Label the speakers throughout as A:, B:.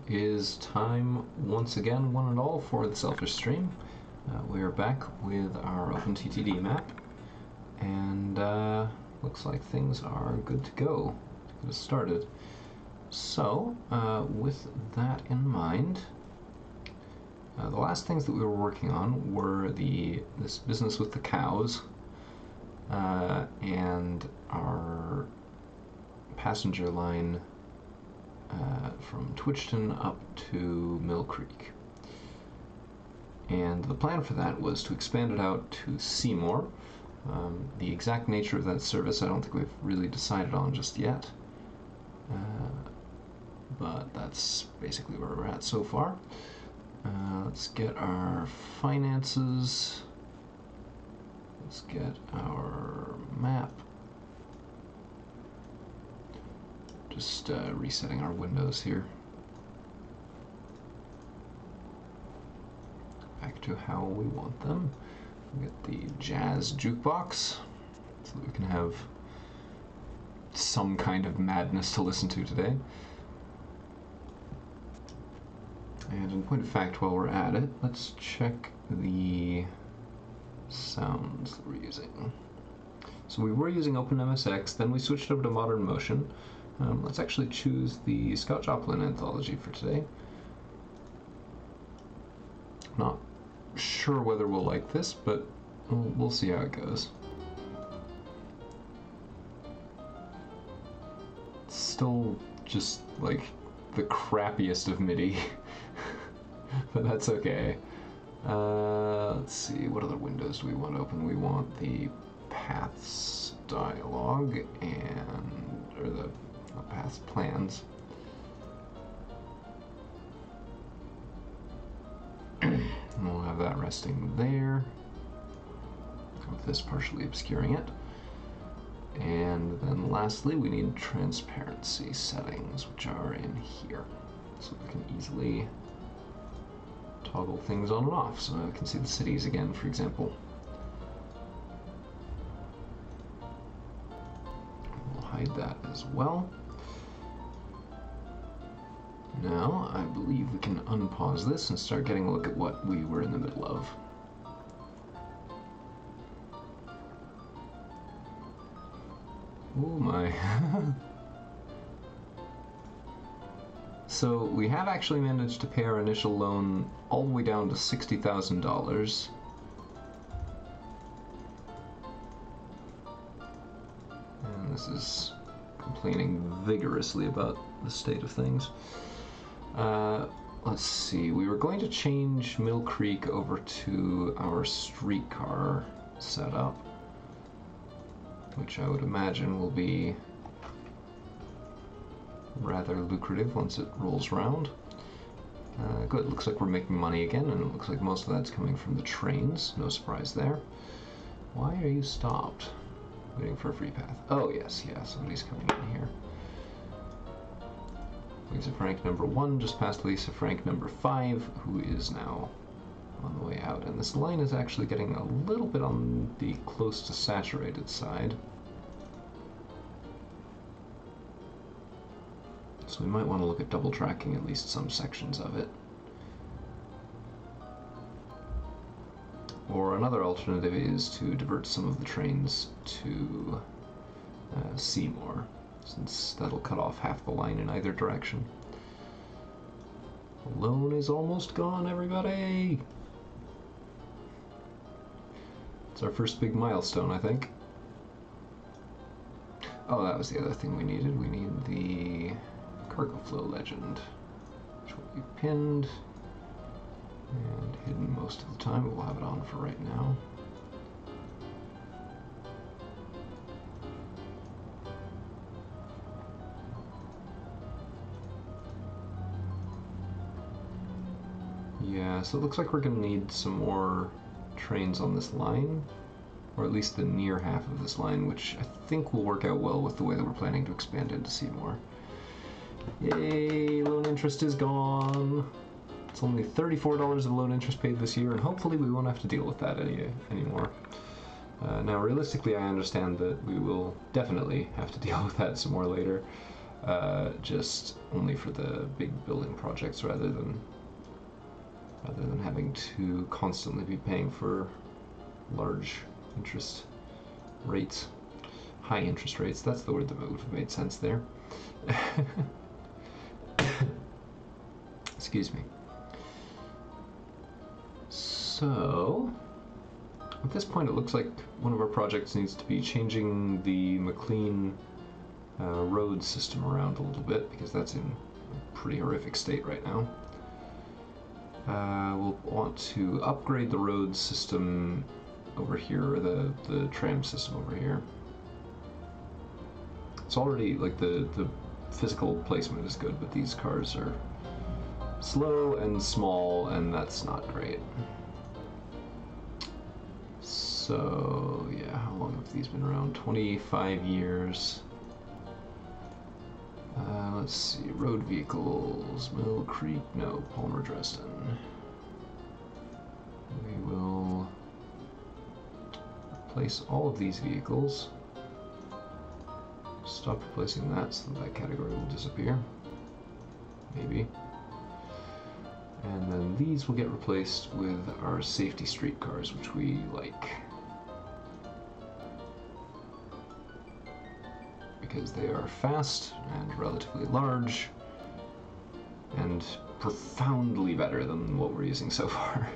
A: is time once again, one and all, for the Selfish Stream. We are back with our OpenTTD map, and looks like things are good to go to get us started. So, with that in mind, the last things that we were working on were this business with the cows, and our passenger line from Twitchton up to Mill Creek. And the plan for that was to expand it out to Seymour. The exact nature of that service I don't think we've really decided on just yet, but that's basically where we're at so far. Let's get our finances. Let's get our map. Just resetting our windows here. Back to how we want them. We get the jazz jukebox so that we can have some kind of madness to listen to today. And in point of fact, while we're at it, let's check the sounds that we're using. So we were using OpenMSX, then we switched over to Modern Motion. Let's actually choose the Scott Joplin anthology for today. Not sure whether we'll like this, but we'll see how it goes. It's still just like the crappiest of MIDI, but that's okay. Let's see, what other windows do we want open? We want the paths dialog or the paths plans. And we'll have that resting there, with this partially obscuring it. And then lastly, we need transparency settings, which are in here. So we can easily toggle things on and off, so we can see the cities again, for example. We'll hide that as well. Now, I believe we can unpause this and start getting a look at what we were in the middle of. Oh my. So, we have actually managed to pay our initial loan all the way down to $60,000. And this is complaining vigorously about the state of things. Let's see, we were going to change Mill Creek over to our streetcar setup, which I would imagine will be rather lucrative once it rolls around. Good, looks like we're making money again, and it looks like most of that's coming from the trains, no surprise there. Why are you stopped? Waiting for a free path. Oh yes, yeah, somebody's coming in here. Lisa Frank number 1 just passed Lisa Frank number 5, who is now on the way out. And this line is actually getting a little bit on the close to saturated side. So we might want to look at double tracking at least some sections of it. Or another alternative is to divert some of the trains to Seymour, since that'll cut off half the line in either direction. The loan is almost gone, everybody! It's our first big milestone, I think. Oh, that was the other thing we needed. We need the cargo flow legend, which will be pinned and hidden most of the time, but we'll have it on for right now. Yeah, so it looks like we're going to need some more trains on this line, or at least the near half of this line, which I think will work out well with the way that we're planning to expand into Seymour. Yay, loan interest is gone! It's only $34 of loan interest paid this year, and hopefully we won't have to deal with that anymore. Now, realistically, I understand that we will definitely have to deal with that some more later. just only for the big building projects rather than having to constantly be paying for large interest rates. High interest rates, that's the word that would have made sense there. Excuse me. So, at this point it looks like one of our projects needs to be changing the McLean road system around a little bit, because that's in a pretty horrific state right now. We'll want to upgrade the road system over here, or the tram system over here. It's already, like, the physical placement is good, but these cars are slow and small, and that's not great. So, yeah, how long have these been around? 25 years. Let's see, road vehicles, Mill Creek, no, Palmer Dresden. We will replace all of these vehicles. Stop replacing that so that category will disappear. Maybe. And then these will get replaced with our safety streetcars, which we like. Because they are fast and relatively large and profoundly better than what we're using so far.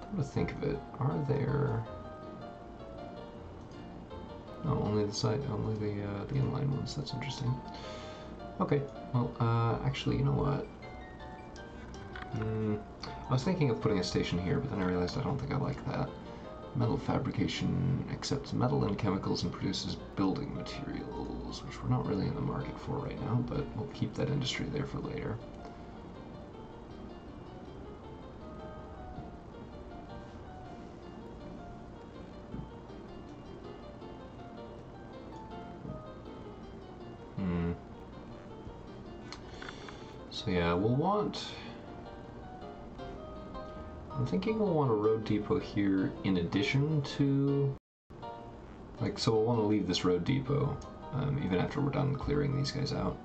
A: Come to think of it, are there... No, only the inline ones. That's interesting. Okay, well, actually, you know what? I was thinking of putting a station here, but then I realized I don't think I like that. Metal fabrication accepts metal and chemicals and produces building materials, which we're not really in the market for right now, but we'll keep that industry there for later. So yeah, we'll want... I'm thinking we'll want a road depot here in addition to... Like, so we'll want to leave this road depot, even after we're done clearing these guys out,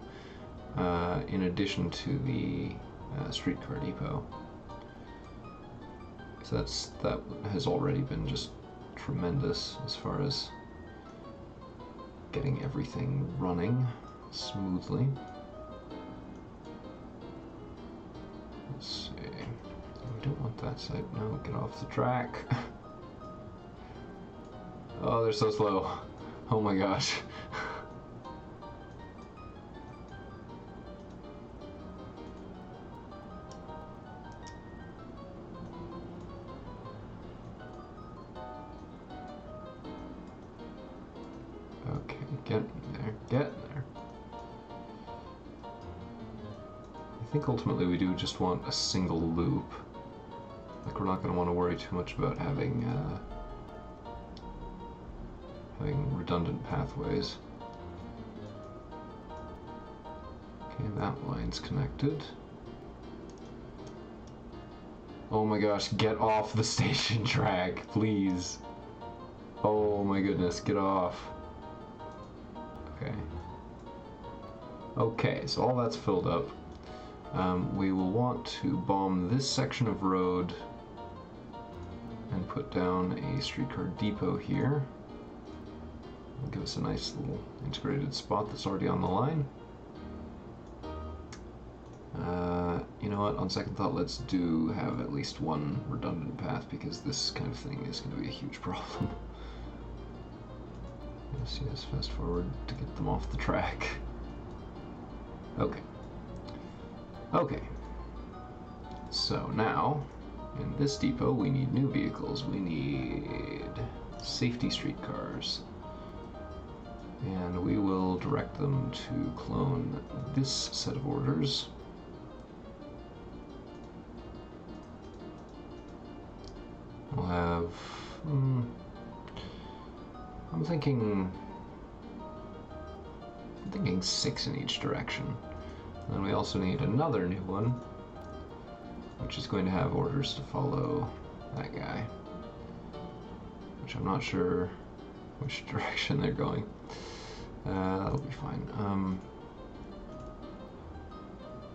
A: in addition to the streetcar depot. So that has already been just tremendous as far as getting everything running smoothly. Let's see. We don't want that side. No, get off the track. Oh, they're so slow. Oh my gosh. Okay, get there. Get there. I think ultimately we do just want a single loop. Like, we're not going to want to worry too much about having redundant pathways. Okay, that line's connected. Oh my gosh, get off the station track, please. Oh my goodness, get off. Okay. Okay, so all that's filled up. We will want to bomb this section of road and put down a streetcar depot here. It'll give us a nice little integrated spot that's already on the line. You know what, on second thought, let's have at least one redundant path, because this kind of thing is going to be a huge problem. Yes, fast forward to get them off the track. Okay. Okay. So now, in this depot, we need new vehicles. We need safety streetcars. And we will direct them to clone this set of orders. We'll have... I'm thinking 6 in each direction. And then we also need another new one, which is going to have orders to follow that guy, which I'm not sure which direction they're going. That'll be fine.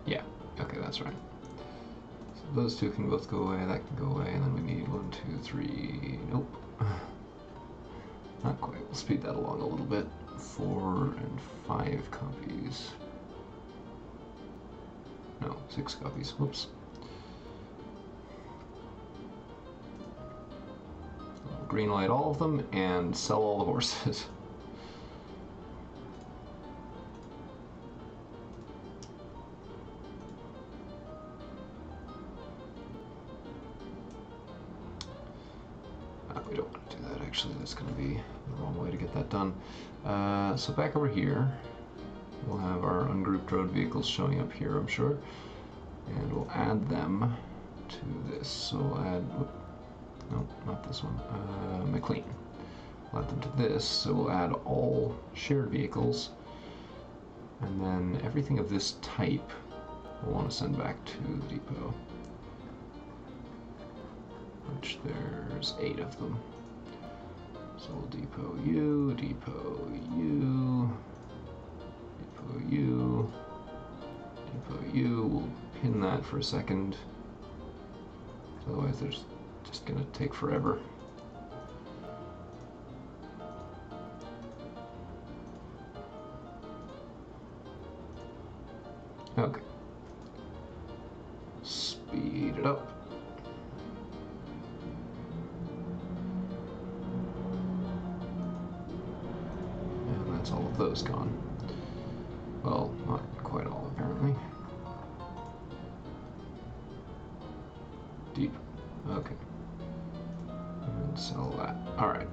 A: Yeah, okay, that's right. So those two can both go away, that can go away, and then we need 1, 2, 3, nope. Not quite, we'll speed that along a little bit. 4 and 5 copies. No, 6 copies, whoops. Green light all of them and sell all the horses. We don't want to do that, actually. That's going to be the wrong way to get that done. So back over here, we'll have our ungrouped road vehicles showing up here, I'm sure. And we'll add them to this. So we'll add, whoop, no, not this one, McLean. We'll add them to this, so we'll add all shared vehicles. And then everything of this type we'll want to send back to the depot. Which there's 8 of them. So we'll depot you, depot you, depot you, depot you. We'll pin that for a second. Otherwise, there's just gonna take forever. Okay. Speed it up. All of those gone. Well, not quite all, apparently. Deep. Okay. And sell that. Alright.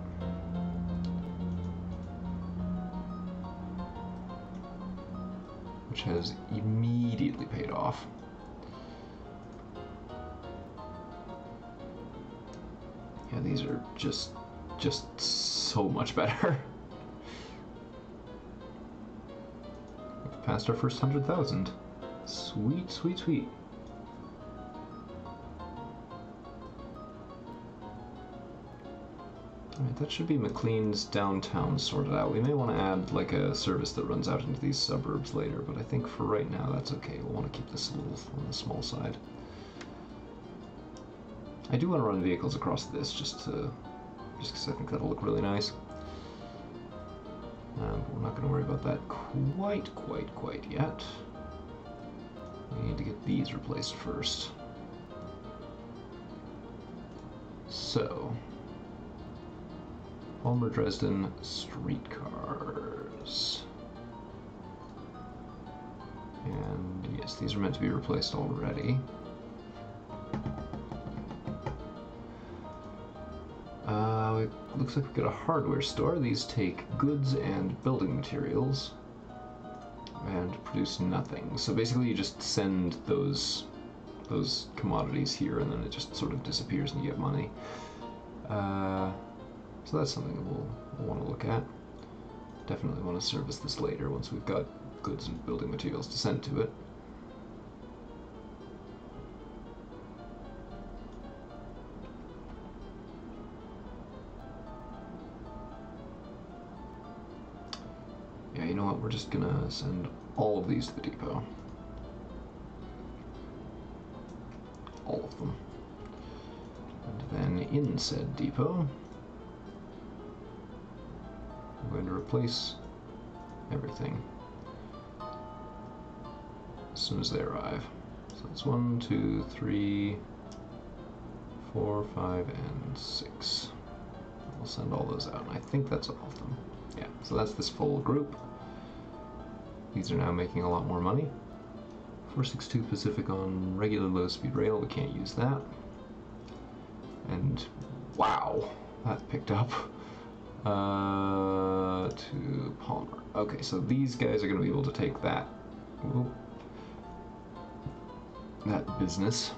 A: Which has immediately paid off. Yeah, these are just so much better. Past our first 100,000. Sweet, sweet, sweet. Alright, that should be McLean's downtown sorted out. We may want to add like a service that runs out into these suburbs later, but I think for right now that's okay. We'll want to keep this a little on the small side. I do want to run vehicles across this just because I think that'll look really nice. But we're not going to worry about that quite yet. We need to get these replaced first. So, Palmer Dresden streetcars. And yes, these are meant to be replaced already. It looks like we've got a hardware store. These take goods and building materials and produce nothing. So basically you just send those commodities here and then it just sort of disappears and you get money. So that's something that we'll want to look at. Definitely want to service this later once we've got goods and building materials to send to it. Yeah, you know what, we're just gonna send all of these to the depot. All of them. And then in said depot, I'm going to replace everything as soon as they arrive. So it's 1, 2, 3, 4, 5, and 6. We'll send all those out, and I think that's all of them. Yeah, so that's this full group. These are now making a lot more money. 462 Pacific on regular low-speed rail, we can't use that. And wow, that picked up. To Palmer. Okay, so these guys are going to be able to take that. Ooh, that business.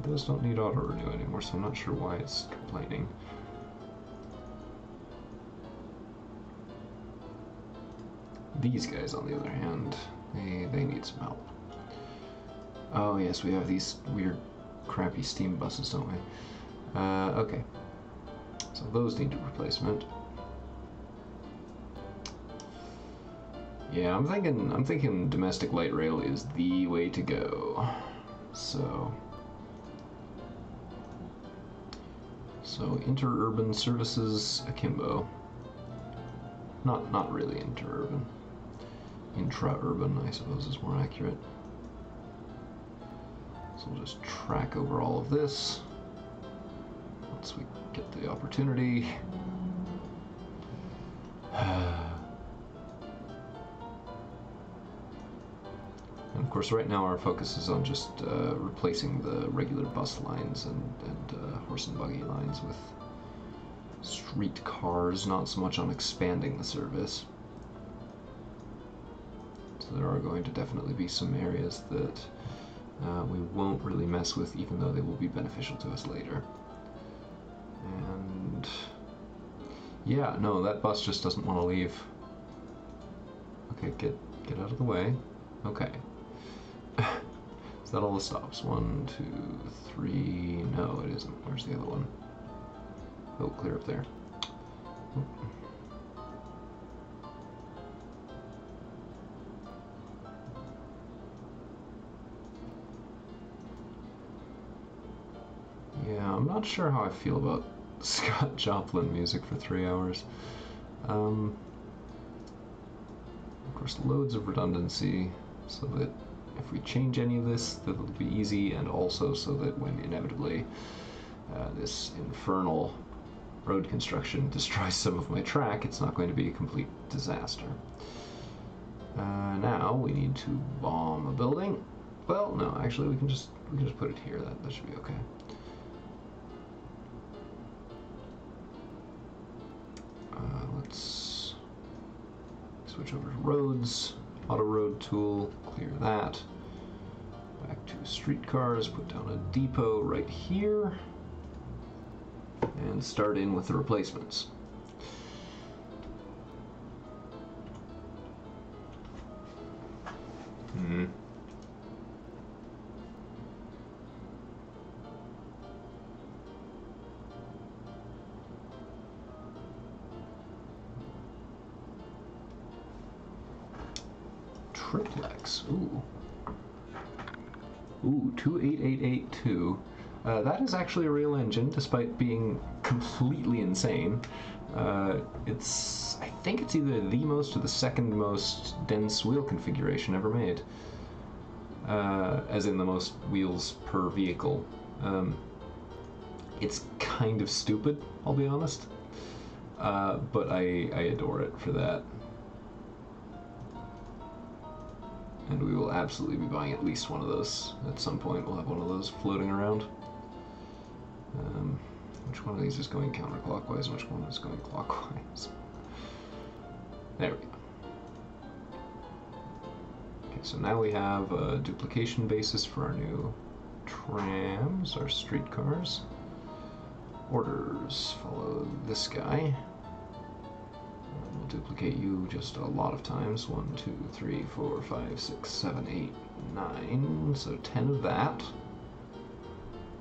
A: Those don't need auto renew anymore, so I'm not sure why it's complaining. These guys, on the other hand, they need some help. Oh yes, we have these weird, crappy steam buses, don't we? Okay. So those need replacement. Yeah, I'm thinking domestic light rail is the way to go. So interurban services akimbo. Not really interurban. Intra-urban, I suppose, is more accurate. So we'll just track over all of this once we get the opportunity. And of course, right now our focus is on just replacing the regular bus lines and horse and buggy lines with street cars, not so much on expanding the service. So there are going to definitely be some areas that we won't really mess with, even though they will be beneficial to us later. And yeah, no, that bus just doesn't want to leave. Okay, get out of the way. Okay. Is that all the stops? 1, 2, 3. No, it isn't. Where's the other one? Oh, clear up there. Oh. Yeah, I'm not sure how I feel about Scott Joplin music for 3 hours. Of course, loads of redundancy, so that if we change any of this, that it'll be easy, and also so that when inevitably this infernal road construction destroys some of my track, it's not going to be a complete disaster. Now we need to bomb a building. Well, no, actually we can just put it here. That should be okay. Let's switch over to roads. Auto road tool, clear that. Back to streetcars, put down a depot right here, and start in with the replacements. Triplex. Ooh, 28882. That is actually a real engine, despite being completely insane. I think it's either the most or the second most dense wheel configuration ever made. As in the most wheels per vehicle. It's kind of stupid, I'll be honest. But I adore it for that. And we will absolutely be buying at least one of those. At some point we'll have one of those floating around. Which one of these is going counterclockwise and which one is going clockwise? There we go. Okay, so now we have a duplication basis for our new trams, our streetcars. Orders, follow this guy. We'll duplicate you just a lot of times. 1, 2, 3, 4, 5, 6, 7, 8, 9. So 10 of that.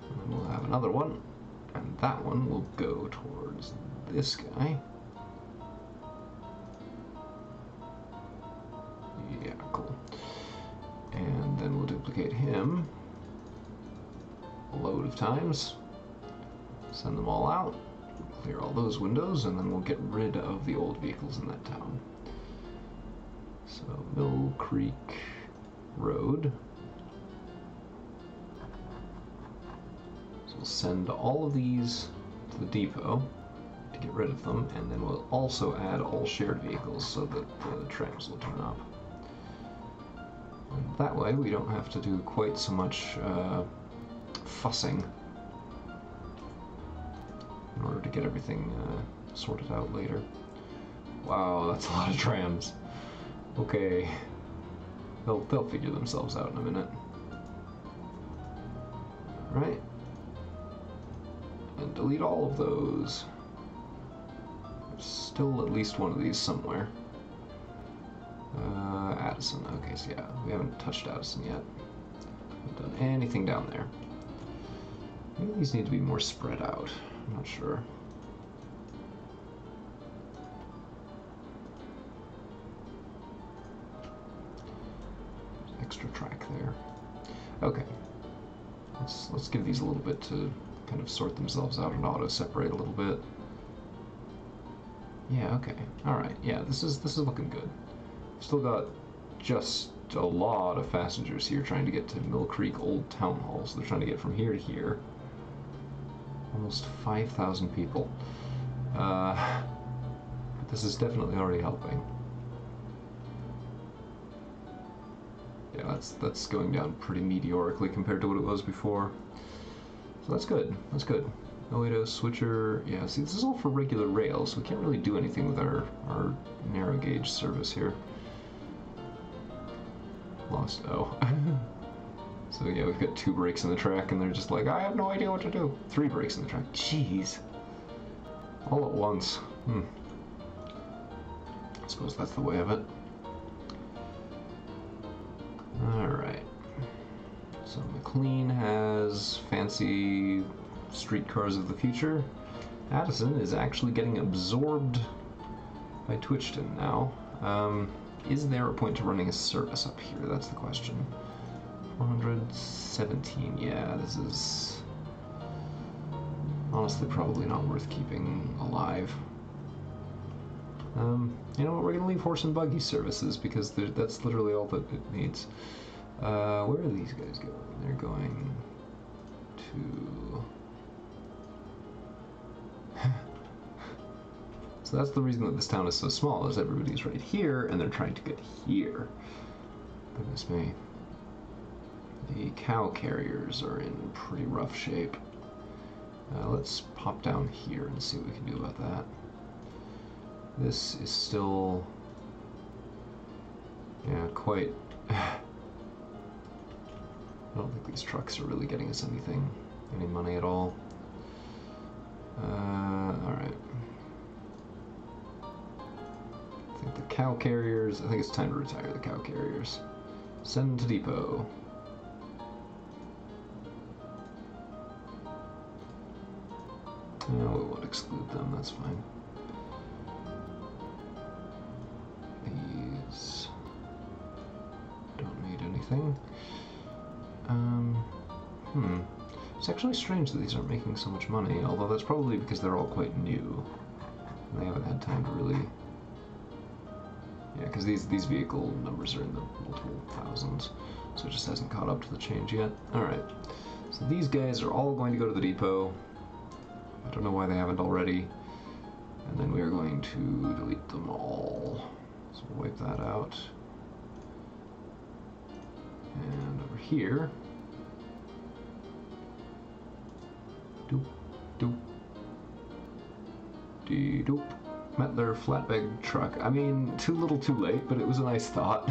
A: And then we'll have another one. And that one will go towards this guy. Yeah, cool. And then we'll duplicate him a load of times. Send them all out. Clear all those windows, and then we'll get rid of the old vehicles in that town. So, Mill Creek Road. So we'll send all of these to the depot to get rid of them, and then we'll also add all shared vehicles so that the trams will turn up. And that way we don't have to do quite so much fussing in order to get everything sorted out later. Wow, that's a lot of trams. Okay, they'll figure themselves out in a minute. All right, and delete all of those. There's still at least one of these somewhere. Addison. Okay, so yeah, we haven't touched Addison yet. Haven't done anything down there. Maybe these need to be more spread out. I'm not sure. Extra track there. Okay. Let's give these a little bit to kind of sort themselves out and auto-separate a little bit. Yeah, okay. Alright, yeah, this is looking good. Still got just a lot of passengers here trying to get to Mill Creek Old Town Hall, so they're trying to get from here to here. Almost 5,000 people. But this is definitely already helping. Yeah, that's going down pretty meteorically compared to what it was before. So that's good. That's good. Oedo switcher. Yeah, see, this is all for regular rail, so we can't really do anything with our narrow gauge service here. Lost O. So yeah, we've got 2 breaks in the track, and they're just like, I have no idea what to do. 3 breaks in the track. Jeez. All at once. I suppose that's the way of it. Alright. So McLean has fancy streetcars of the future. Addison is actually getting absorbed by Twitchton now. Is there a point to running a service up here? That's the question. 417, yeah, this is honestly probably not worth keeping alive. You know what, we're going to leave horse and buggy services because that's literally all that it needs. Where are these guys going? They're going to... So that's the reason that this town is so small, is everybody's right here, and they're trying to get here. Goodness me. The cow carriers are in pretty rough shape. Let's pop down here and see what we can do about that. This is still... yeah, quite... I don't think these trucks are really getting us anything, any money at all. Alright. I think the cow carriers, I think it's time to retire the cow carriers. Send to depot. No, we won't exclude them, that's fine. These don't need anything. It's actually strange that these aren't making so much money, although that's probably because they're all quite new. And they haven't had time to really... yeah, because these vehicle numbers are in the multiple thousands, so it just hasn't caught up to the change yet. Alright, so these guys are all going to go to the depot. I don't know why they haven't already. And then we are going to delete them all. So we'll wipe that out. And over here... doop, doop, dee doop. Met their flatbed truck. I mean, too little too late, but it was a nice thought.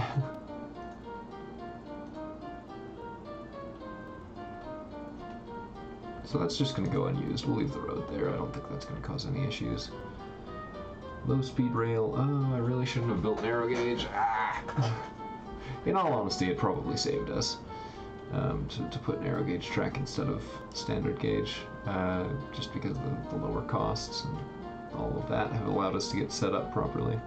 A: So that's just going to go unused. We'll leave the road there. I don't think that's going to cause any issues. Low speed rail. Oh, I really shouldn't have built narrow gauge. Ah! In all honesty, it probably saved us to put narrow gauge track instead of standard gauge, just because of the lower costs and all of that have allowed us to get set up properly.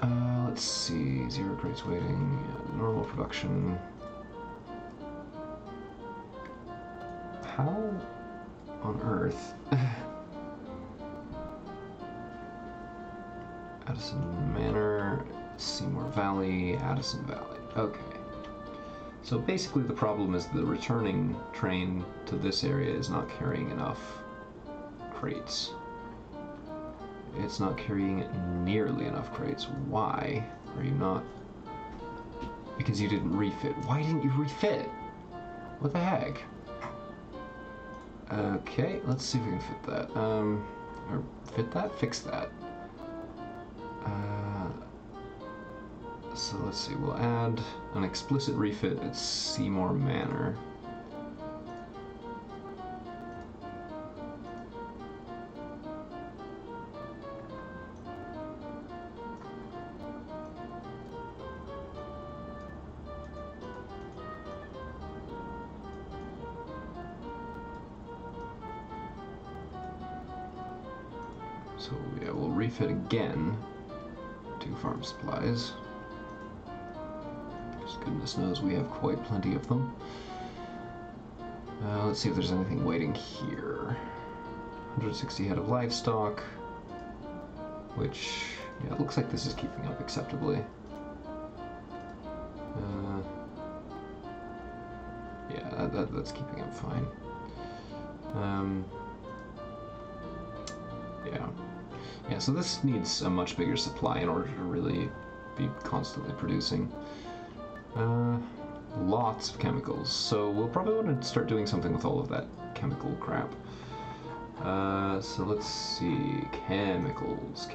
A: Let's see, 0 crates waiting, yeah, normal production. How on earth? Addison Manor, Seymour Valley, Addison Valley. Okay. So basically the problem is the returning train to this area is not carrying enough crates. It's not carrying nearly enough crates. Why are you not? Because you didn't refit. Why didn't you refit? What the heck? Okay, let's see if we can fit that. Or fit that? Fix that. So let's see, we'll add an explicit refit at Seymour Manor. So yeah, we'll refit again to farm supplies. Because goodness knows we have quite plenty of them. Let's see if there's anything waiting here. 160 head of livestock, which, yeah, it looks like this is keeping up acceptably. Yeah, that's keeping up fine. Yeah, so this needs a much bigger supply in order to really be constantly producing. Lots of chemicals, so we'll probably want to start doing something with all of that chemical crap. So let's see, chemicals.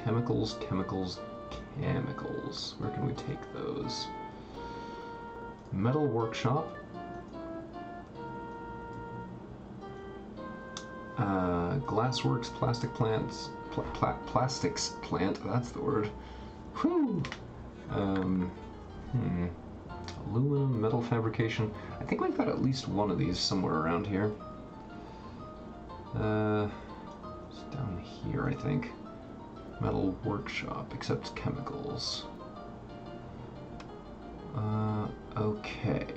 A: Where can we take those? Metal workshop. Glassworks, plastic plants, plastics plant, that's the word. Whew! Aluminum, metal fabrication. I think we've got at least one of these somewhere around here. It's down here, I think. Metal workshop, accepts chemicals. Okay.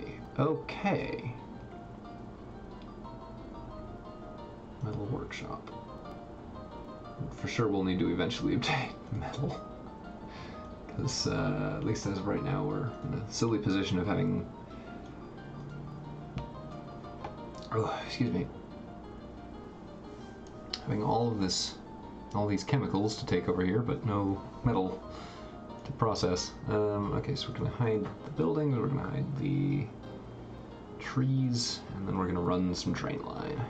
A: Metal workshop. For sure we'll need to eventually obtain metal. Because, at least as of right now, we're in a silly position of having... Oh, excuse me. Having all these chemicals to take over here, but no metal to process. Okay, so we're going to hide the buildings, we're going to hide the trees, and then we're going to run some train line.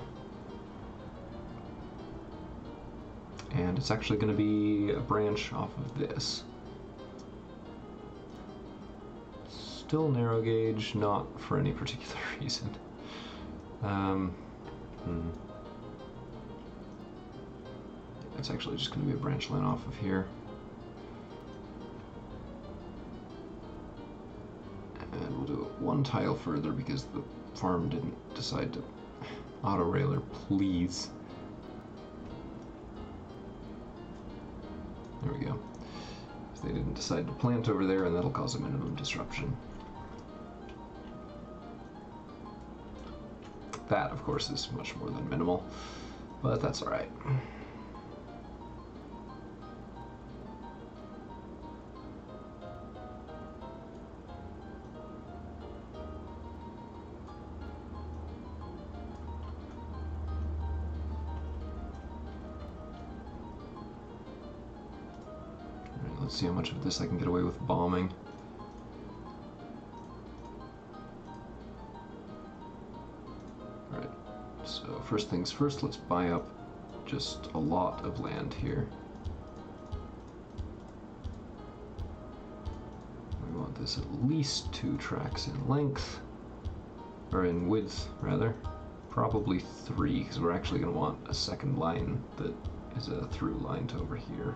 A: And it's actually going to be a branch off of this. Still narrow gauge, not for any particular reason. It's actually just going to be a branch line off of here. And we'll do it one tile further because the farm didn't decide to auto-railer, please. There we go. If they didn't decide to plant over there, and that'll cause a minimum disruption. That, of course, is much more than minimal, but that's alright. Let's see how much of this I can get away with bombing. Alright, so first things first, let's buy up just a lot of land here. We want this at least 2 tracks in length, or in width, rather. Probably 3, because we're actually going to want a second line that is a through line to over here.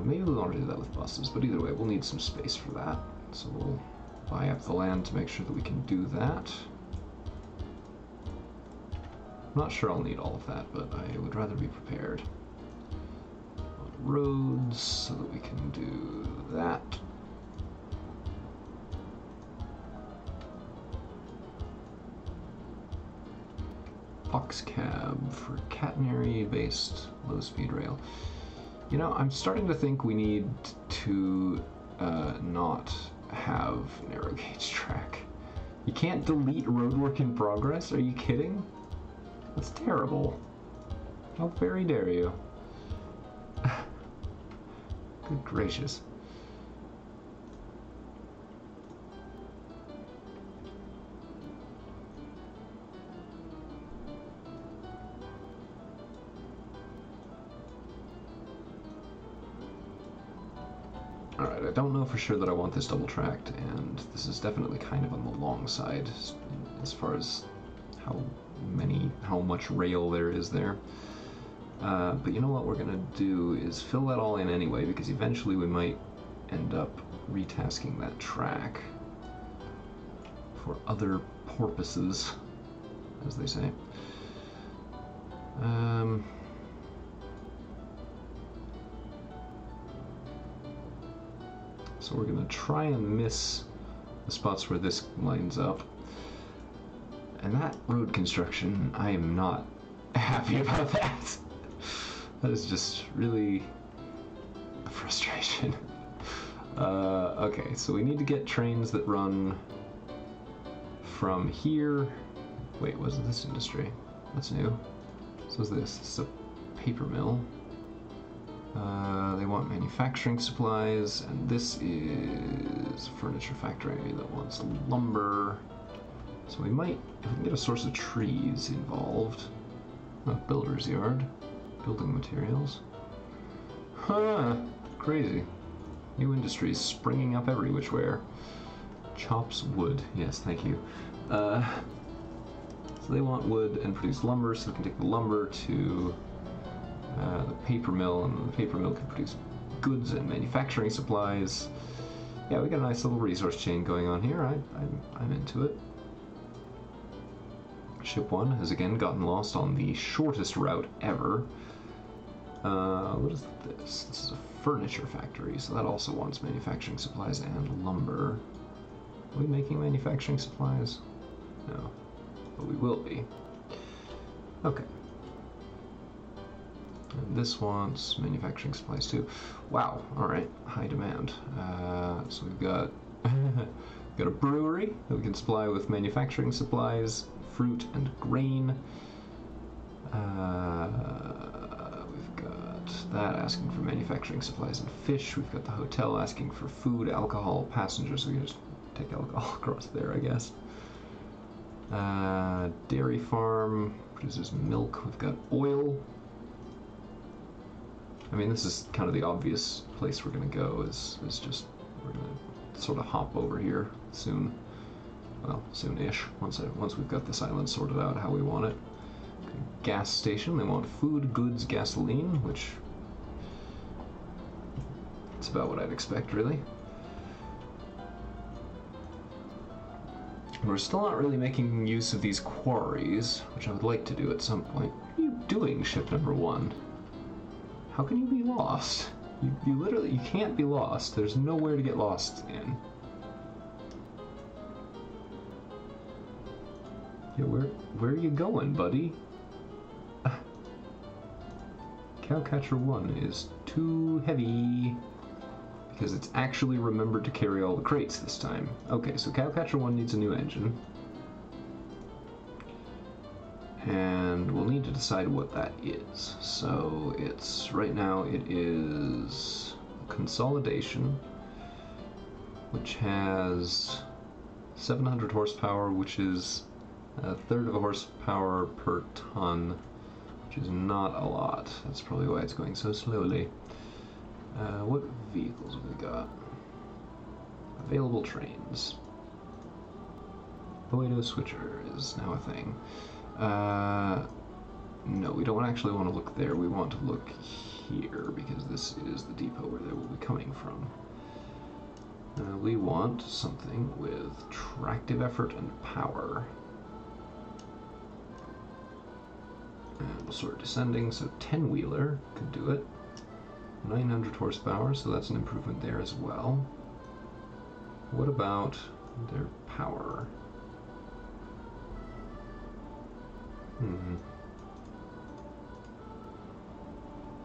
A: Maybe we want to do that with buses, but either way, we'll need some space for that. So we'll buy up the land to make sure that we can do that. I'm not sure I'll need all of that, but I would rather be prepared. Roads, so that we can do that. Box cab for catenary-based low-speed rail. You know, I'm starting to think we need to not have narrow gauge track. You can't delete roadwork in progress? Are you kidding? That's terrible. How very dare you? Good gracious. Alright, I don't know for sure that I want this double tracked, and this is definitely kind of on the long side as far as how much rail there is there. But you know what we're gonna do is fill that all in anyway, because eventually we might end up retasking that track for other purposes, as they say. So we're going to try and miss the spots where this lines up. And that road construction, I am not happy about that. That is just really a frustration. Okay, so we need to get trains that run from here. Wait, was it this industry? That's new. So is this? This is a paper mill. They want manufacturing supplies, and this is a furniture factory that wants lumber. So we might, if we can get a source of trees involved. Oh, builder's yard. Building materials. Huh, crazy. New industries springing up every which where. Chops wood. Yes, thank you. So they want wood and produce lumber, so we can take the lumber to the paper mill, and the paper mill can produce goods and manufacturing supplies. Yeah, we got a nice little resource chain going on here. I'm into it. Ship 1 has again gotten lost on the shortest route ever. What is this? This is a furniture factory, so that also wants manufacturing supplies and lumber. Are we making manufacturing supplies? No, but we will be. Okay. And this wants manufacturing supplies too. Wow, alright, high demand. So we've got, got a brewery that we can supply with manufacturing supplies, fruit and grain. We've got that asking for manufacturing supplies and fish. We've got the hotel asking for food, alcohol, passengers. We can just take alcohol across there, I guess. Dairy farm produces milk. We've got oil. I mean, this is kind of the obvious place we're going to go, is just, we're going to sort of hop over here soon. Well, soon-ish, once we've got this island sorted out how we want it. Gas station, they want food, goods, gasoline, which it's about what I'd expect, really. We're still not really making use of these quarries, which I would like to do at some point. What are you doing, ship number 1? How can you be lost? You literally, you can't be lost. There's nowhere to get lost in. Yeah, where are you going, buddy? Cowcatcher 1 is too heavy because it's actually remembered to carry all the crates this time. Okay, so Cowcatcher 1 needs a new engine. And we'll need to decide what that is. So it's, right now it is Consolidation, which has 700 horsepower, which is a third of a horsepower per ton, which is not a lot. That's probably why it's going so slowly. What vehicles have we got? Available trains. Boedo switcher is now a thing. No, we don't actually want to look there. We want to look here, because this is the depot where they will be coming from. We want something with tractive effort and power. And we'll sort of descending, so 10-wheeler could do it. 900 horsepower, so that's an improvement there as well. What about their power?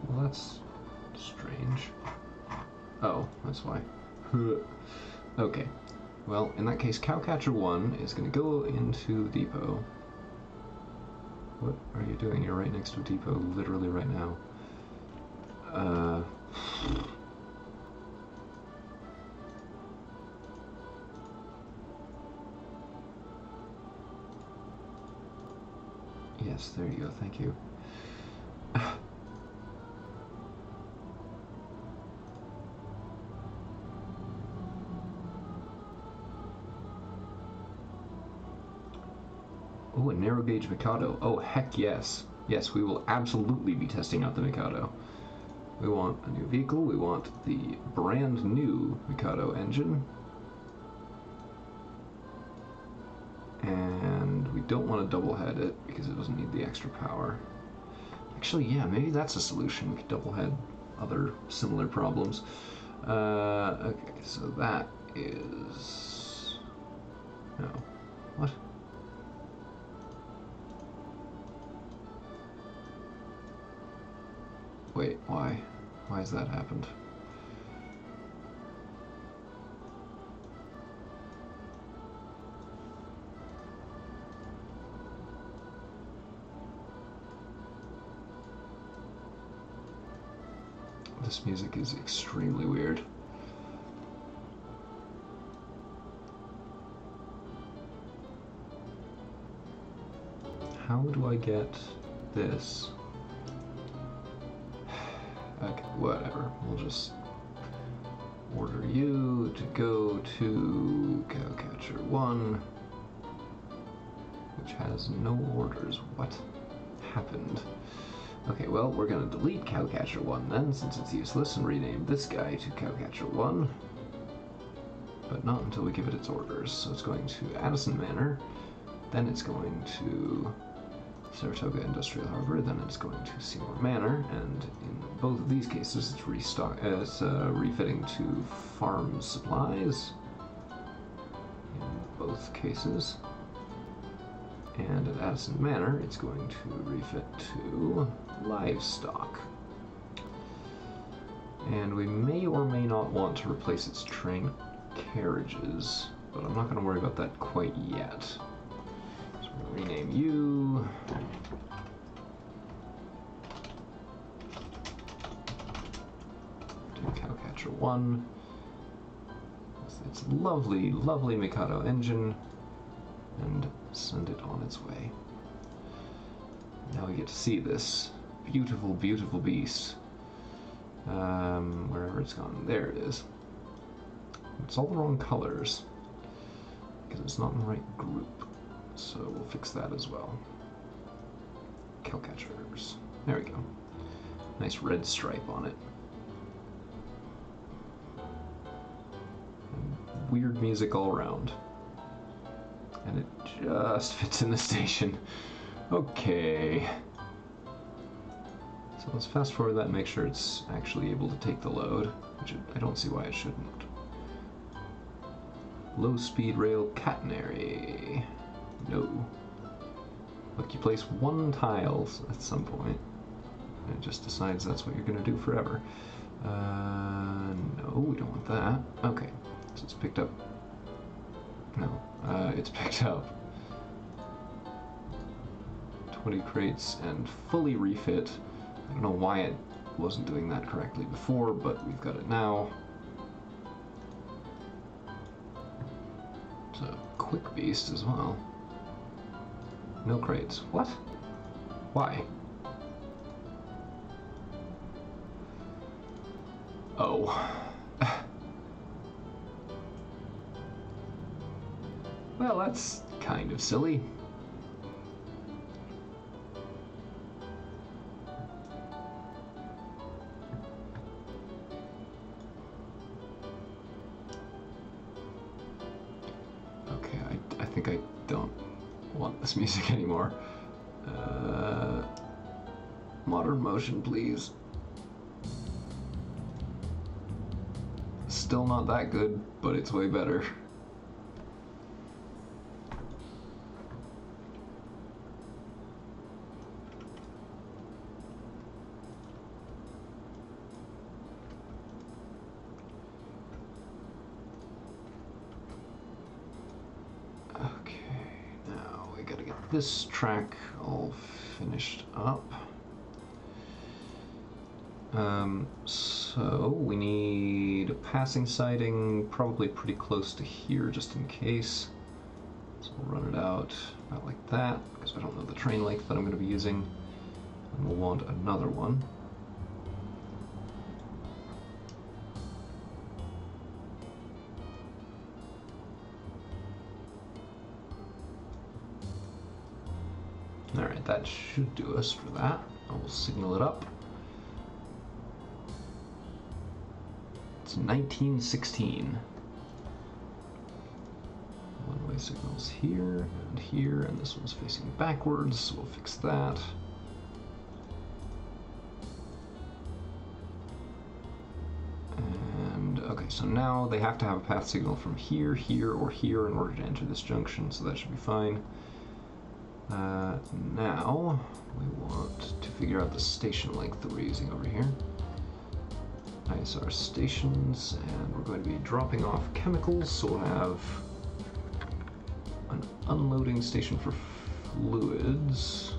A: Well, that's strange. Oh, that's why. Okay. Well, in that case, Cowcatcher 1 is going to go into the depot. What are you doing? You're right next to a depot, literally right now. Yes, there you go, thank you. Oh, a narrow gauge Mikado. Oh, heck yes. Yes, we will absolutely be testing out the Mikado. We want a new vehicle. We want the brand new Mikado engine. And we don't want to double head it because it doesn't need the extra power. Actually, yeah, maybe that's a solution. We could double head other similar problems. Okay, so that is... No. What? Wait, why? Why has that happened? This music is extremely weird. How do I get this? Okay, whatever. We'll just order you to go to Cowcatcher 1, which has no orders. What happened? Okay, well, we're going to delete Cowcatcher 1 then, since it's useless, and rename this guy to Cowcatcher 1. But not until we give it its orders. So it's going to Addison Manor, then it's going to Saratoga Industrial Harbor, then it's going to Seymour Manor, and in both of these cases it's refitting to farm supplies. In both cases. And at Addison Manor, it's going to refit to livestock. And we may or may not want to replace its train carriages, but I'm not going to worry about that quite yet. So we'll rename you. To Cowcatcher 1. It's lovely, lovely Mikado engine. And send it on its way. Now we get to see this beautiful, beautiful beast. Wherever it's gone. There it is. It's all the wrong colors, because it's not in the right group. So we'll fix that as well. Cowcatchers. There we go. Nice red stripe on it. And weird music all around. And it just fits in the station. Okay. So let's fast forward that and make sure it's actually able to take the load, which I don't see why it shouldn't. Low speed rail catenary. No. Look, you place one tile at some point, and it just decides that's what you're going to do forever. No, we don't want that. Okay, so it's picked up. No, it's picked up 20 crates and fully refit. I don't know why it wasn't doing that correctly before, but we've got it now. It's a quick beast as well. No crates. What? Why? Oh. Well, that's kind of silly. Okay, I think I don't want this music anymore. Modern motion, please. Still not that good, but it's way better. This track all finished up. So we need a passing siding probably pretty close to here just in case. So we'll run it out about like that because I don't know the train length that I'm going to be using. And we'll want another one. Alright, that should do us for that. I will signal it up. It's 1916. One-way signals here, and this one's facing backwards, so we'll fix that. And so now they have to have a path signal from here, here, or here in order to enter this junction, so that should be fine. Now we want to figure out the station length that we're using over here. Nice, our stations, and we're going to be dropping off chemicals, so we'll have an unloading station for fluids.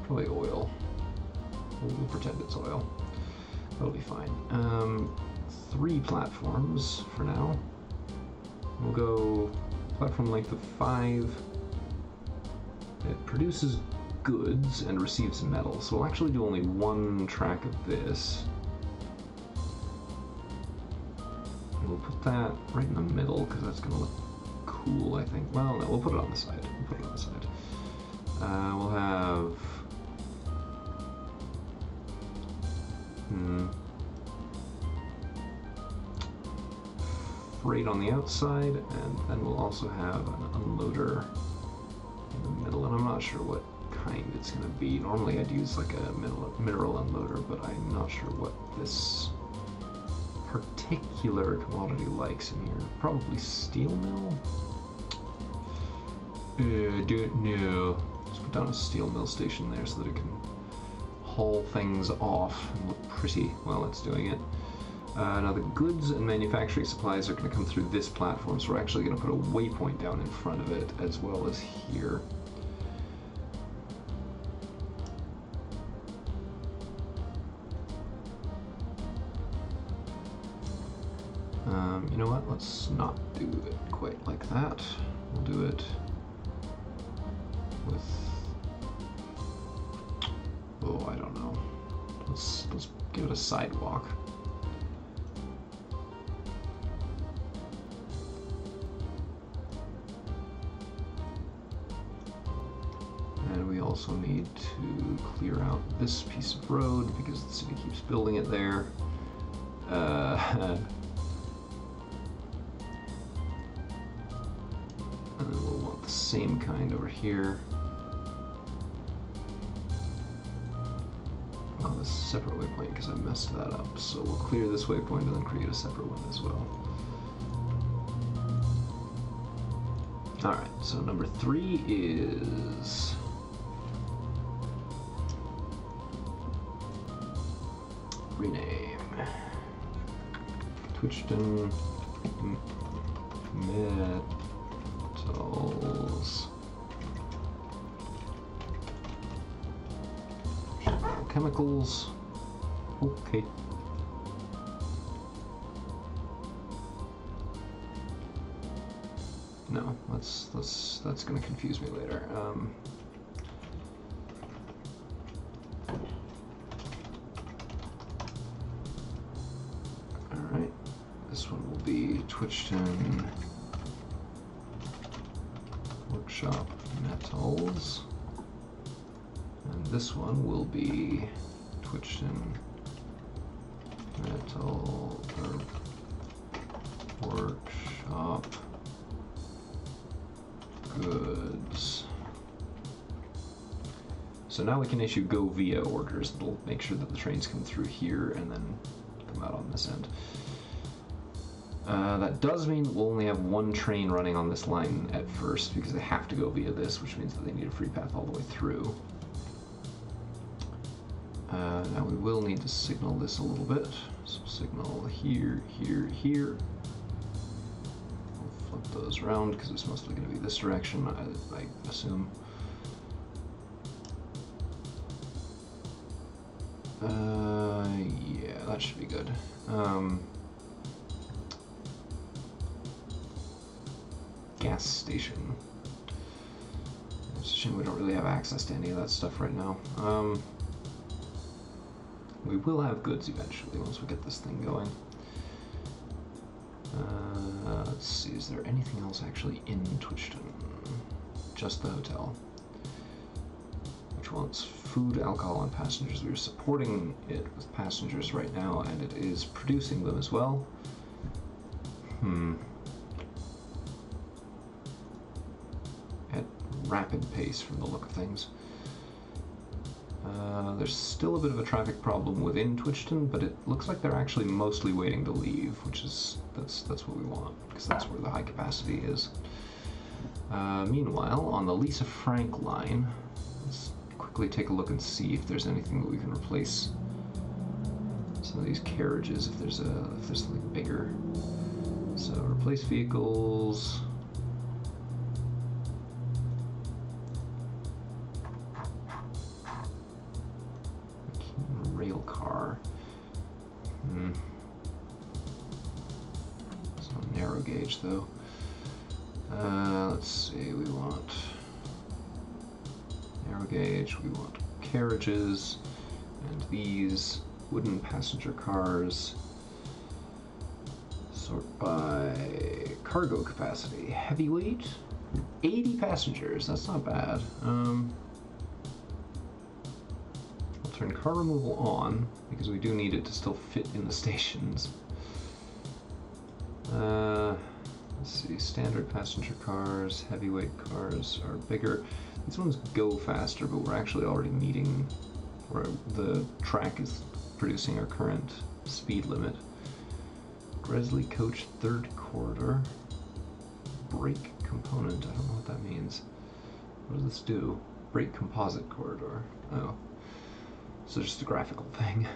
A: Probably oil. We'll pretend it's oil. That'll be fine. 3 platforms for now. We'll go platform length of 5. It produces goods and receives metal, so we'll actually do only 1 track of this. And we'll put that right in the middle because that's going to look cool, I think. Well, no, we'll put it on the side. We'll put it on the side. We'll have... freight on the outside, and then we'll also have an unloader in the middle, and I'm not sure what kind it's going to be. Normally I'd use like a mineral unloader, but I'm not sure what this particular commodity likes in here. Probably steel mill? No. Let's put down a steel mill station there so that it can haul things off and look pretty while it's doing it. Now the goods and manufacturing supplies are going to come through this platform, so we're actually going to put a waypoint down in front of it as well as here. You know what, let's not do it quite like that. We'll do it with... oh, I don't know. Let's give it a sidewalk. And we also need to clear out this piece of road because the city keeps building it there. And then we'll want the same kind over here. Oh, this separate waypoint because I messed that up. So we'll clear this waypoint and then create a separate one as well. Alright, so number 3 is... rename. Twitchton Metals. Chemicals. Okay. No, that's gonna confuse me later. Alright, this one will be Twitchton Workshop Metals. And this one will be Twitchton Metal Workshop Goods. So now we can issue go via orders that'll make sure that the trains come through here and then come out on this end. That does mean that we'll only have 1 train running on this line at first because they have to go via this, which means that they need a free path all the way through. Now we will need to signal this a little bit. So signal here, here, here. We'll flip those around because it's mostly going to be this direction, I assume. Yeah, that should be good. Gas station. It's a shame we don't really have access to any of that stuff right now. We will have goods eventually once we get this thing going. Let's see, is there anything else actually in Twitchton? Just the hotel. Which wants food, alcohol, and passengers. We're supporting it with passengers right now, and it is producing them as well. At rapid pace from the look of things. There's still a bit of a traffic problem within Twitchton, but it looks like they're actually mostly waiting to leave, which is that's what we want, because that's where the high capacity is. Meanwhile, on the Lisa Frank line, let's quickly take a look and see if there's anything that we can replace some of these carriages, if there's something bigger. So replace vehicles. Rail car. It's not narrow gauge though. Let's see, we want narrow gauge, we want carriages, and these wooden passenger cars sort by cargo capacity. Heavyweight, 80 passengers, that's not bad. I'll turn car removal on, because we do need it to still fit in the stations. Let's see, standard passenger cars, heavyweight cars are bigger. These ones go faster, but we're actually already meeting where the track is producing our current speed limit. Gresley coach third corridor. Brake component, I don't know what that means. What does this do? Brake composite corridor. Oh. So just a graphical thing.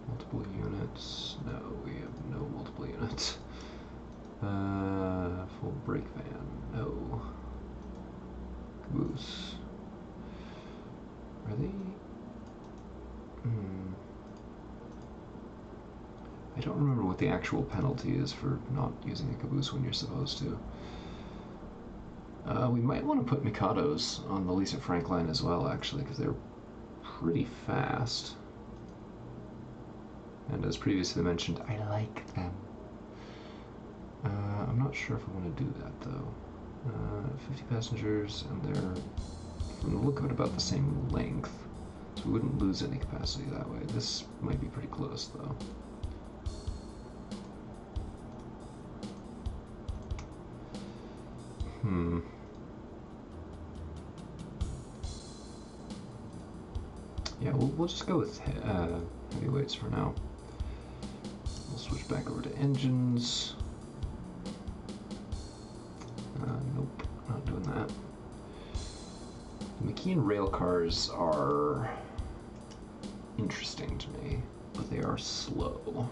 A: Multiple units. No, we have no multiple units. Full brake van. No. Caboose. Are they? I don't remember what the actual penalty is for not using a caboose when you're supposed to. We might want to put Mikados on the Lisa Frank line as well, actually, because they're pretty fast. And as previously mentioned, I like them. I'm not sure if I want to do that, though. 50 passengers, and they're, from the look of it, about the same length. So we wouldn't lose any capacity that way. This might be pretty close, though. Yeah, we'll just go with heavyweights for now. We'll switch back over to engines. Nope, not doing that. The McKean rail cars are interesting to me, but they are slow.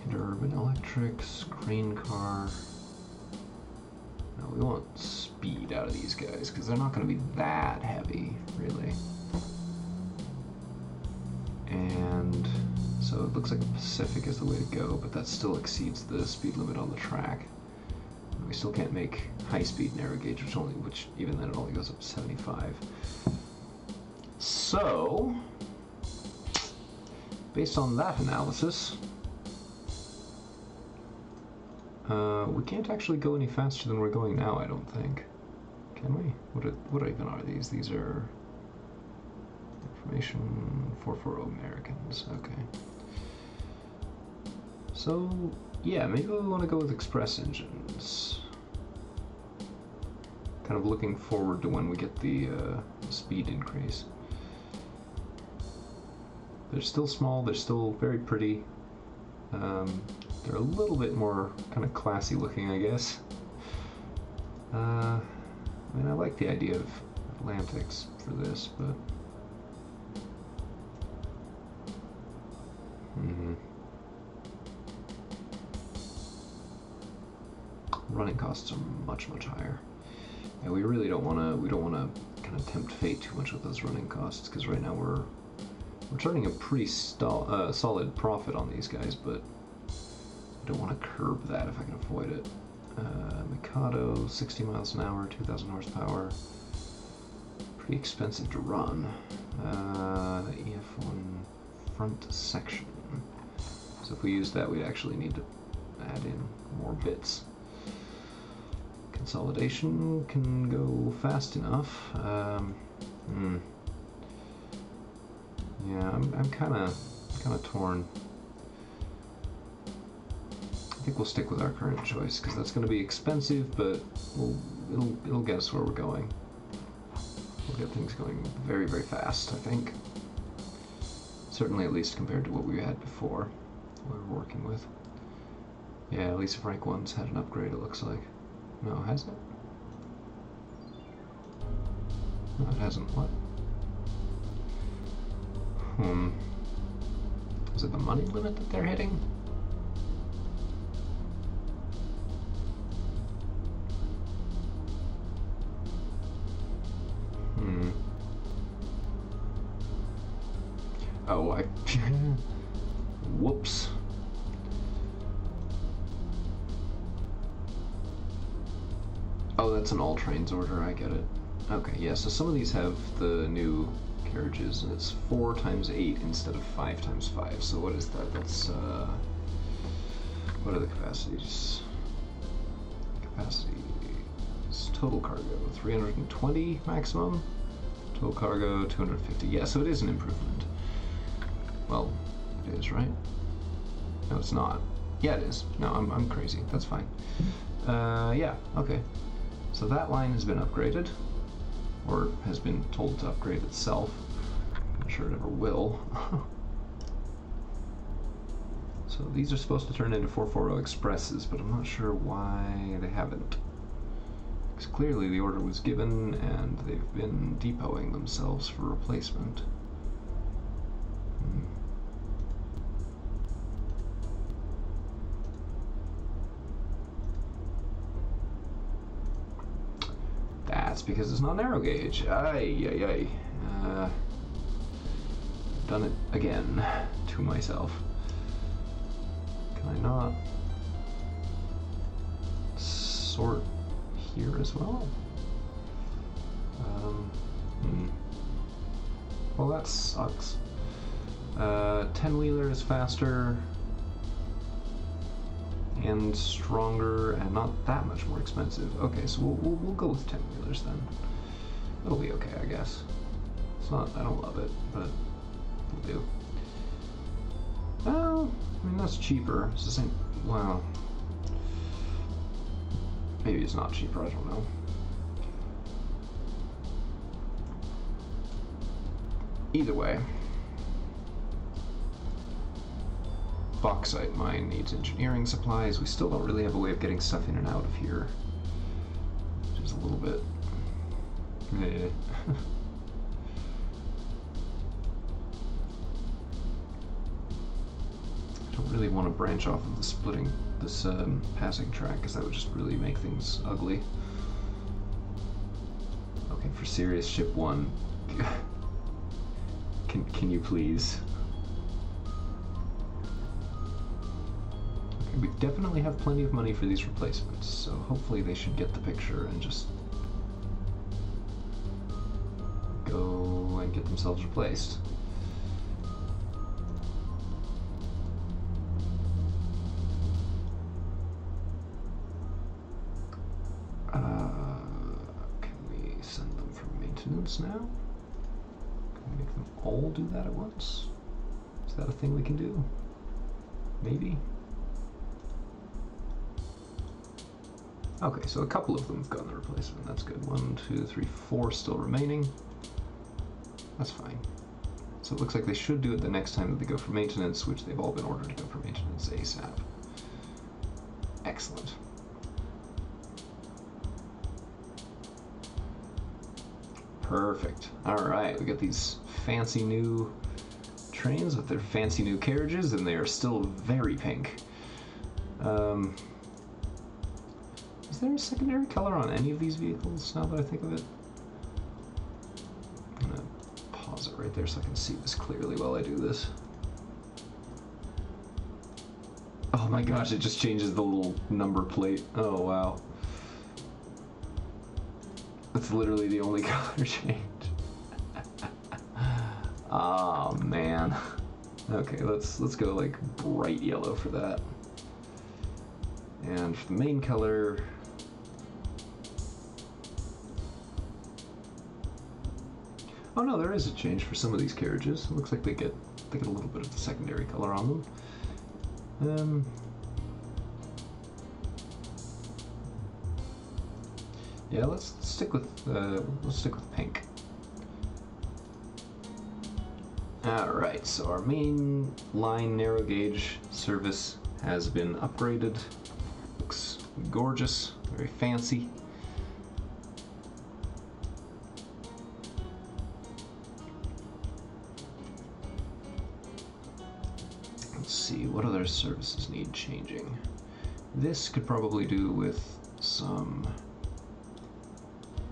A: Interurban electrics, crane car. No, we want speed out of these guys, because they're not going to be that heavy, really. And so it looks like a Pacific is the way to go, but that still exceeds the speed limit on the track. And we still can't make high-speed narrow gauge, which even then it only goes up to 75. So, based on that analysis, we can't actually go any faster than we're going now, I don't think. Can we? What even are these? These are information 440 Americans. Okay. So, yeah, maybe we want to go with express engines. Kind of looking forward to when we get the speed increase. They're still small, they're still very pretty. They're a little bit more kind of classy looking, I guess. I mean, I like the idea of Atlantics for this, but... running costs are much, much higher. And we really don't want to kind of tempt fate too much with those running costs, because right now we're turning a pretty solid profit on these guys, but I don't want to curb that if I can avoid it. Mikado, 60 miles an hour, 2,000 horsepower. Pretty expensive to run. EF1 front section. So if we use that, we'd actually need to add in more bits. Consolidation can go fast enough. Yeah, I'm kind of torn. I think we'll stick with our current choice, because that's going to be expensive, but it'll get us where we're going. We'll get things going very, very fast, I think. Certainly, at least compared to what we had before, we were working with. Yeah, at least rank 1's had an upgrade, it looks like. No, has it? No, it hasn't. What? Is it the money limit that they're hitting? Oh, I... Whoops. Oh, that's an all trains order, I get it. Okay, yeah, so some of these have the new carriages, and it's 4 times 8 instead of 5 times 5. So what is that? That's, what are the capacities? Total cargo, 320 maximum. Total cargo, 250. Yeah, so it is an improvement. Well, it is, right? No, it's not. Yeah, it is. No, I'm crazy. That's fine. Yeah, okay. So that line has been upgraded, or has been told to upgrade itself. I'm not sure it ever will. So these are supposed to turn into 440 Expresses, but I'm not sure why they haven't. Because clearly the order was given, and they've been depoting themselves for replacement. That's because it's not narrow gauge. Ay. Done it again to myself. Can I not sort here as well? Well, that sucks. 10-wheeler is faster and stronger and not that much more expensive. Okay, so we'll go with 10-wheelers then. It'll be okay, I guess. It's not, I don't love it, but it'll do. Well, I mean, that's cheaper. It's the same, well, maybe it's not cheaper, I don't know. Either way, bauxite mine needs engineering supplies. We still don't really have a way of getting stuff in and out of here, which is a little bit meh. I don't really want to branch off of the splitting this passing track, because that would just really make things ugly. Okay, for serious, ship 1. Can you please? Okay, we definitely have plenty of money for these replacements, so hopefully they should get the picture and just go and get themselves replaced. Can we send them for maintenance now? Make them all do that at once? Is that a thing we can do? Maybe? Okay, so a couple of them have gotten the replacement. That's good. 1, 2, 3, 4 still remaining. That's fine. So it looks like they should do it the next time that they go for maintenance, which they've all been ordered to go for maintenance ASAP. Excellent. Perfect. Alright, we got these fancy new trains with their fancy new carriages, and they are still very pink. Is there a secondary color on any of these vehicles, now that I think of it? I'm gonna pause it right there so I can see this clearly while I do this. Oh my gosh, it just changes the little number plate. Oh wow. That's literally the only color change. Oh man. Okay, let's go like bright yellow for that. And for the main color, oh no, there is a change for some of these carriages. It looks like they get a little bit of the secondary color on them. Yeah, let's stick with pink. Alright, so our main line narrow gauge service has been upgraded. Looks gorgeous, very fancy. Let's see, what other services need changing? This could probably do with some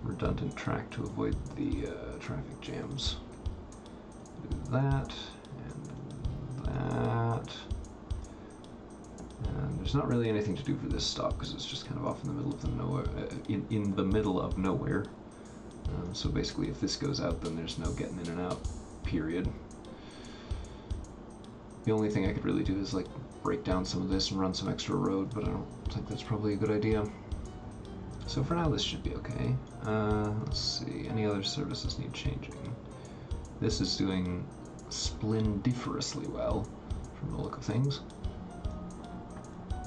A: redundant track to avoid the traffic jams. Do that, and that. And there's not really anything to do for this stop because it's just kind of off in the middle of the nowhere, in the middle of nowhere. So basically, if this goes out, then there's no getting in and out. Period. The only thing I could really do is like break down some of this and run some extra road, but I don't think that's probably a good idea. So for now, this should be okay. Let's see, any other services need changing? This is doing splendiferously well from the look of things,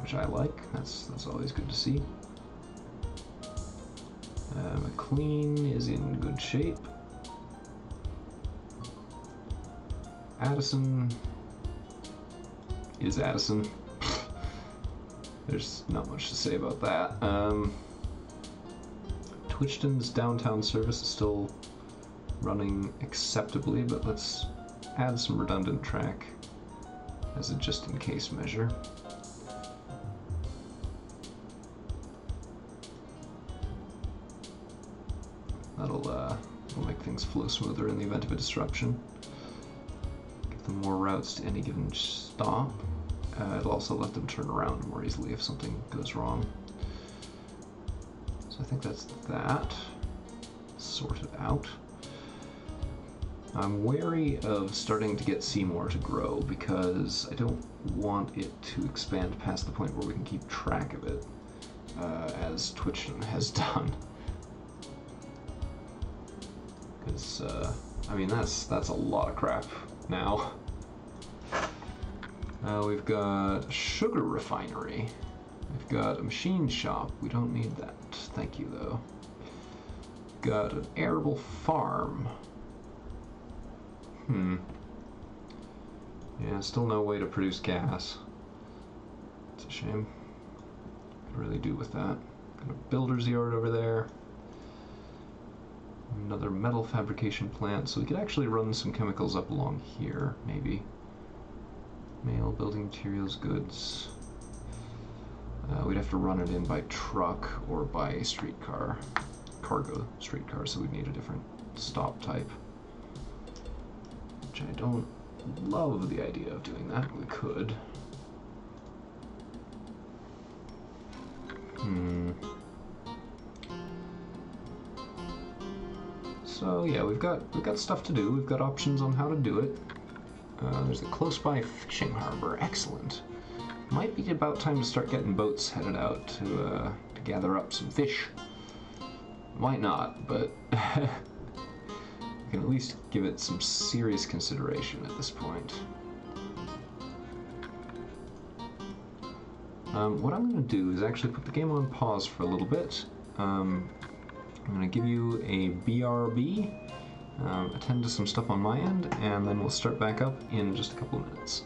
A: which I like. That's always good to see. McLean is in good shape. Addison is Addison. There's not much to say about that. Twitchton's downtown service is still running acceptably, but let's add some redundant track as a just-in-case measure. That'll make things flow smoother in the event of a disruption. Give them more routes to any given stop. It'll also let them turn around more easily if something goes wrong. So I think that's that sorted out. I'm wary of starting to get Seymour to grow because I don't want it to expand past the point where we can keep track of it, as Twitchton has done. Because, I mean, that's a lot of crap now. We've got a sugar refinery. We've got a machine shop. We don't need that. Thank you, though. Got an arable farm. Yeah, still no way to produce gas. It's a shame. Could really do with that. Got a builder's yard over there. Another metal fabrication plant, so we could actually run some chemicals up along here, maybe. Mail, building materials, goods. We'd have to run it in by truck or by streetcar, cargo streetcar, so we'd need a different stop type. Which I don't love the idea of doing that. We could. So yeah, we've got stuff to do. We've got options on how to do it. There's a close by fishing harbor. Excellent. Might be about time to start getting boats headed out to gather up some fish. Might not, but we can at least give it some serious consideration at this point. What I'm going to do is actually put the game on pause for a little bit. I'm going to give you a BRB, attend to some stuff on my end, and then we'll start back up in just a couple of minutes.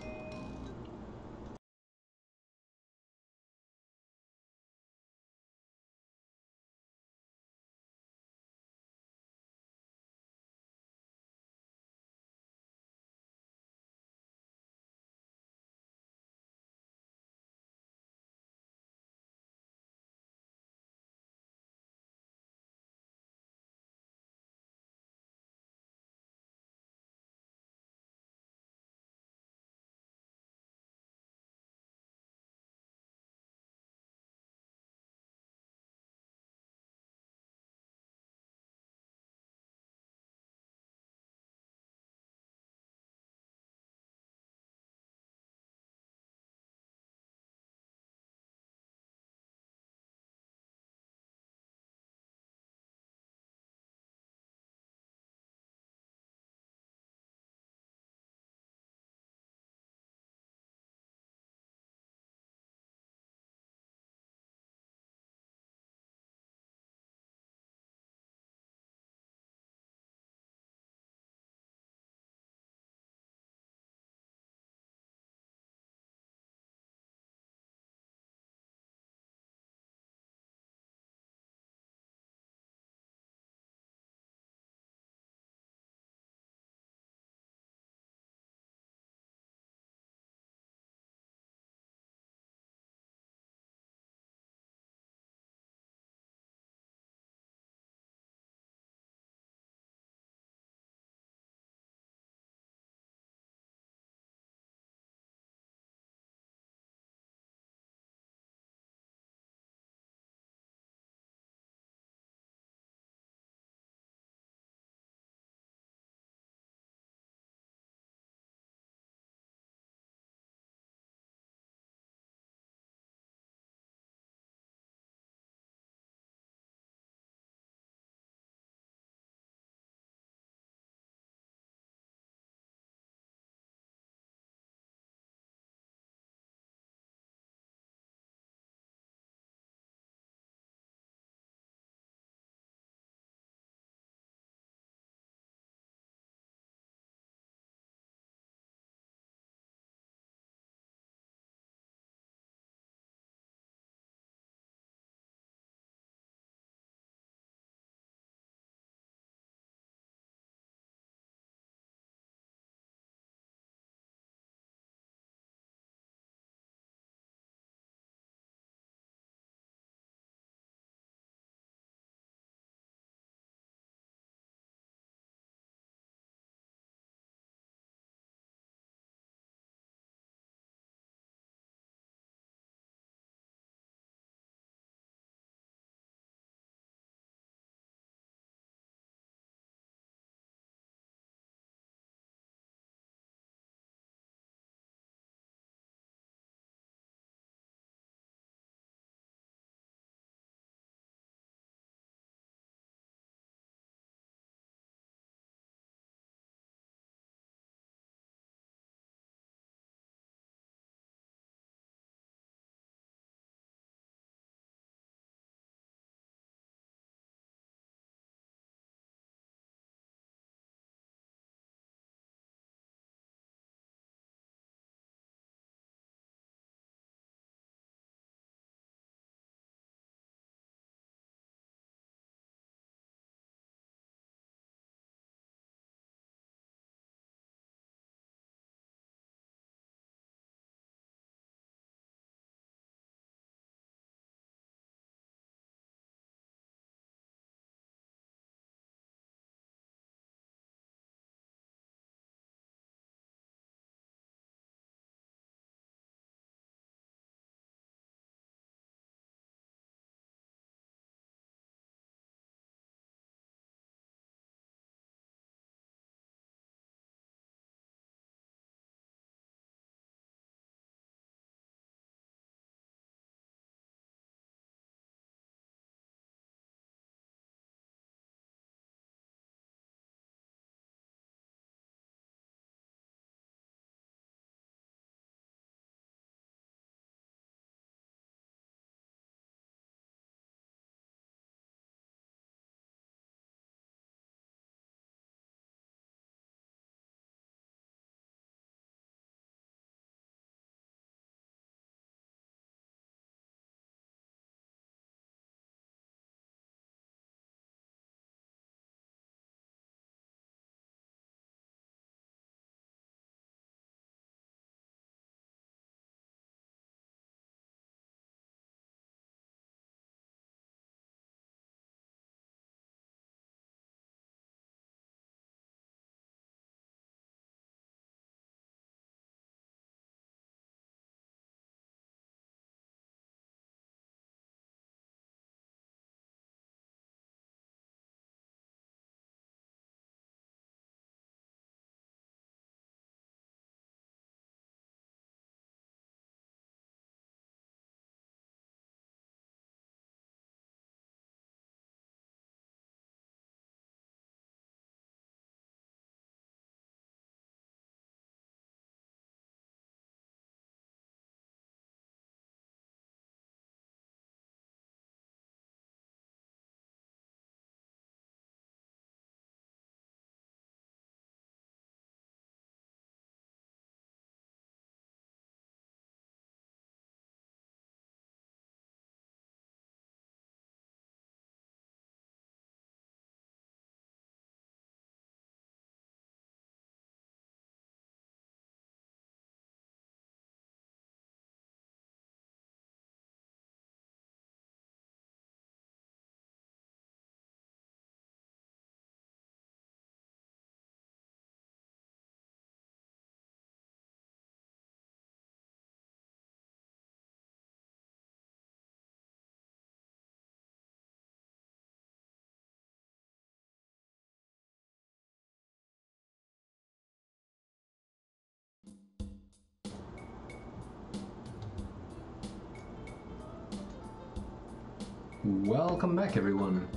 A: Welcome back, everyone.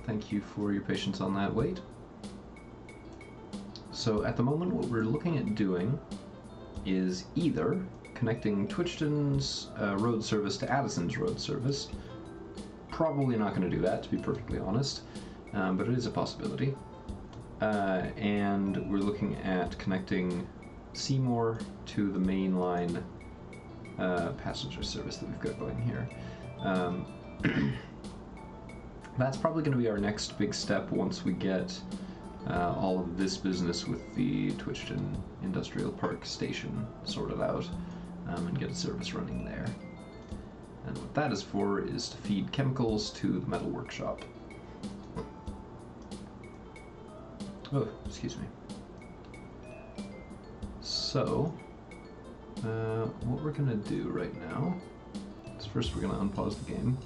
A: Thank you for your patience on that wait. So at the moment, what we're looking at doing is either connecting Twitchton's road service to Addison's road service. Probably not going to do that, to be perfectly honest, but it is a possibility. And we're looking at connecting Seymour to the mainline passenger service that we've got going here. That's probably going to be our next big step once we get all of this business with the Twitchton Industrial Park station sorted out and get a service running there. And what that is for is to feed chemicals to the metal workshop. Oh, excuse me. So, what we're going to do right now is first we're going to unpause the game.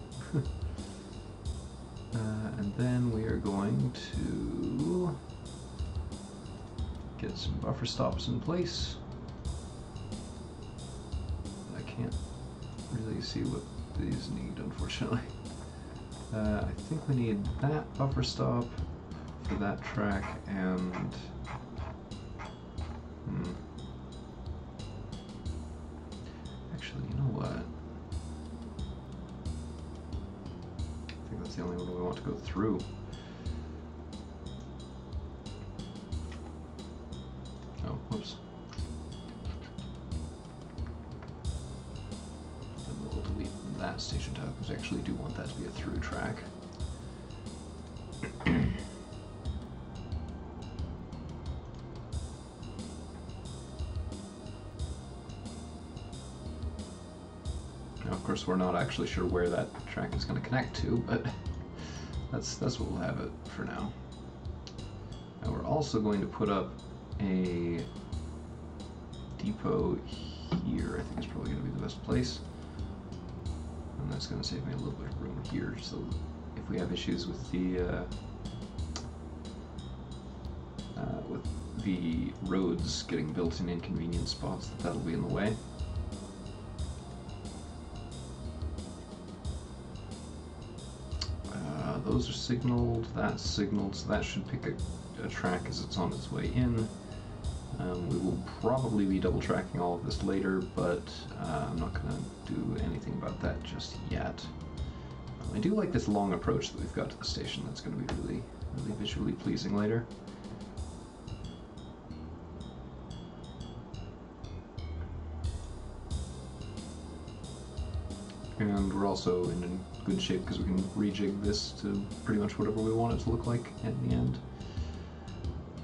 A: And then we are going to get some buffer stops in place. I can't really see what these need, unfortunately. I think we need that buffer stop for that track and... Actually, you know what? I think that's the only one we want to go through. Oh, whoops. Then we'll delete that station tile because I actually do want that to be a through track. Now, of course, we're not actually sure where that track is going to connect to, but that's what we'll have it for now. Now we're also going to put up a depot here. I think it's probably going to be the best place. And that's going to save me a little bit of room here, so if we have issues with the roads getting built in inconvenient spots, that'll be in the way. Those are signaled, that's signaled, so that should pick a track as it's on its way in. We will probably be double tracking all of this later, but I'm not going to do anything about that just yet. I do like this long approach that we've got to the station. That's going to be really, really visually pleasing later. And we're also in good shape because we can rejig this to pretty much whatever we want it to look like at the end.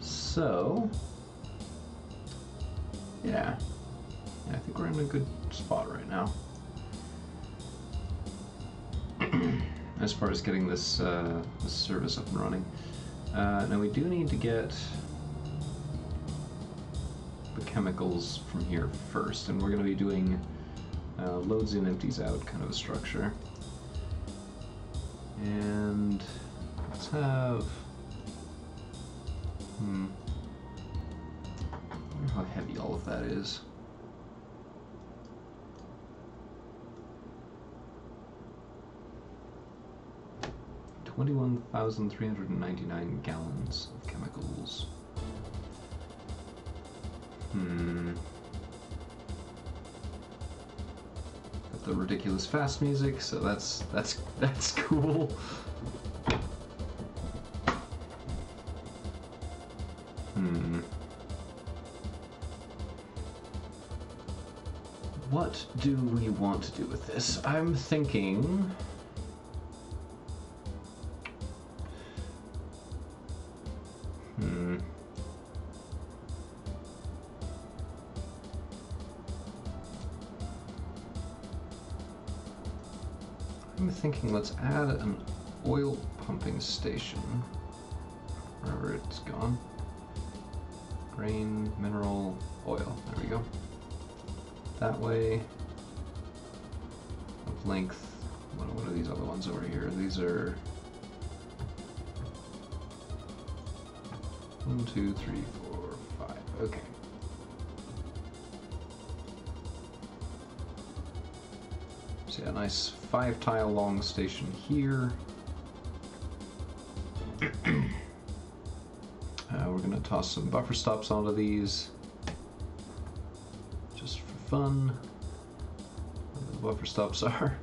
A: So, yeah, I think we're in a good spot right now. As far as getting this, this service up and running. Now we do need to get the chemicals from here first, and we're going to be doing loads in, empties out kind of a structure. And let's have... I wonder how heavy all of that is. $21,399 gallons of chemicals. Got the ridiculous fast music, so that's cool. What do we want to do with this? I'm thinking... I'm thinking let's add an oil pumping station wherever it's gone. Grain, mineral, oil. There we go. That way, of length. What are these other ones over here? These are 1, 2, 3, 4, 5. Okay. So yeah, nice 5-tile long station here. We're going to toss some buffer stops onto these, just for fun. Where the buffer stops are.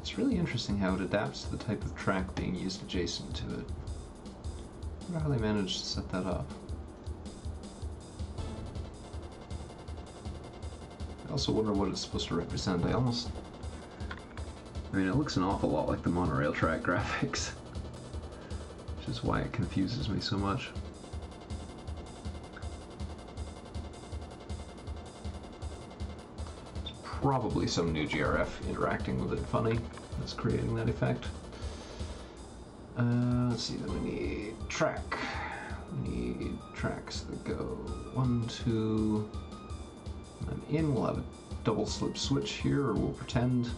A: It's really interesting how it adapts to the type of track being used adjacent to it. I wonder how they managed to set that up. I also wonder what it's supposed to represent. I mean, it looks an awful lot like the monorail track graphics, which is why it confuses me so much. There's probably some new GRF interacting with it funny that's creating that effect. Let's see, then we need track. We need tracks that go 1, 2, and then in. We'll have a double slip switch here, or we'll pretend.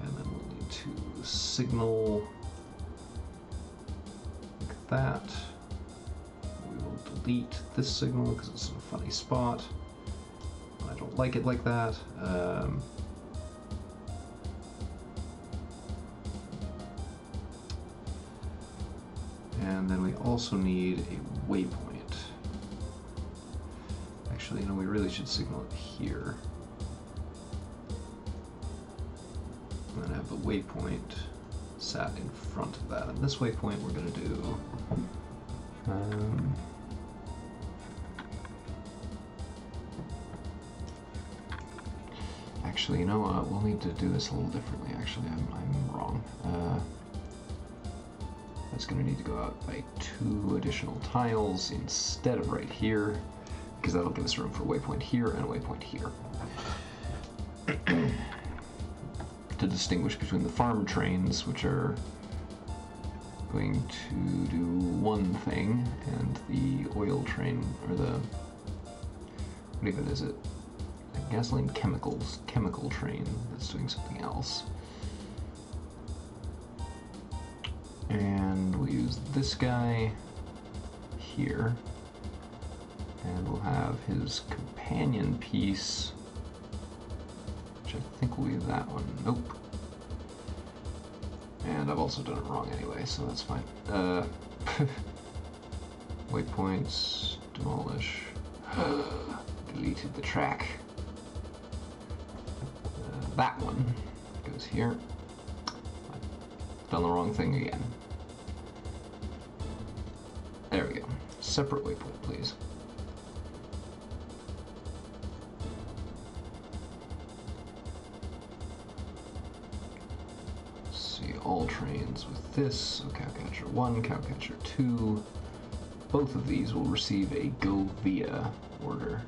A: And then we'll need to signal like that. We will delete this signal because it's in a funny spot. I don't like it like that. And then we also need a waypoint. Actually, we really should signal it here. And then have the waypoint sat in front of that. And this waypoint we're going to do... actually, you know what? We'll need to do this a little differently. Actually, I'm wrong. That's going to need to go out by 2 additional tiles instead of right here, because that'll give us room for a waypoint here and a waypoint here. To distinguish between the farm trains, which are going to do one thing, and the oil train, or the, what even is it? A gasoline chemical train that's doing something else. And we'll use this guy here, and we'll have his companion piece, which I think will be that one. Nope. And I've also done it wrong anyway, so that's fine. Waypoints, demolish. Deleted the track. That one goes here. I've done the wrong thing again. There we go. Separate waypoint, please. See, all trains with this. So cowcatcher 1, cowcatcher 2. Both of these will receive a go via order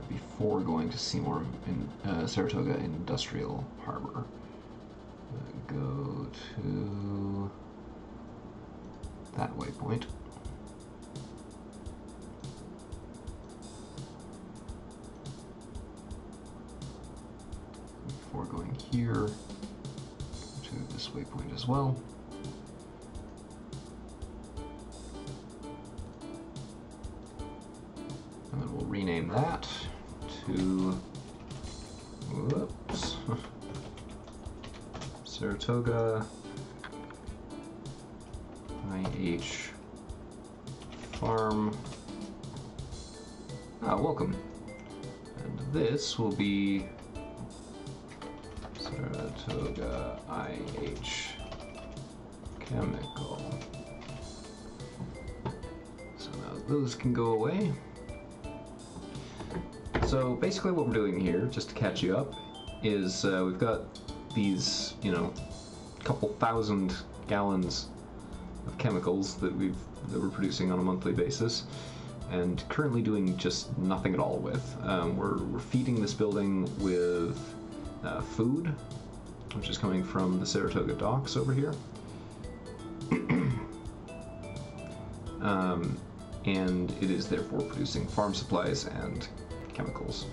A: before going to Seymour in Saratoga Industrial Harbor. Go to that waypoint. Before going here, to this waypoint as well. And then we'll rename that to, whoops, Saratoga IH Farm. Welcome. And this will be Saratoga IH Chemical. So now those can go away. So basically what we're doing here, just to catch you up, is we've got these, couple thousand gallons of chemicals that we're producing on a monthly basis, and currently doing just nothing at all with. We're feeding this building with food, which is coming from the Saratoga docks over here. And it is therefore producing farm supplies and chemicals.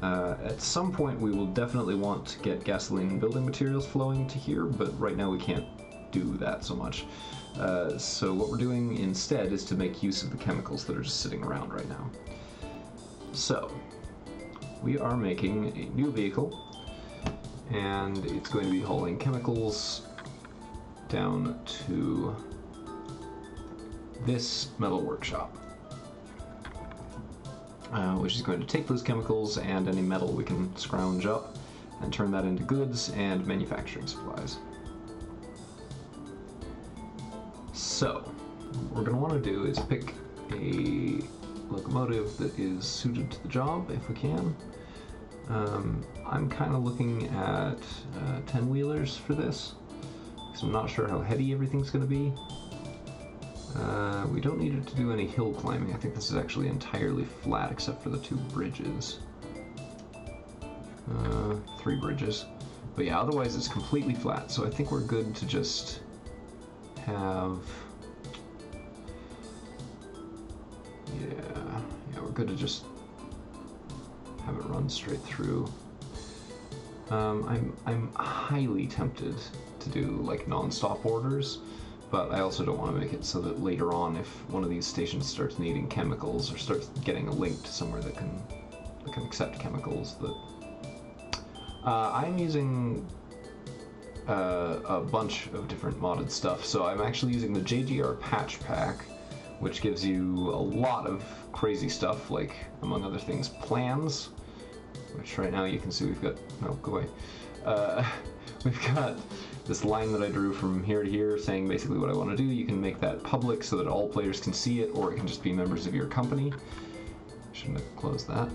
A: At some point we will definitely want to get gasoline and building materials flowing to here, but right now we can't do that so much. So what we're doing instead is to make use of the chemicals that are just sitting around right now. So we are making a new vehicle, and it's going to be hauling chemicals down to this metal workshop, which is going to take those chemicals and any metal we can scrounge up and turn that into goods and manufacturing supplies. So what we're going to want to do is pick a locomotive that is suited to the job if we can. I'm kind of looking at 10-wheelers for this, because I'm not sure how heavy everything's going to be. We don't need it to do any hill climbing. I think this is actually entirely flat except for the 2 bridges. 3 bridges. But yeah, otherwise it's completely flat, so I think we're good to just have... Yeah, we're good to just have it run straight through. I'm highly tempted to do like non-stop orders, but I also don't want to make it so that later on, if one of these stations starts needing chemicals or starts getting a link to somewhere that can accept chemicals, that I'm using a bunch of different modded stuff. So I'm actually using the JGR patch pack, which gives you a lot of crazy stuff, like, among other things, plans, which right now you can see we've got... No, go away. We've got this line that I drew from here to here saying basically what I want to do. You can make that public so that all players can see it, or it can just be members of your company. Shouldn't have closed that.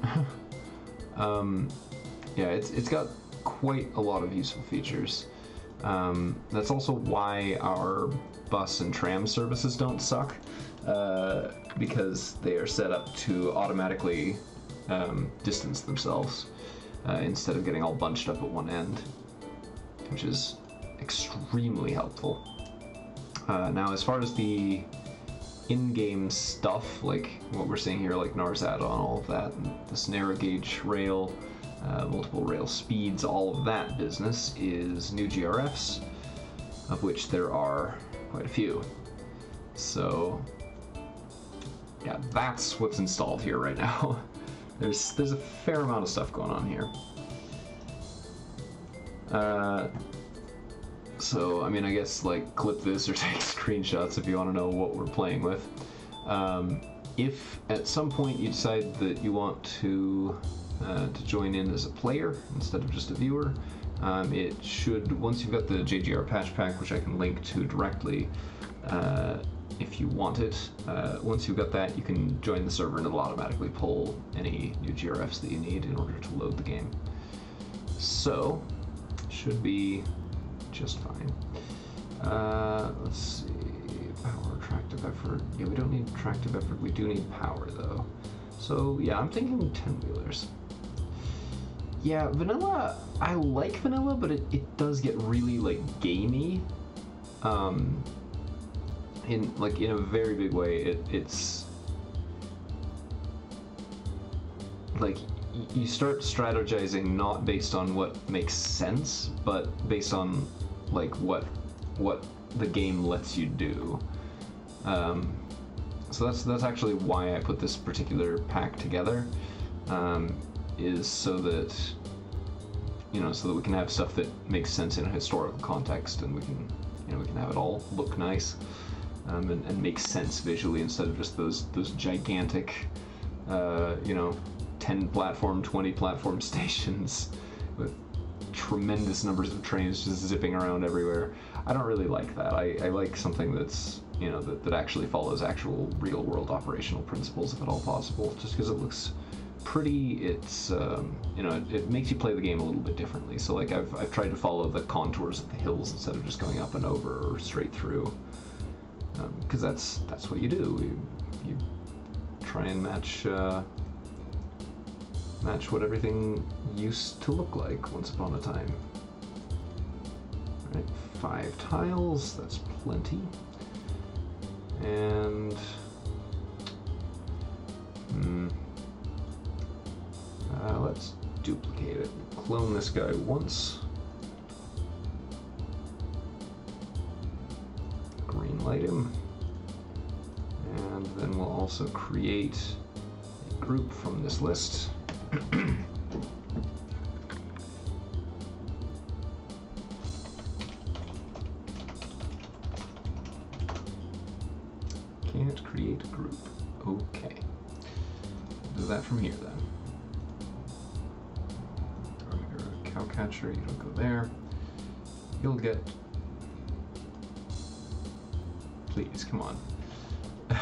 A: Yeah, it's got quite a lot of useful features. That's also why our bus and tram services don't suck, because they are set up to automatically distance themselves instead of getting all bunched up at one end, which is extremely helpful. Now, as far as the in-game stuff, like what we're seeing here, like NARS add-on, all of that, and this narrow gauge rail, multiple rail speeds, all of that business is new GRFs, of which there are quite a few. So yeah, that's what's installed here right now. There's a fair amount of stuff going on here. So, I mean, I guess, like, clip this or take screenshots if you want to know what we're playing with. If at some point you decide that you want to join in as a player instead of just a viewer, it should, once you've got the JGR patch pack, which I can link to directly, if you want it, once you've got that, you can join the server and it'll automatically pull any new GRFs that you need in order to load the game. So, should be just fine. Let's see, power, tractive effort. Yeah, we don't need tractive effort, we do need power though. So yeah, I'm thinking 10-wheelers. Yeah, vanilla, I like vanilla, but it does get really, like, gamey. In a very big way. It's like you start strategizing not based on what makes sense, but based on like what the game lets you do. So that's actually why I put this particular pack together, is so that so that we can have stuff that makes sense in a historical context, and we can have it all look nice. And make sense visually instead of just those gigantic, 10 platform, 20 platform stations with tremendous numbers of trains just zipping around everywhere. I don't really like that. I like something that's, that actually follows actual real world operational principles if at all possible, just because it looks pretty. It's, it makes you play the game a little bit differently. So like I've tried to follow the contours of the hills instead of just going up and over or straight through. Because that's what you do. You try and match what everything used to look like once upon a time. Right, 5 tiles, that's plenty. And let's duplicate it. Clone this guy once. Green highlight him. And then we'll also create a group from this list. Can't create a group. Okay. Do that from here then. Cowcatcher, you don't go there. You'll get... Please, come on. And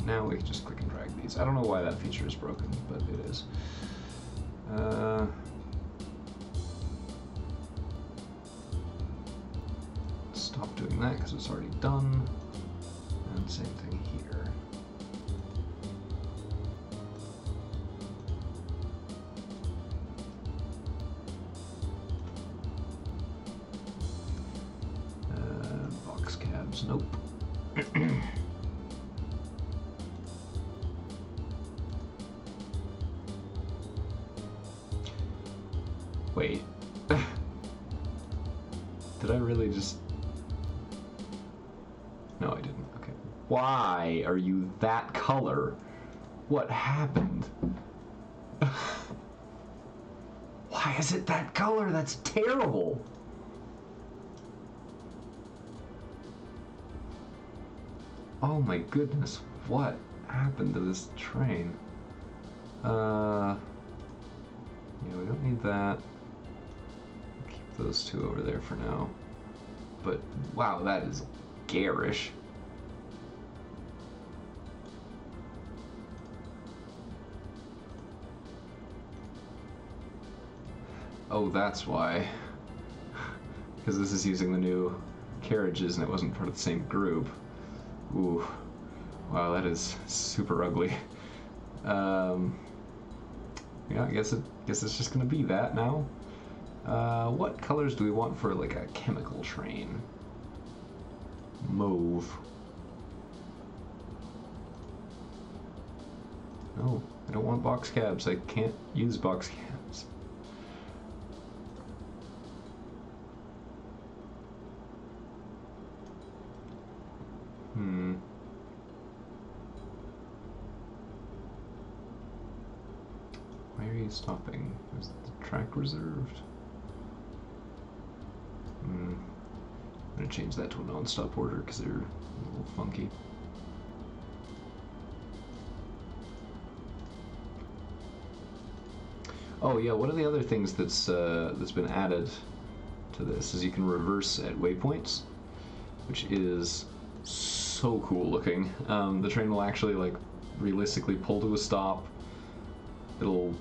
A: now we can just click and drag these. I don't know why that feature is broken, but it is. Stop doing that because it's already done. And same thing here. Box cabs, nope. Wait. Did I really just... No, I didn't. Okay. Why are you that color? What happened? Why is it that color? That's terrible. Oh my goodness, what happened to this train? Yeah, we don't need that. Keep those two over there for now. But wow, that is garish. Oh, that's why. Because this is using the new carriages and it wasn't part of the same group. Ooh. Wow, that is super ugly. Yeah, I guess it's just gonna be that now. What colors do we want for like a chemical train? Mauve. No, I don't want box cabs. I can't use box cabs. Why are you stopping? Is the track reserved? I'm gonna change that to a non-stop order because they're a little funky. Oh yeah, one of the other things that's been added to this is you can reverse at waypoints, which is so cool looking. The train will actually like realistically pull to a stop. It'll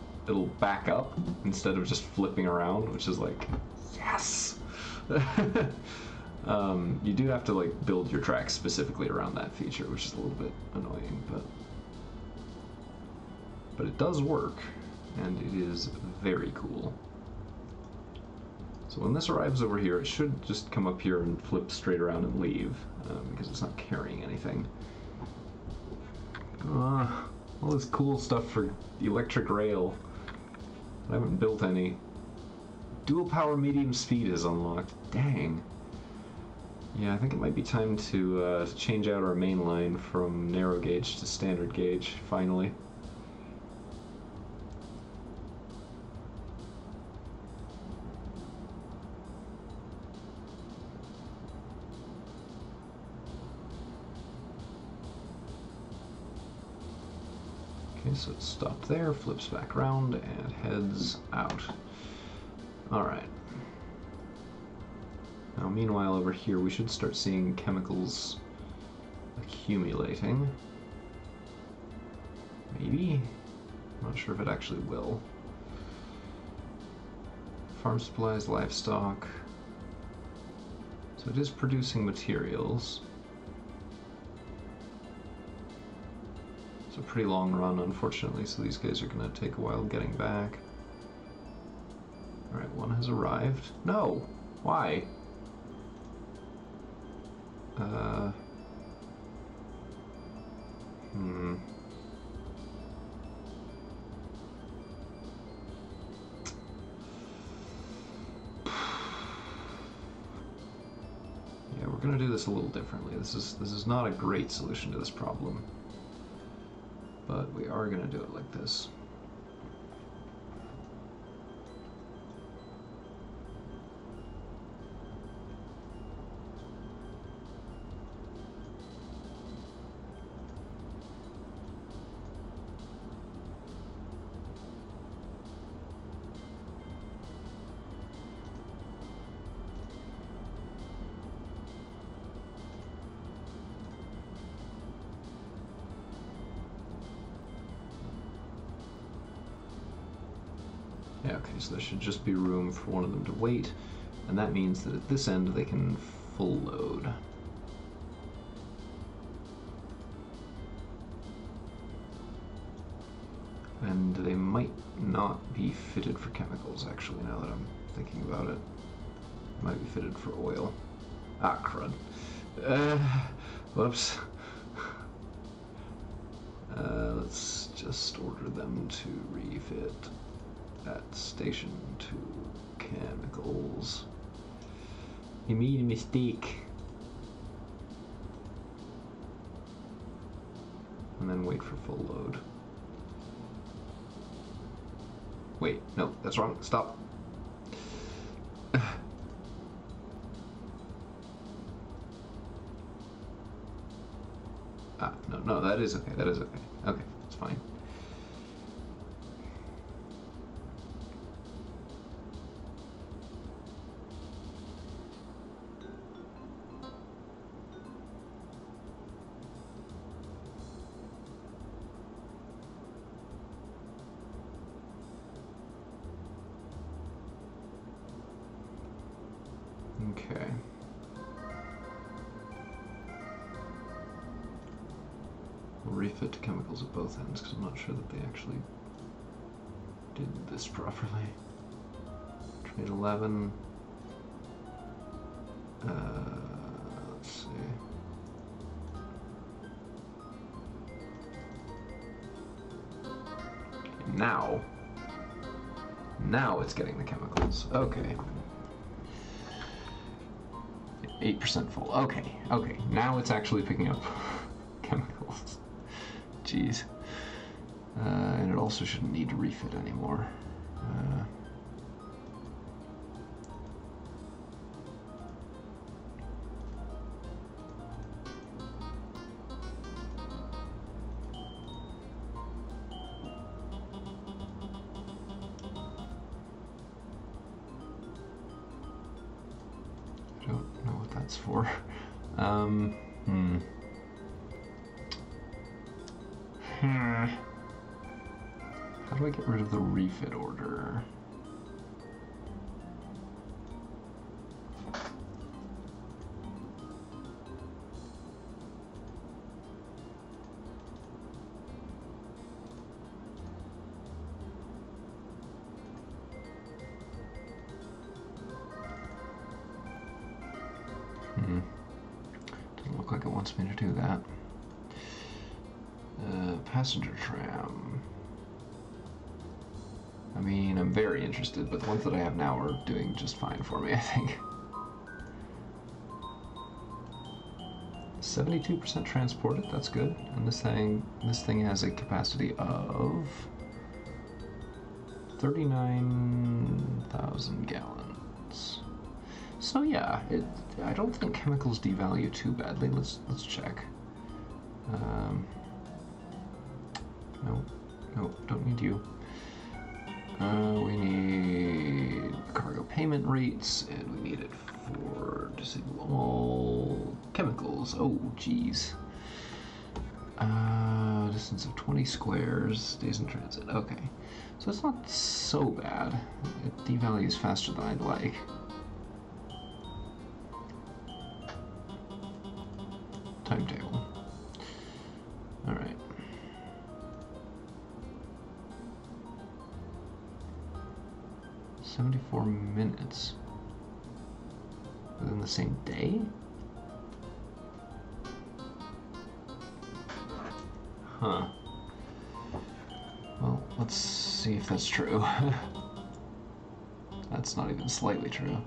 A: back up instead of just flipping around, which is like, yes. You do have to like build your tracks specifically around that feature, which is a little bit annoying, but it does work, and it is very cool. So when this arrives over here, it should just come up here and flip straight around and leave, because it's not carrying anything. All this cool stuff for electric rail. I haven't built any. Dual power medium speed is unlocked. Dang. Yeah, I think it might be time to change out our main line from narrow gauge to standard gauge, finally. Okay, so it stopped there, flips back around, and heads out. Alright. Now, meanwhile, over here, we should start seeing chemicals accumulating. Maybe? I'm not sure if it actually will. Farm supplies, livestock. So it is producing materials. It's a pretty long run, unfortunately, so these guys are going to take a while getting back. Alright, one has arrived. No! Why? gonna do this a little differently. This is not a great solution to this problem, but we are gonna do it like this. Yeah, okay, so there should just be room for one of them to wait, and that means that at this end they can full load. And they might not be fitted for chemicals, actually, now that I'm thinking about it. Might be fitted for oil. Ah, crud. Whoops. Let's just order them to refit at station 2 chemicals. You made a mistake. And then wait for full load. Wait, no, that's wrong. Stop. No, that is okay. That is okay. Okay, it's fine. Okay. We'll refit to chemicals at both ends because I'm not sure that they actually did this properly. Trade 11. Let's see. Now it's getting the chemicals. Okay. 8% full. Okay. Now it's actually picking up chemicals. Jeez. And it also shouldn't need to refit anymore. I don't know what that's for. How do I get rid of the refit order? Doesn't look like it wants me to do that. Passenger tram. I mean, I'm very interested, but the ones that I have now are doing just fine for me, I think. 72% transported, that's good. And this thing has a capacity of 39,000 gallons. So yeah, I don't think chemicals devalue too badly. Let's check. No, don't need you. We need cargo payment rates, and we need it for disable all chemicals. Oh, geez. Distance of 20 squares, days in transit. Okay, so it's not so bad. It devalues faster than I'd like. Timetable. All right. $74 minutes within the same day? Huh. Well, let's see if that's true. That's not even slightly true.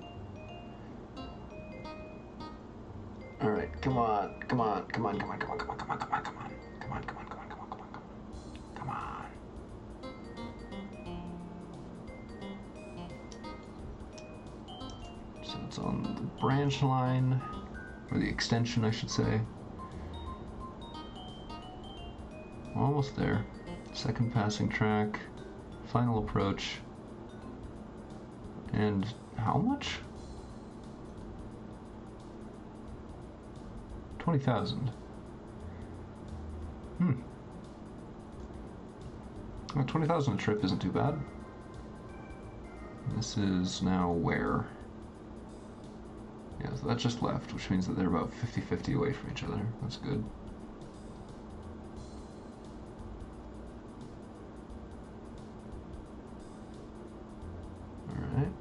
A: All right, come on, come on, come on, come on, come on, come on, come on, come on, come on, come on, come on, come on, come on, come on, come on. So it's on the branch line, or the extension, I should say. Almost there. Second passing track, final approach, and how much? 20,000. 20,000 a trip isn't too bad. This is now where? Yeah, so that just left, which means that they're about 50-50 away from each other. That's good. Alright.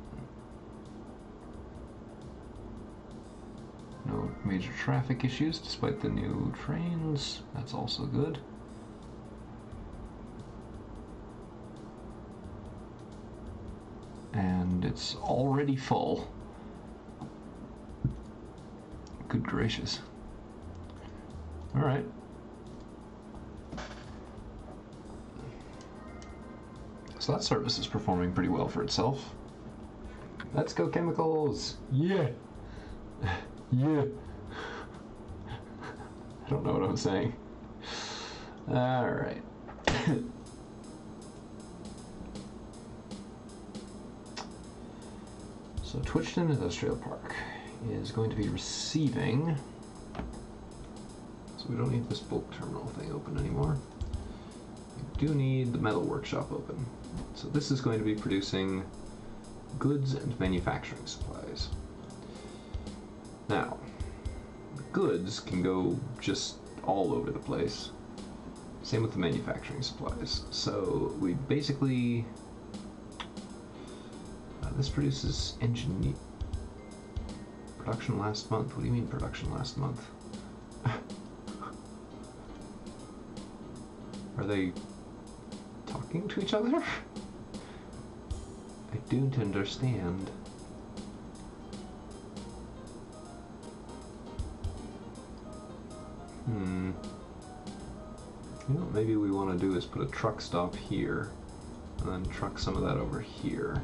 A: No major traffic issues despite the new trains. That's also good. And it's already full. Good gracious. Alright. So that service is performing pretty well for itself. Let's go chemicals! Yeah! Yeah! I don't know what I'm saying. Alright. So Twitchton Industrial Park is going to be receiving, so we don't need this bulk terminal thing open anymore. We do need the metal workshop open. So this is going to be producing goods and manufacturing supplies. Now, the goods can go just all over the place. Same with the manufacturing supplies. So we basically, this produces production last month. What do you mean production last month? Are they talking to each other? I don't understand. You know what maybe we want to do is put a truck stop here, and then truck some of that over here.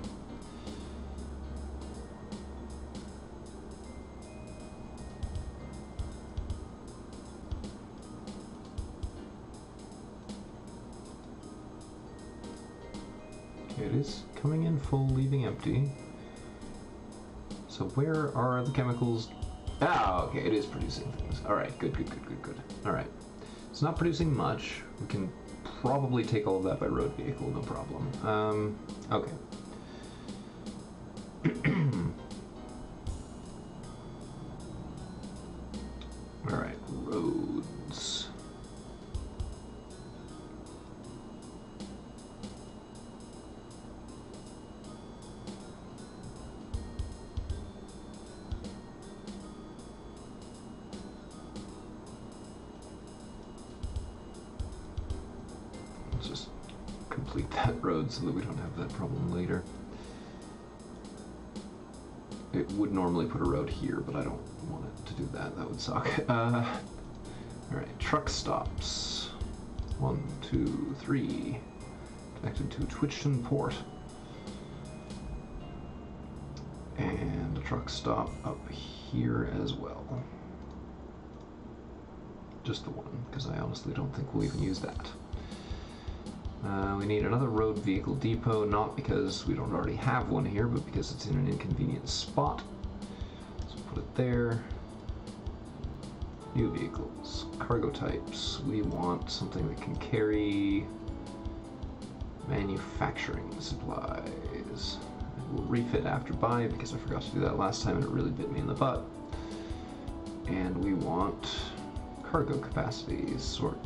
A: It is coming in full, leaving empty. So where are the chemicals? Ah, okay, it is producing things. Alright, good. Alright. It's not producing much. We can probably take all of that by road vehicle, no problem. Okay. Alright, roads. Let's just complete that road so that we don't have that problem later. It would normally put a road here, but I don't want it to do that. That would suck. Alright, truck stops. 1, 2, 3. Connected to Twitchton Port. And a truck stop up here as well. Just the one, because I honestly don't think we'll even use that. We need another road vehicle depot, not because we don't already have one here, but because it's in an inconvenient spot. So put it there. New vehicles, cargo types. We want something that can carry manufacturing supplies. We'll refit after buy because I forgot to do that last time and it really bit me in the butt. And we want cargo capacity, sort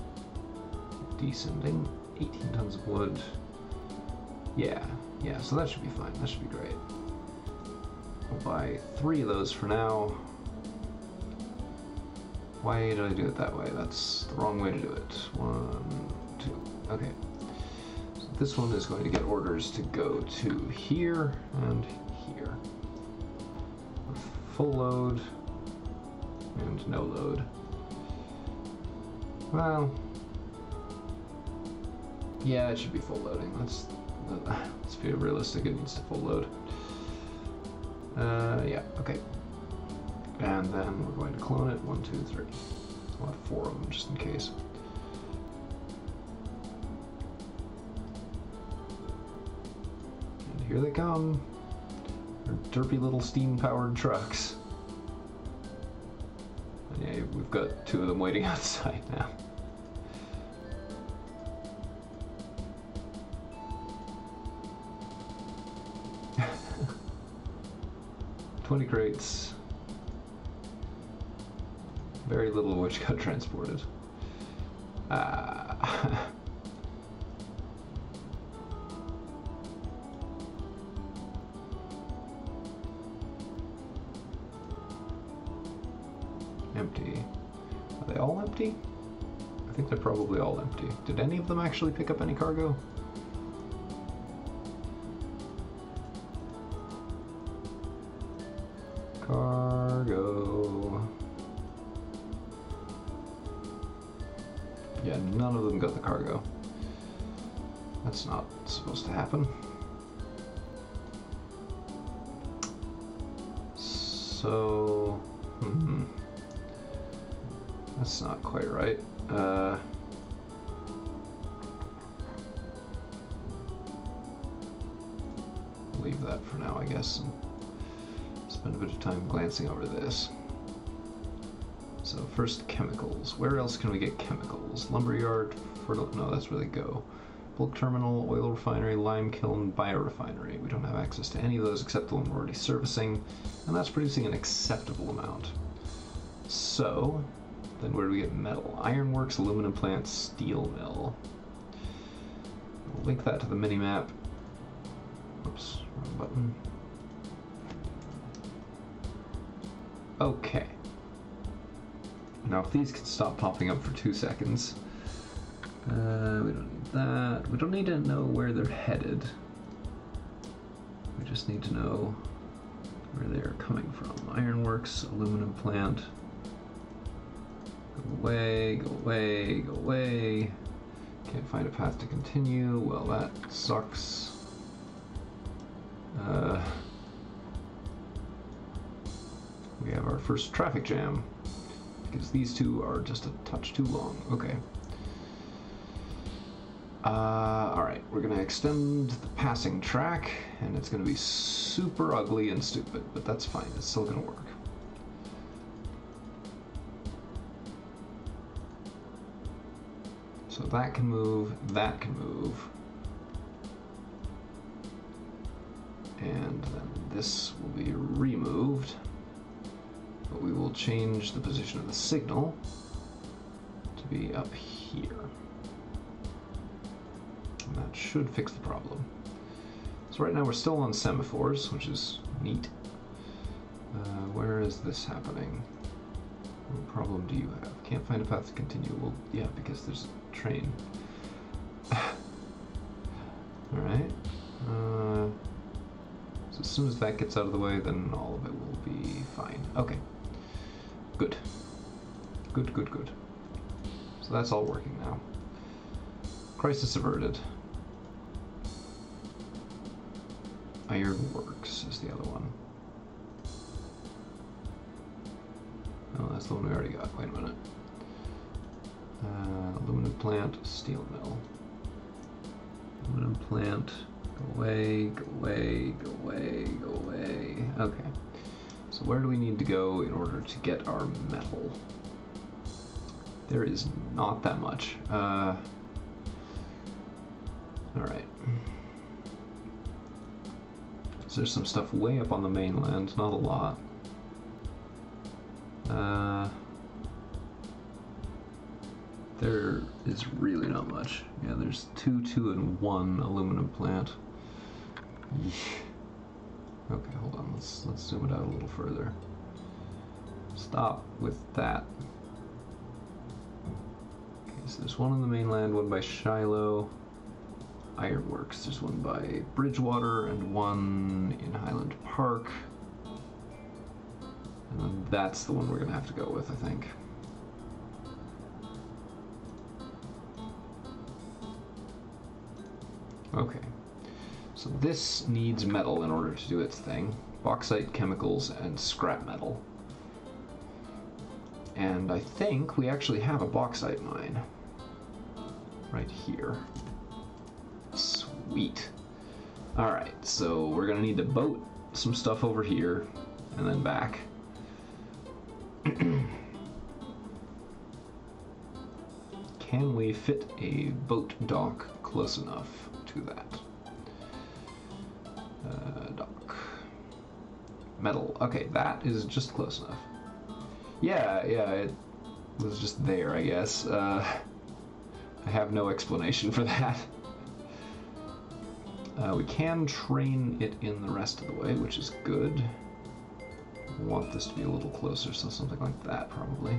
A: descending. 18 tons of wood. Yeah, so that should be fine. That should be great. We'll buy 3 of those for now. Why did I do it that way? That's the wrong way to do it. 1, 2. Okay. So this one is going to get orders to go to here and here. Full load. And no load. Well, yeah, it should be full loading. Let's be realistic, it needs to full load. Yeah, okay. And then we're going to clone it. 1, 2, 3. I'll have 4 of them just in case. And here they come. They're derpy little steam-powered trucks. And yeah, we've got 2 of them waiting outside now. 20 crates. Very little of which got transported. Empty. Are they all empty? I think they're probably all empty. Did any of them actually pick up any cargo? Cargo. Yeah, none of them got the cargo. That's not supposed to happen. So, that's not quite right. Leave that for now, I guess, and spend a bit of time glancing over this. So first, chemicals. Where else can we get chemicals? Lumberyard, no, that's where they go. Bulk terminal, oil refinery, lime kiln, biorefinery. We don't have access to any of those except the one we're already servicing, and that's producing an acceptable amount. So, then where do we get metal? Ironworks, aluminum plant, steel mill. We'll link that to the mini-map. Oops, wrong button. Okay. Now if these can stop popping up for 2 seconds. We don't need that. We don't need to know where they're headed. We just need to know where they are coming from. Ironworks, aluminum plant. Go away, go away, go away. Can't find a path to continue. Well, that sucks. We have our first traffic jam because these two are just a touch too long. Okay. Alright, we're gonna extend the passing track, and it's gonna be super ugly and stupid, but that's fine, it's still gonna work. So that can move, and then this will be removed, but we will change the position of the signal to be up here. And that should fix the problem. So right now we're still on semaphores, which is neat. Where is this happening? What problem do you have? Can't find a path to continue. Well, yeah, because there's a train. Alright. So as soon as that gets out of the way, then all of it will be fine. Okay. Good. Good, good, good. So that's all working now. Crisis averted. Ironworks is the other one. Oh, that's the one we already got. Wait a minute. Aluminum plant, steel mill. Aluminum plant. Go away, go away, go away, go away. Okay. So where do we need to go in order to get our metal? There is not that much. Alright. So there's some stuff way up on the mainland, not a lot. There is really not much. Yeah, there's 2, 2, and 1 aluminum plant. Okay, hold on. Let's zoom it out a little further. Stop with that. Okay, so there's one on the mainland, one by Shiloh. Ironworks. There's one by Bridgewater and one in Highland Park. And that's the one we're going to have to go with, I think. Okay. So this needs metal in order to do its thing. Bauxite, chemicals, and scrap metal. And I think we actually have a bauxite mine. Right here. Sweet. Alright, so we're going to need to boat some stuff over here and then back. Can we fit a boat dock close enough to that? Dock. Metal. Okay, that is just close enough. Yeah, it was just there, I guess. I have no explanation for that. We can train it in the rest of the way, which is good. Want this to be a little closer, so something like that, probably.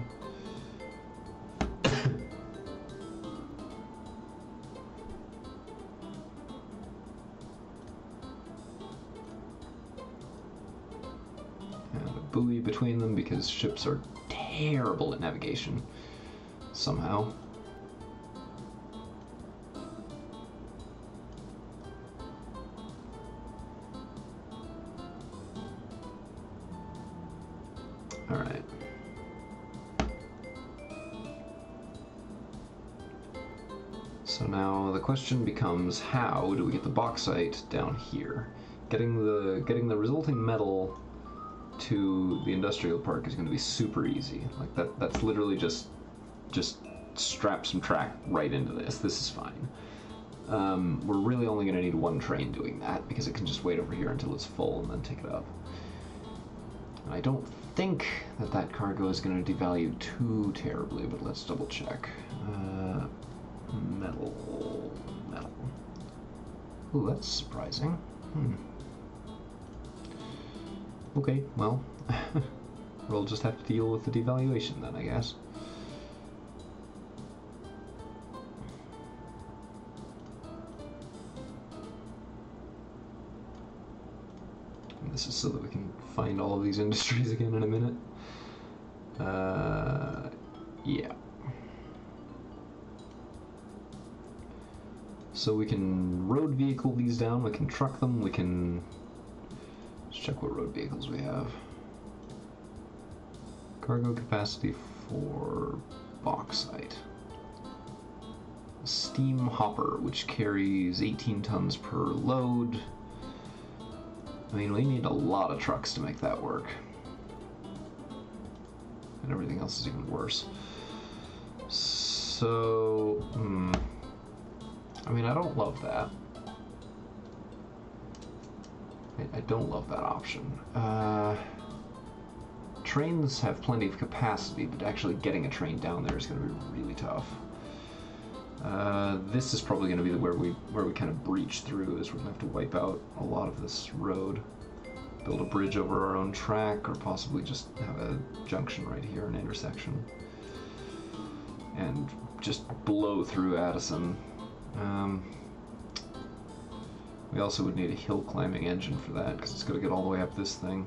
A: And a buoy between them, because ships are terrible at navigation, somehow. Alright. So now the question becomes, how do we get the bauxite down here? Getting the resulting metal to the industrial park is going to be super easy. Like that's literally just strap some track right into this. This is fine. We're really only going to need one train doing that, because it can just wait over here until it's full and then take it up. I don't think that cargo is going to devalue too terribly, but let's double check. Metal. Ooh, that's surprising. Okay, well, we'll just have to deal with the devaluation then, I guess. And this is so that we can find all of these industries again in a minute. Yeah. So we can road vehicle these down, we can truck them, we can... Let's check what road vehicles we have. Cargo capacity for bauxite. A steam hopper, which carries 18 tons per load. I mean, we need a lot of trucks to make that work. And everything else is even worse. So, I mean, I don't love that. I don't love that option. Trains have plenty of capacity, but actually getting a train down there is going to be really tough. This is probably going to be where we kind of breach through, is we're going to have to wipe out a lot of this road, build a bridge over our own track, or possibly just have a junction right here, an intersection, and just blow through Addison. We also would need a hill climbing engine for that, because it's going to get all the way up this thing.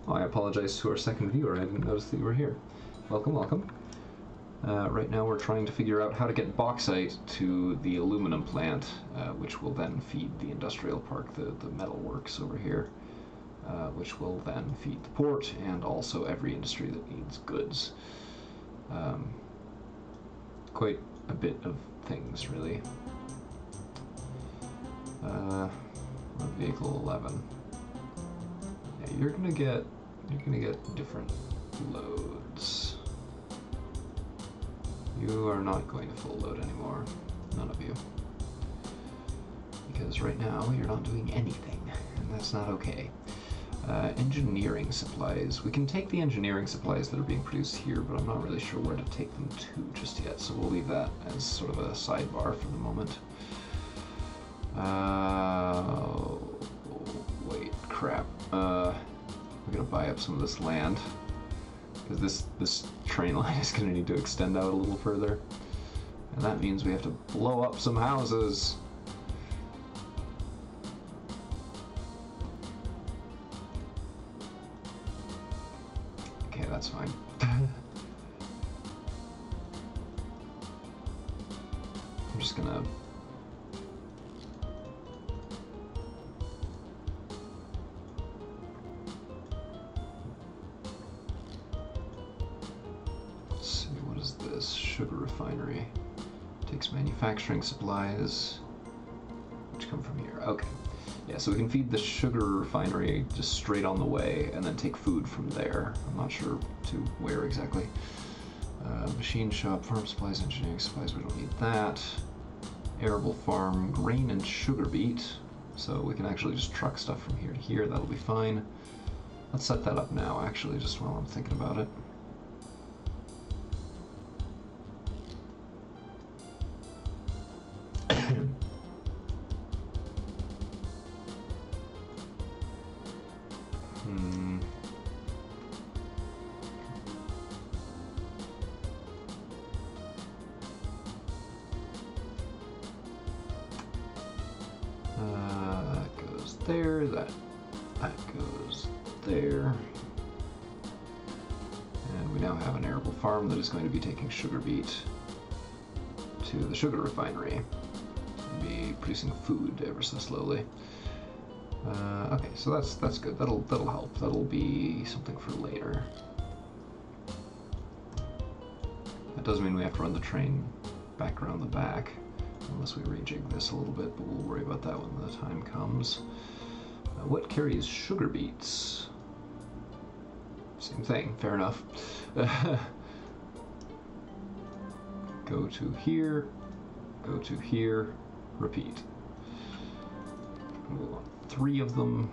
A: Oh, I apologize to our second viewer, I didn't notice that you were here. Welcome, welcome. Right now we're trying to figure out how to get bauxite to the aluminum plant, which will then feed the industrial park, the metal works over here, which will then feed the port and also every industry that needs goods. Quite a bit of things, really. Vehicle 11. Yeah, you're gonna get different loads. You are not going to full load anymore, none of you, because right now you're not doing anything, and that's not okay. Engineering supplies. We can take the engineering supplies that are being produced here, but I'm not really sure where to take them to just yet, so we'll leave that as sort of a sidebar for the moment. Wait, crap. We're gonna buy up some of this land, because this train line is gonna need to extend out a little further, and that means we have to blow up some houses. just gonna... Let's see, what is this? Sugar refinery. Takes manufacturing supplies, which come from here. Okay. Yeah, so we can feed the sugar refinery just straight on the way, and then take food from there. I'm not sure to where exactly. Machine shop, farm supplies, engineering supplies, we don't need that. Arable farm, grain and sugar beet. So we can actually just truck stuff from here to here, that'll be fine. Let's set that up now, actually, just while I'm thinking about it. That goes there, that goes there. And we now have an arable farm that is going to be taking sugar beet to the sugar refinery. It's going to be producing food ever so slowly. Okay, so that's good. That'll help. That'll be something for later. That does mean we have to run the train back around the back, unless we rejig this a little bit, but we'll worry about that when the time comes. What carries sugar beets? Same thing, fair enough. Go to here, repeat. We want 3 of them.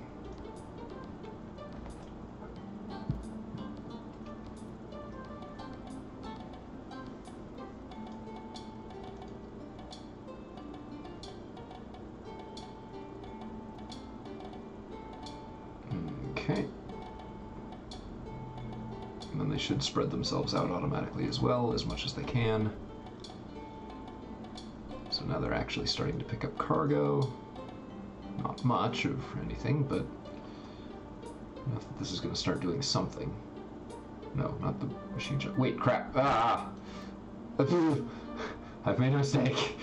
A: Okay. And then they should spread themselves out automatically as well, as much as they can. So now they're actually starting to pick up cargo. Not much of anything, but enough that this is going to start doing something. No, not the machine shop. Wait, crap. Ah! I've made a mistake.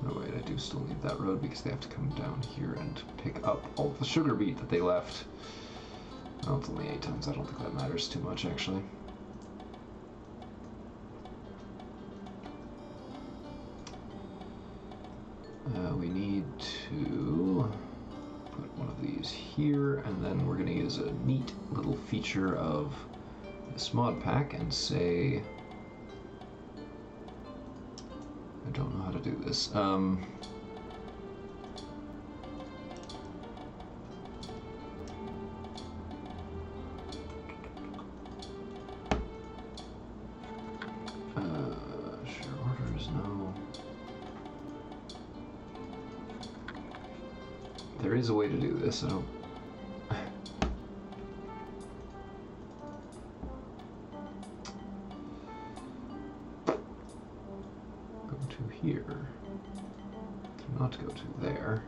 A: No, wait, I do still need that road because they have to come down here and pick up all the sugar beet that they left. Well, it's only 8 tons. I don't think that matters too much, actually. We need to put one of these here, and then we're going to use a neat little feature of this mod pack and say... I don't know how to do this. Share orders, no. There is a way to do this, I don't... Here. To not go to there.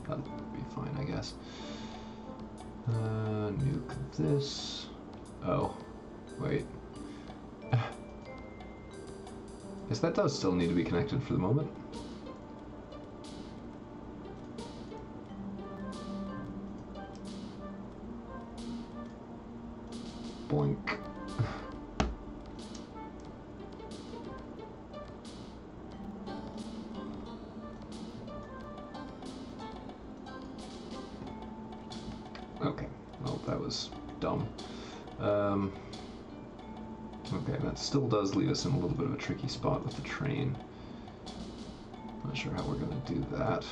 A: That'll be fine, I guess. Nuke this. Oh, wait. Guess that does still need to be connected for the moment. Boink. Okay, well, that was dumb. Okay, that still does leave us in a little bit of a tricky spot with the train. Not sure how we're going to do that.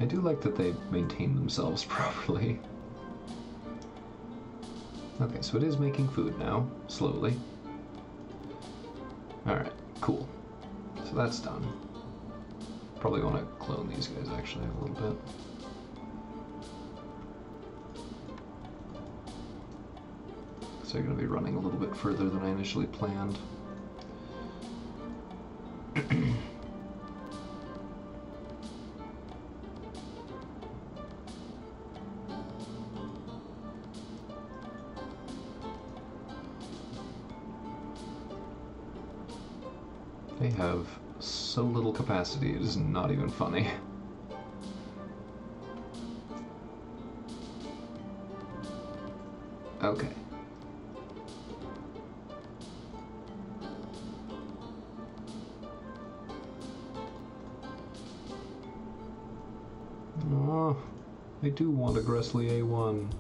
A: I do like that they maintain themselves properly. Okay, so it is making food now, slowly. Alright, cool. So that's done. Probably want to clone these guys actually a little bit. So they're going to be running a little bit further than I initially planned. They have so little capacity, it is not even funny. Okay. Oh, I do want a Gressley A1.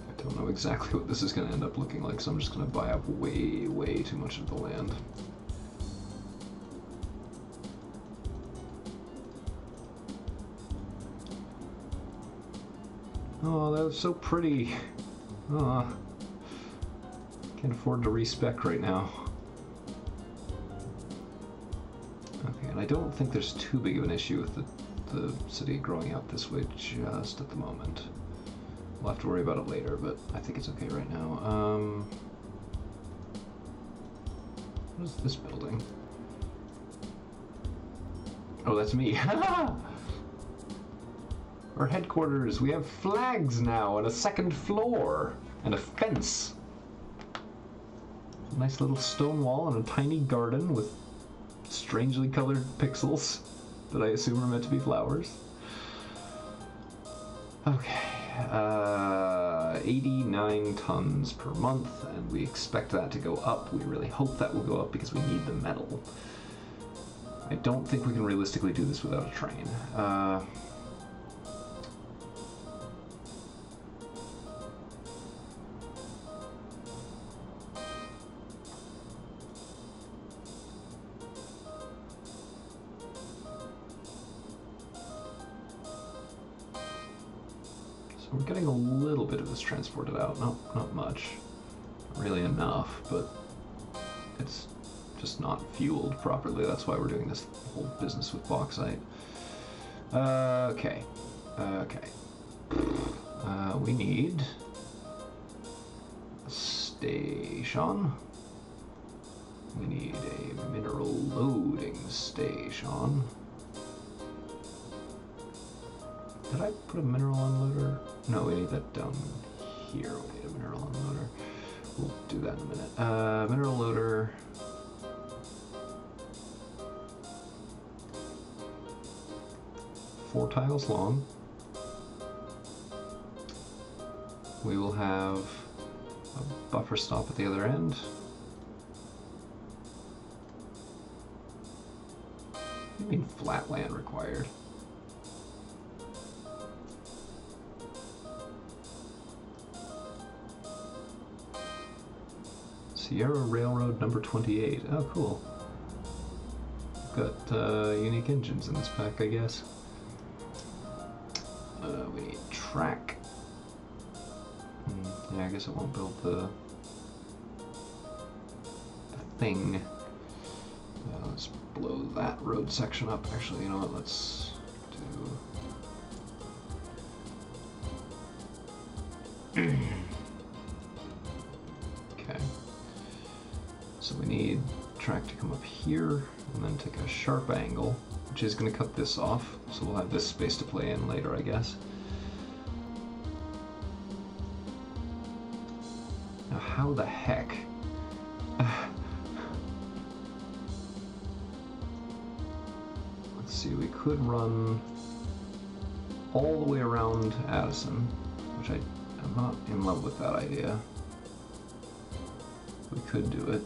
A: I don't know exactly what this is going to end up looking like, so I'm just going to buy up way, way too much of the land. Oh, that was so pretty. Oh, can't afford to respec right now. Okay, and I don't think there's too big of an issue with the city growing out this way just at the moment. We'll have to worry about it later, but I think it's okay right now. What is this building? Oh, that's me. Our headquarters, we have flags now and a second floor and a fence. A nice little stone wall and a tiny garden with strangely colored pixels that I assume are meant to be flowers. Okay, 89 tons per month, and we expect that to go up. We really hope that will go up because we need the metal. I don't think we can realistically do this without a train. We're getting a little bit of this transported out, not much, not really enough, but it's just not fueled properly. That's why we're doing this whole business with bauxite. Okay. We need a station. We need a mineral loading station. Did I put a mineral unloader? No, we need that down here. We need a mineral unloader. We'll do that in a minute. Mineral loader. Four tiles long. We will have a buffer stop at the other end. What do you mean flat land required? Sierra Railroad number 28. Oh, cool. Got unique engines in this pack, I guess. We need track. Yeah, I guess it won't build the thing. Let's blow that road section up. Actually, you know what? Let's do... Okay. So we need track to come up here and then take a sharp angle, which is going to cut this off. So we'll have this space to play in later, I guess. Now, how the heck? Let's see, we could run all the way around Addison, which I'm not in love with that idea. We could do it.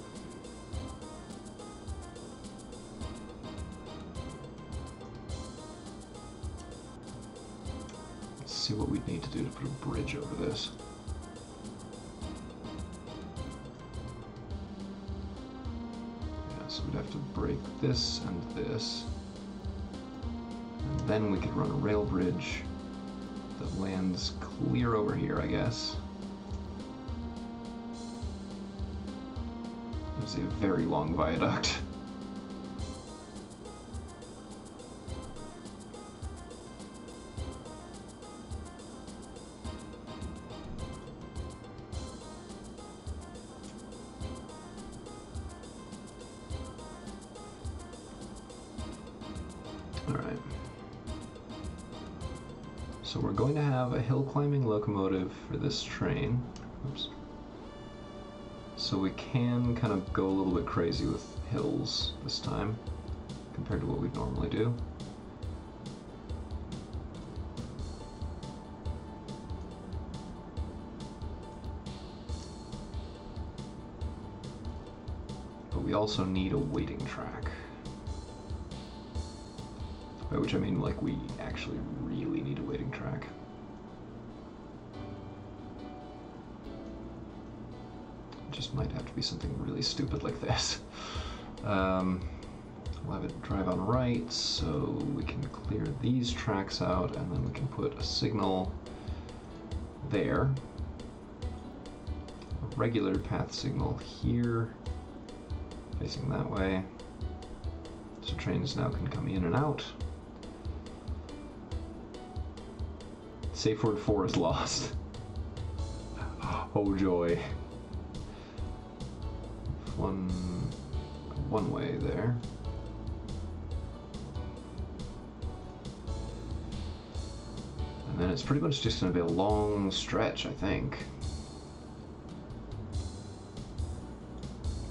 A: Let's see what we'd need to do to put a bridge over this. So we'd have to break this and this. And then we could run a rail bridge that lands clear over here, I guess. It's a very long viaduct. Alright. So we're going to have a hill climbing locomotive for this train. Oops. So we can kind of go a little bit crazy with hills this time, compared to what we'd normally do. But we also need a waiting track. By which I mean, like, we actually really need a waiting track. Just might have to be something really stupid like this. We'll have it drive on right, so we can clear these tracks out, and then we can put a signal there. A regular path signal here, facing that way. So trains now can come in and out. Safe word 4 is lost. Oh joy. One way there. And then it's pretty much just going to be a long stretch, I think.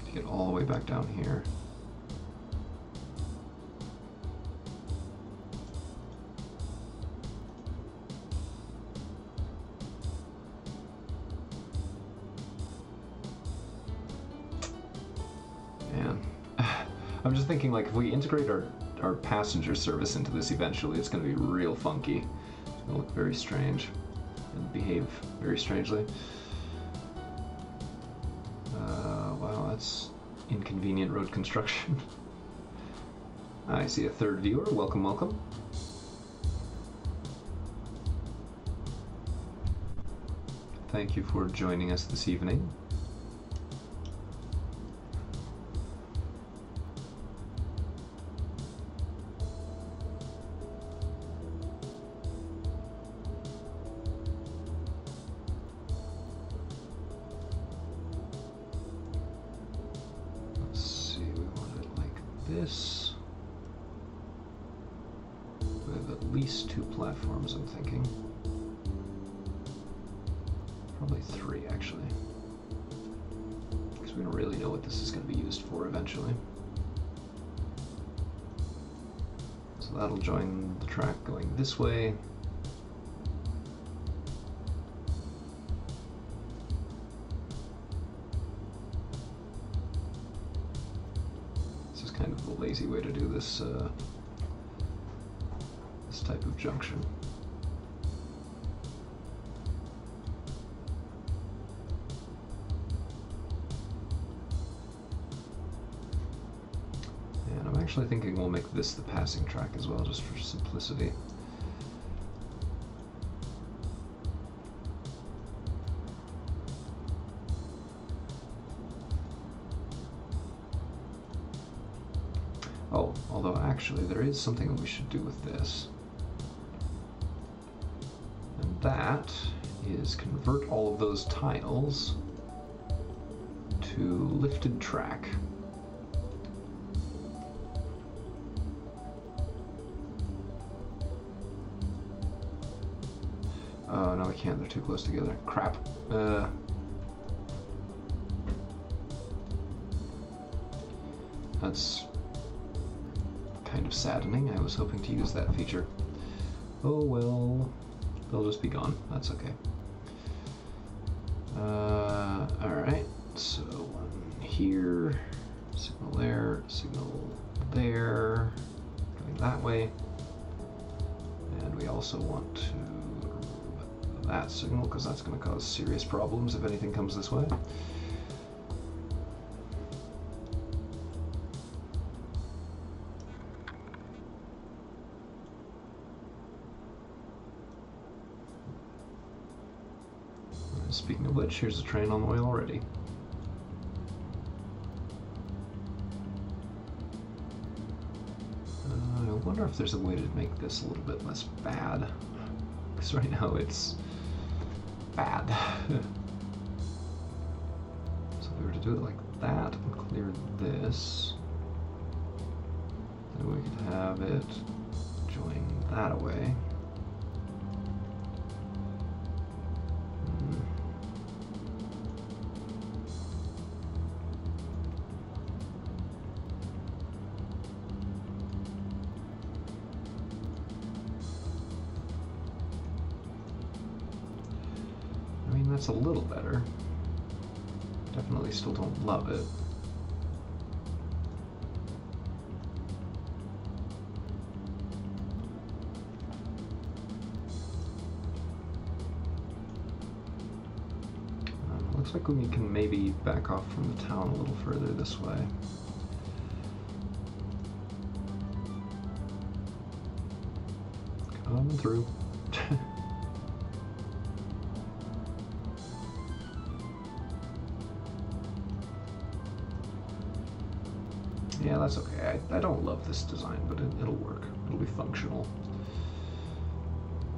A: To get all the way back down here. I'm just thinking, like, if we integrate our passenger service into this eventually, it's going to be real funky. It's going to look very strange and behave very strangely. Wow, that's inconvenient road construction. I see a third viewer. Welcome, welcome. Thank you for joining us this evening. This with at least 2 platforms, I'm thinking. Probably 3, actually. Because we don't really know what this is going to be used for eventually. So that'll join the track going this way. Kind of the lazy way to do this this type of junction. And I'm actually thinking we'll make this the passing track as well, just for simplicity. Oh, although actually there is something that we should do with this. And that is convert all of those tiles to lifted track. Oh, no, we can't. They're too close together. Crap. That's kind of saddening. I was hoping to use that feature. Oh well, they'll just be gone. That's okay. Alright, so one here, signal there, going that way. And we also want to remove that signal because that's going to cause serious problems if anything comes this way. Speaking of which, here's a train on the way already. I wonder if there's a way to make this a little bit less bad. Because right now it's bad. So if we were to do it like that and clear this, then we could have it join that away. That's a little better. Definitely still don't love it. Looks like we can maybe back off from the town a little further this way. Coming through. Yeah, that's okay. I don't love this design, but it'll work. It'll be functional.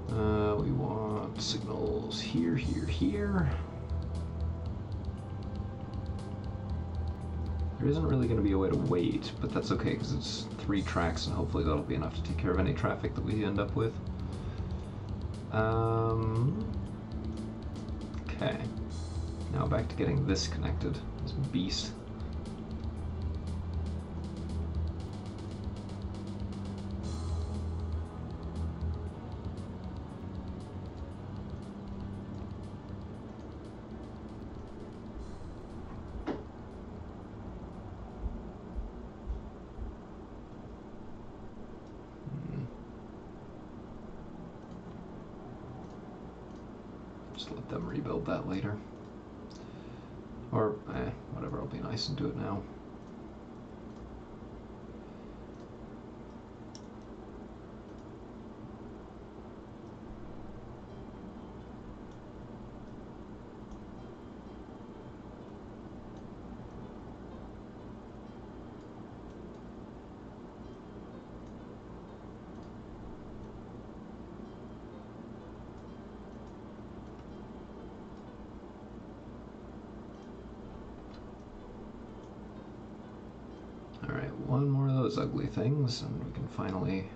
A: We want signals here, here, here. There isn't really going to be a way to wait, but that's okay because it's 3 tracks and hopefully that'll be enough to take care of any traffic that we end up with. Okay. Now back to getting this connected, this beast. Just let them rebuild that later. Or, whatever, I'll be nice and do it now. Alright, one more of those ugly things, and we can finally...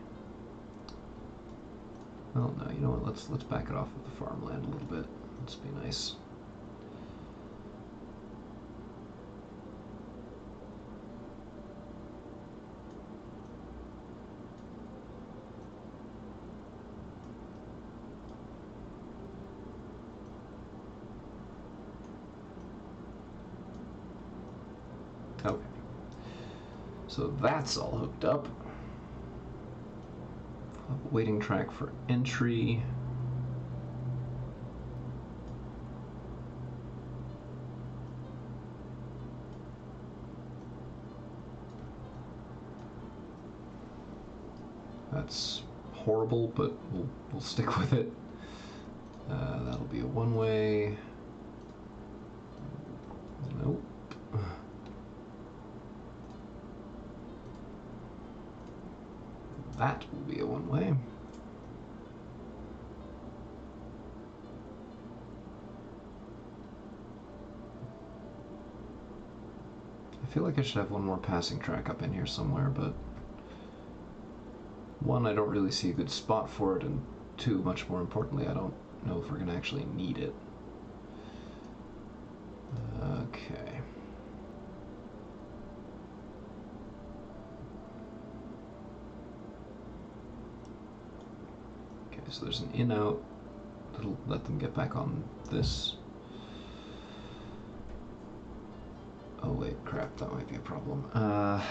A: Well, no, you know what, let's back it off of the farmland a little bit. Let's be nice. Okay. So that's all hooked up. Waiting track for entry. That's horrible, but we'll stick with it. That'll be a one-way. Nope. That will be a one-way. I feel like I should have one more passing track up in here somewhere, but one, I don't really see a good spot for it, and two, much more importantly, I don't know if we're going to actually need it. Okay. So there's an in-out that'll let them get back on this. Oh wait, crap, that might be a problem. Oh,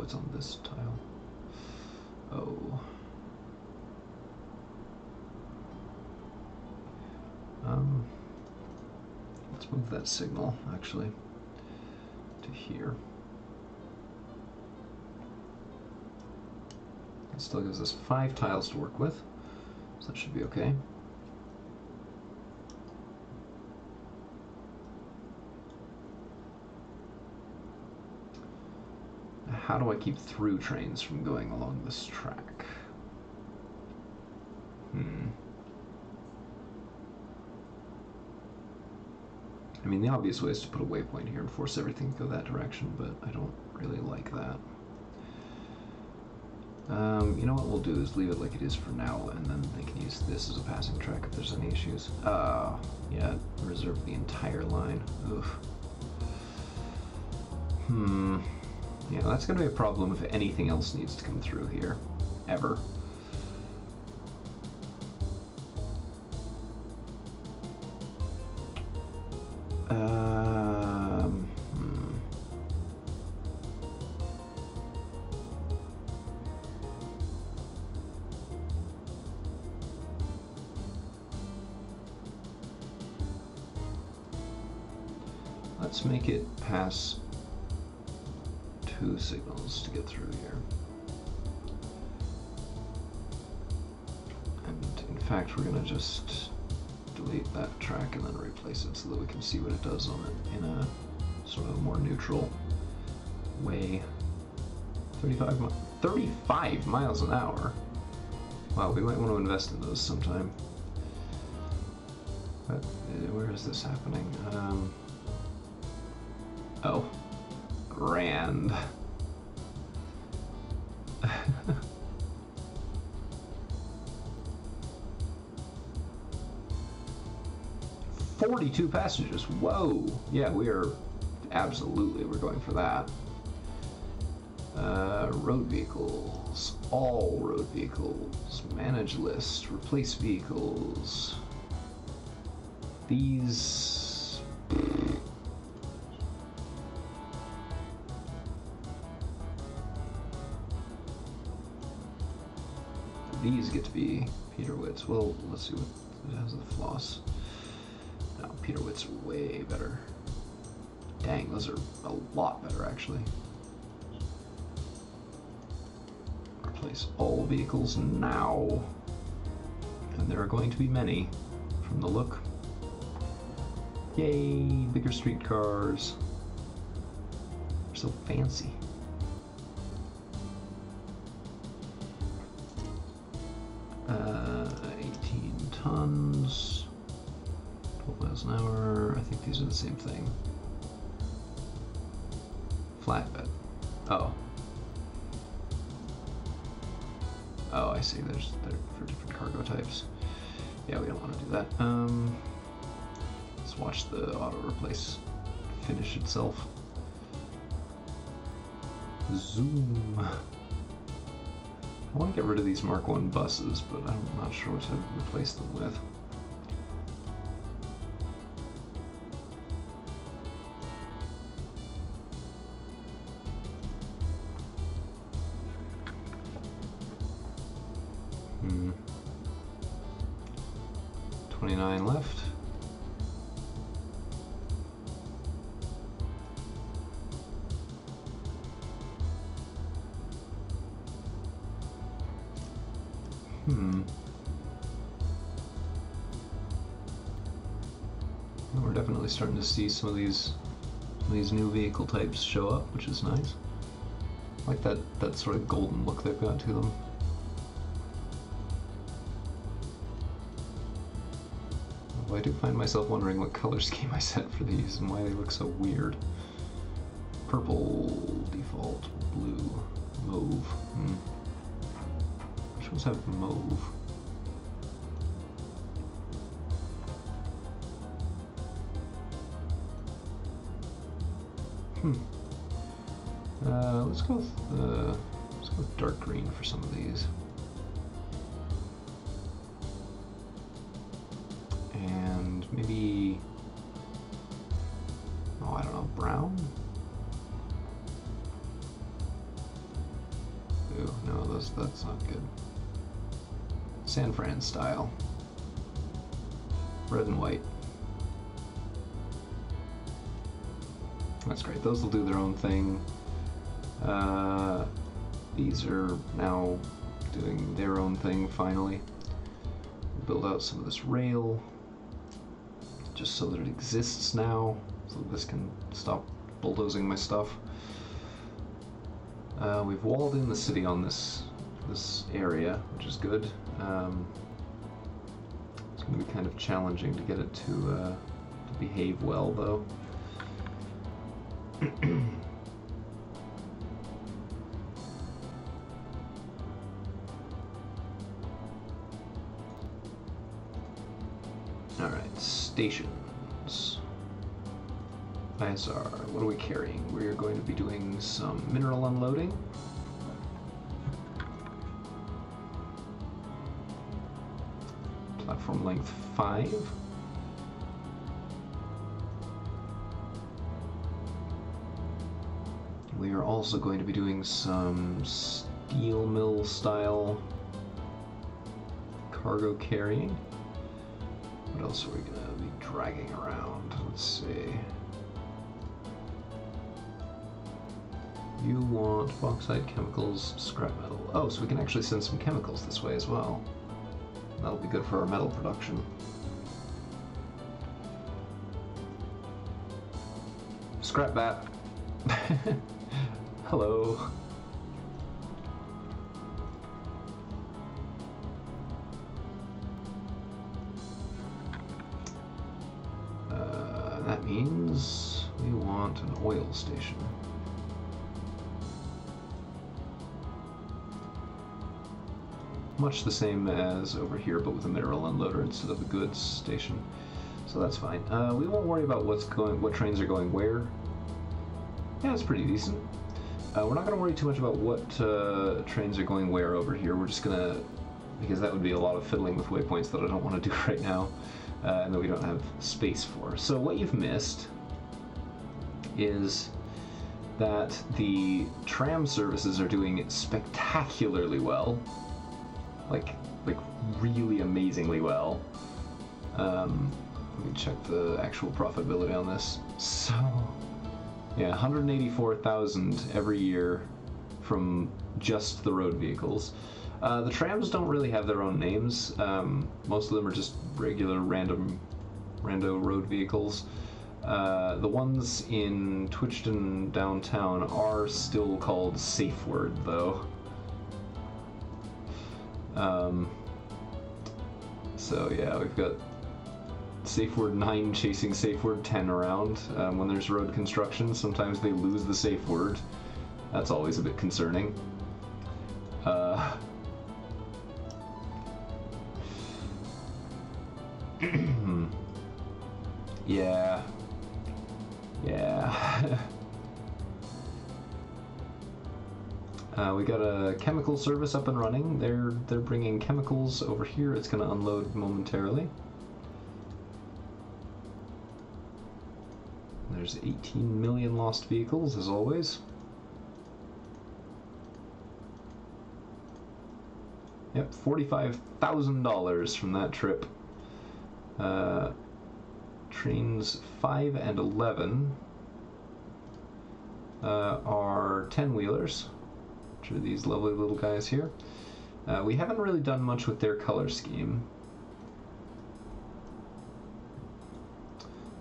A: it's on this tile. Oh. Let's move that signal, actually, to here. It still gives us 5 tiles to work with, so that should be okay. How do I keep through trains from going along this track? I mean, the obvious way is to put a waypoint here and force everything to go that direction, but I don't really like that. You know what we'll do is leave it like it is for now, and then they can use this as a passing track if there's any issues. Yeah, reserve the entire line. Oof. Yeah, that's gonna be a problem if anything else needs to come through here. Ever. Let's make it pass 2 signals to get through here. And in fact, we're gonna just delete that track and then replace it so that we can see what it does on it in a sort of more neutral way. 35 miles an hour? Wow, we might want to invest in those sometime. But where is this happening? Oh, grand. 42 passengers. Whoa. Yeah, we're going for that. Road vehicles. All road vehicles. Manage list. Replace vehicles. These. These get to be Peter Witts. Well, let's see what it has the floss. No, Peter Witts are way better. Dang, those are a lot better, actually. Replace all vehicles now. And there are going to be many, from the look. Yay, bigger streetcars. They're so fancy. Tons, 12 miles an hour. I think these are the same thing. Flatbed. Oh, I see. They're for different cargo types. Yeah, we don't want to do that. Let's watch the auto replace finish itself. Zoom. I want to get rid of these Mark 1 buses, but I'm not sure what to replace them with. Hmm. 29 left. We're definitely starting to see some of these new vehicle types show up, which is nice. I like that sort of golden look they've got to them. Although I do find myself wondering what color scheme I set for these and why they look so weird. Purple, default, blue, mauve. Which ones have mauve? Let's go with dark green for some of these. And maybe, I don't know, brown? Ooh, no, that's not good. San Fran style. Red and white. That's great. Those will do their own thing. These are now doing their own thing finally. Build out some of this rail, just so that it exists now, so that this can stop bulldozing my stuff. We've walled in the city on this area, which is good. It's going to be kind of challenging to get it to behave well, though. Alright, stations. ISR, what are we carrying? We're going to be doing some mineral unloading. Platform length 5. We are also going to be doing some steel mill style cargo carrying. What else are we going to be dragging around? Let's see. You want bauxite, chemicals, scrap metal. Oh, so we can actually send some chemicals this way as well. That'll be good for our metal production. Scrap bat. Hello. That means we want an oil station. Much the same as over here, but with a mineral unloader instead of a goods station. So that's fine. We won't worry about what trains are going where. Yeah, it's pretty decent. We're not going to worry too much about what trains are going where over here. We're just going to, because that would be a lot of fiddling with waypoints that I don't want to do right now, and that we don't have space for. So what you've missed is that the tram services are doing spectacularly well. Like really amazingly well. Let me check the actual profitability on this. So, yeah, 184,000 every year from just the road vehicles. The trams don't really have their own names. Most of them are just regular rando road vehicles. The ones in Twitchton downtown are still called Safeword, though. So yeah, we've got Safeword 9 chasing Safeword 10 around. When there's road construction, sometimes they lose the safe word. That's always a bit concerning. Yeah. Yeah. We got a chemical service up and running. They're bringing chemicals over here. It's going to unload momentarily. There's 18 million lost vehicles, as always. Yep, $45,000 from that trip. Trains 5 and 11 are 10-wheelers. Are these lovely little guys here. We haven't really done much with their color scheme.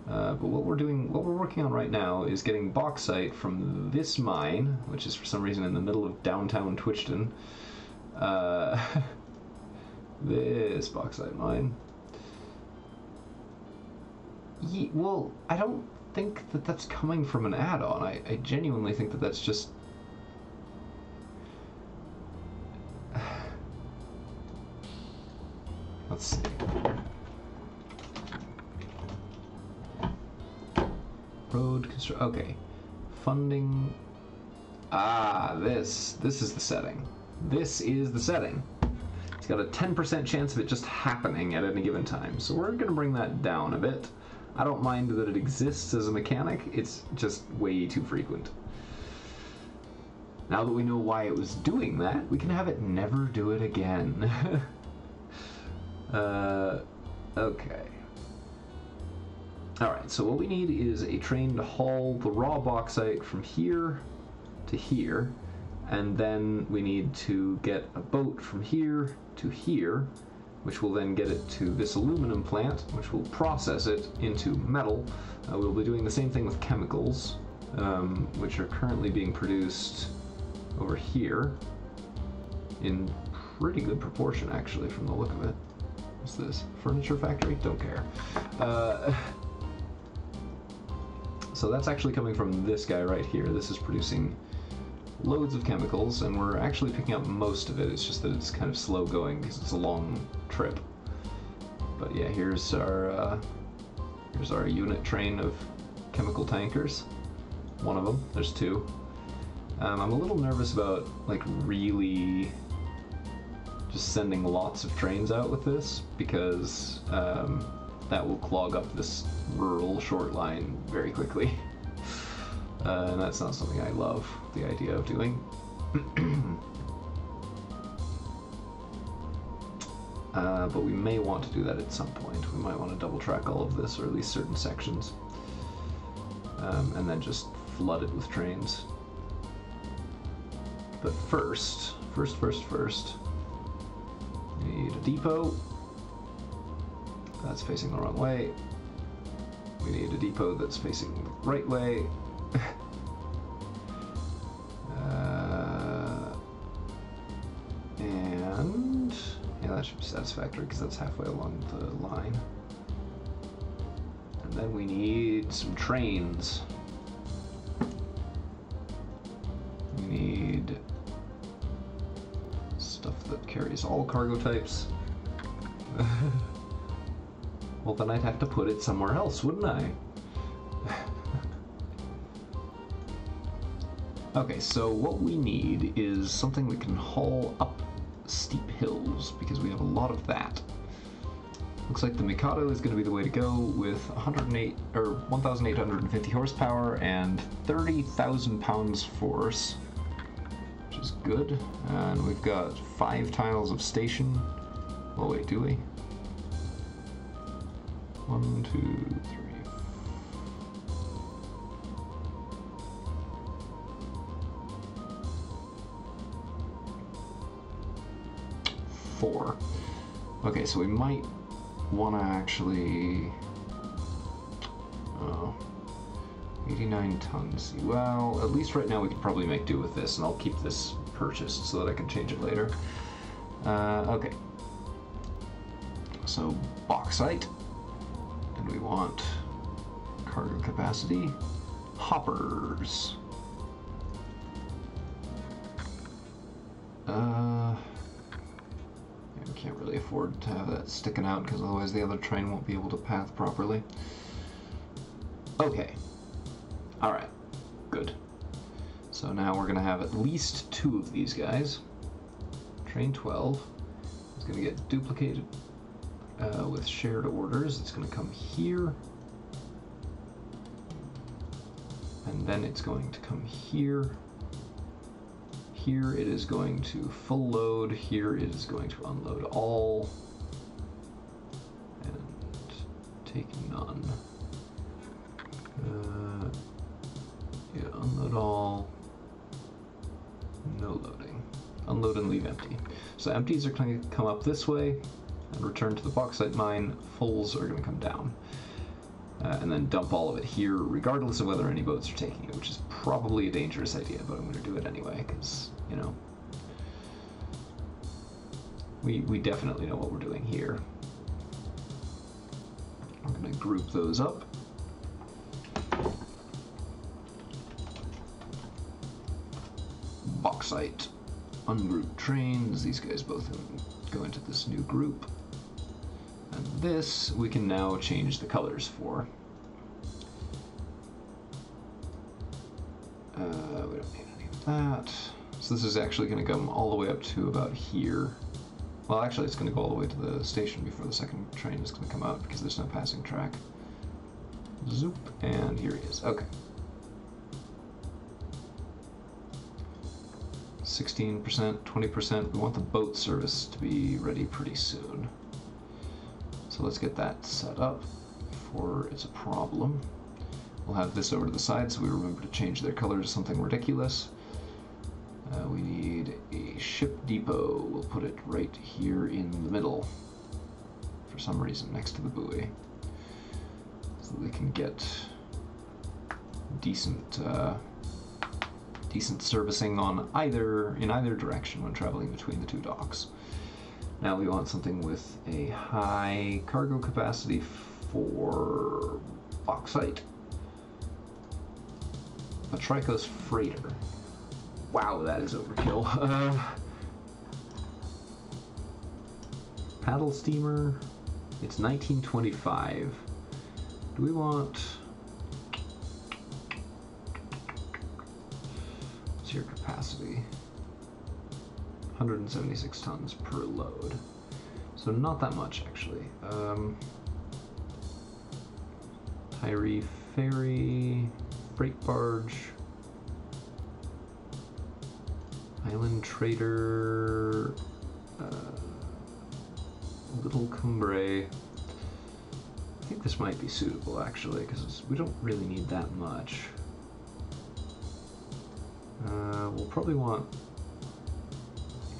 A: But what we're working on right now is getting bauxite from this mine, which is for some reason in the middle of downtown Twitchton. This bauxite mine. Well, I don't think that that's coming from an add-on. I genuinely think that that's just... Let's see. Road construction. Okay. Funding. Ah, this is the setting. This is the setting. It's got a 10% chance of it just happening at any given time. So we're going to bring that down a bit. I don't mind that it exists as a mechanic. It's just way too frequent. Now that we know why it was doing that, we can have it never do it again. Okay. Alright, so what we need is a train to haul the raw bauxite from here to here, And then we need to get a boat from here to here, which will then get it to this aluminum plant, which will process it into metal. We'll be doing the same thing with chemicals, which are currently being produced over here in pretty good proportion, actually, from the look of it. What's this? Furniture factory? Don't care. So that's actually coming from this guy right here. This is producing loads of chemicals, and we're actually picking up most of it. It's just that it's kind of slow going because it's a long trip. But yeah, here's our unit train of chemical tankers. One of them. There's two. I'm a little nervous about like really just sending lots of trains out with this, because that will clog up this rural short line very quickly. And that's not something I love the idea of doing. But we may want to do that at some point. We might want to double track all of this, or at least certain sections, and then just flood it with trains. But first, we need a depot. That's facing the wrong way. We need a depot that's facing the right way. And yeah, that should be satisfactory because that's halfway along the line. And then we need some trains. We need stuff that carries all cargo types. Well, then I'd have to put it somewhere else, wouldn't I? Okay, so what we need is something that can haul up steep hills, because we have a lot of that. Looks like the Mikado is going to be the way to go, with 1,850 horsepower and 30,000 pounds force, which is good. And we've got 5 tiles of station. Oh wait, do we? 1, 2, 3. 4. Okay, so we might want to actually... Oh, 89 tons. Well, at least right now we could probably make do with this, and I'll keep this purchased so that I can change it later. Okay. So, bauxite. And we want cargo capacity. Hoppers. We can't really afford to have that sticking out, because otherwise the other train won't be able to path properly. Okay. Alright. Good. So now we're going to have at least 2 of these guys. Train 12 is going to get duplicated with shared orders. It's going to come here. And then it's going to come here. Here it is going to full load. Here it is going to unload all. And take none. Yeah, unload all. No loading. Unload and leave empty. So empties are going to come up this way and return to the bauxite mine. Fulls are going to come down. And then dump all of it here, regardless of whether any boats are taking it, which is probably a dangerous idea, but I'm going to do it anyway, because, you know, we definitely know what we're doing here. I'm going to group those up. Bauxite, ungrouped trains, these guys both go into this new group. And this we can now change the colors for. We don't need any of that. So this is actually going to come all the way up to about here. Well, actually it's going to go all the way to the station before the second train is going to come out, because there's no passing track. Zoop, and here he is. Okay. 16%, 20%. We want the boat service to be ready pretty soon. So let's get that set up before it's a problem. We'll have this over to the side so we remember to change their color to something ridiculous. We need a ship depot. We'll put it right here in the middle, for some reason, next to the buoy, so they can get decent decent servicing on in either direction when traveling between the two docks. Now we want something with a high cargo capacity for bauxite. A Tricos freighter. Wow, that is overkill. Paddle steamer. It's 1925. Do we want... What's your capacity? 176 tons per load. So not that much, actually. Tyree ferry, freight barge, island trader, Little Cumbrae. I think this might be suitable, actually, because we don't really need that much. We'll probably want,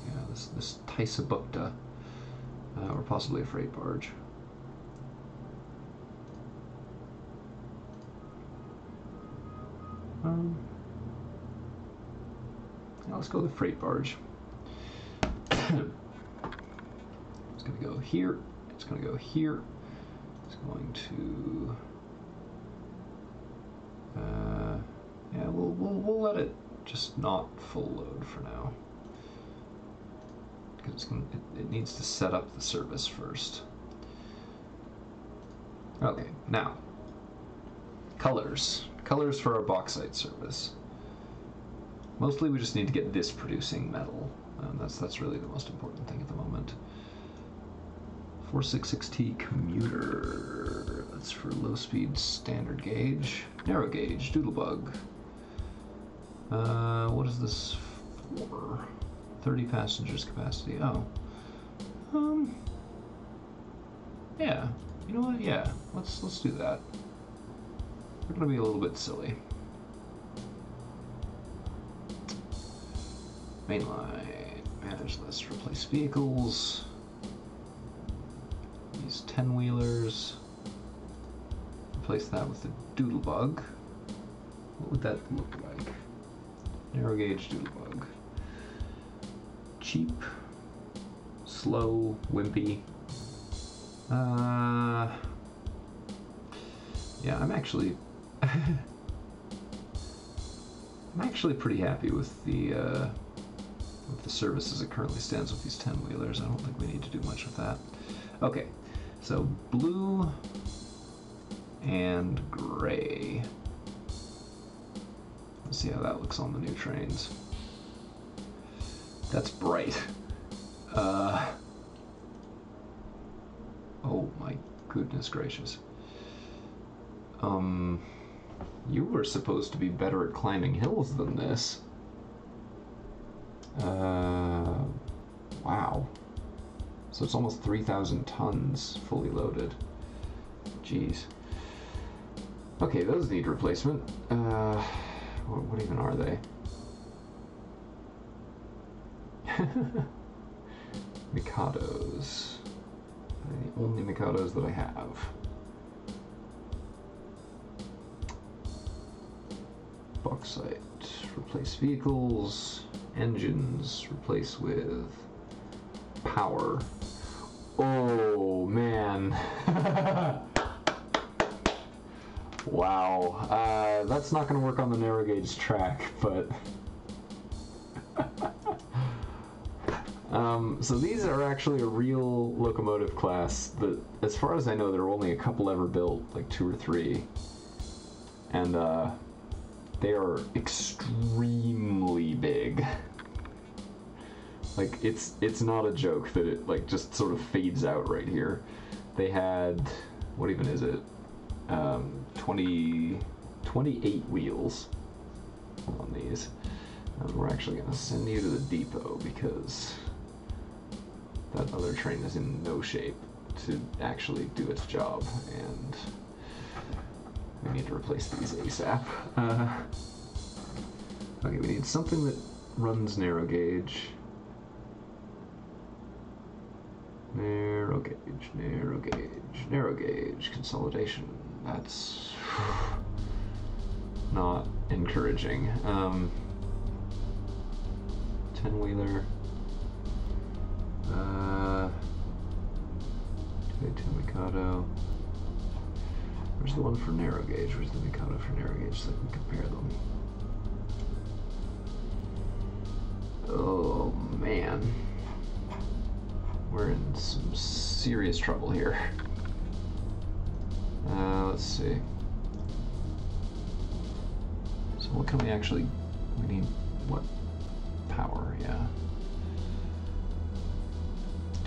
A: yeah, this Taisabukta, or possibly a freight barge. Yeah, let's go with the freight barge. It's going to go here. It's going to go here. It's going to... yeah, we'll let it just not full load for now, because it needs to set up the service first. Okay, now colors for our bauxite service. Mostly we just need to get this producing metal, and that's really the most important thing at the moment. 466T commuter, that's for low speed standard gauge. Narrow gauge, doodlebug. What is this for? 30 passengers capacity. Oh. Yeah. You know what? Yeah. Let's do that. We're gonna be a little bit silly. Mainline. Manage list. Replace vehicles. These 10-wheelers. Replace that with the doodlebug. What would that look like? Narrow gauge doodlebug. Cheap, slow, wimpy. Yeah, I'm actually pretty happy with the service as it currently stands with these 10-wheelers. I don't think we need to do much with that. Okay, so blue and gray. Let's see how that looks on the new trains. That's bright. Oh my goodness gracious. You were supposed to be better at climbing hills than this. Wow. So it's almost 3,000 tons fully loaded. Jeez. Okay, those need replacement. What even are they? Mikados. The only Mikados that I have. Bauxite. Replace vehicles. Engines. Replace with power. Oh, man. Wow. That's not going to work on the narrow gauge track, but... so these are actually a real locomotive class that, as far as I know, there are only a couple ever built, like 2 or 3. And, they are extremely big. Like, it's not a joke that it, like, just sort of fades out right here. They had, what even is it? 28 wheels on these. And we're actually going to send you to the depot because that other train is in no shape to actually do its job, and we need to replace these ASAP. Okay, we need something that runs narrow gauge. Narrow gauge, narrow gauge, narrow gauge, consolidation. That's not encouraging. 10-wheeler. 282 Mikado. Where's the one for narrow gauge? Where's the Mikado for narrow gauge so I can compare them? Oh man. We're in some serious trouble here. Let's see. So what can we actually... We need... what? Power, yeah.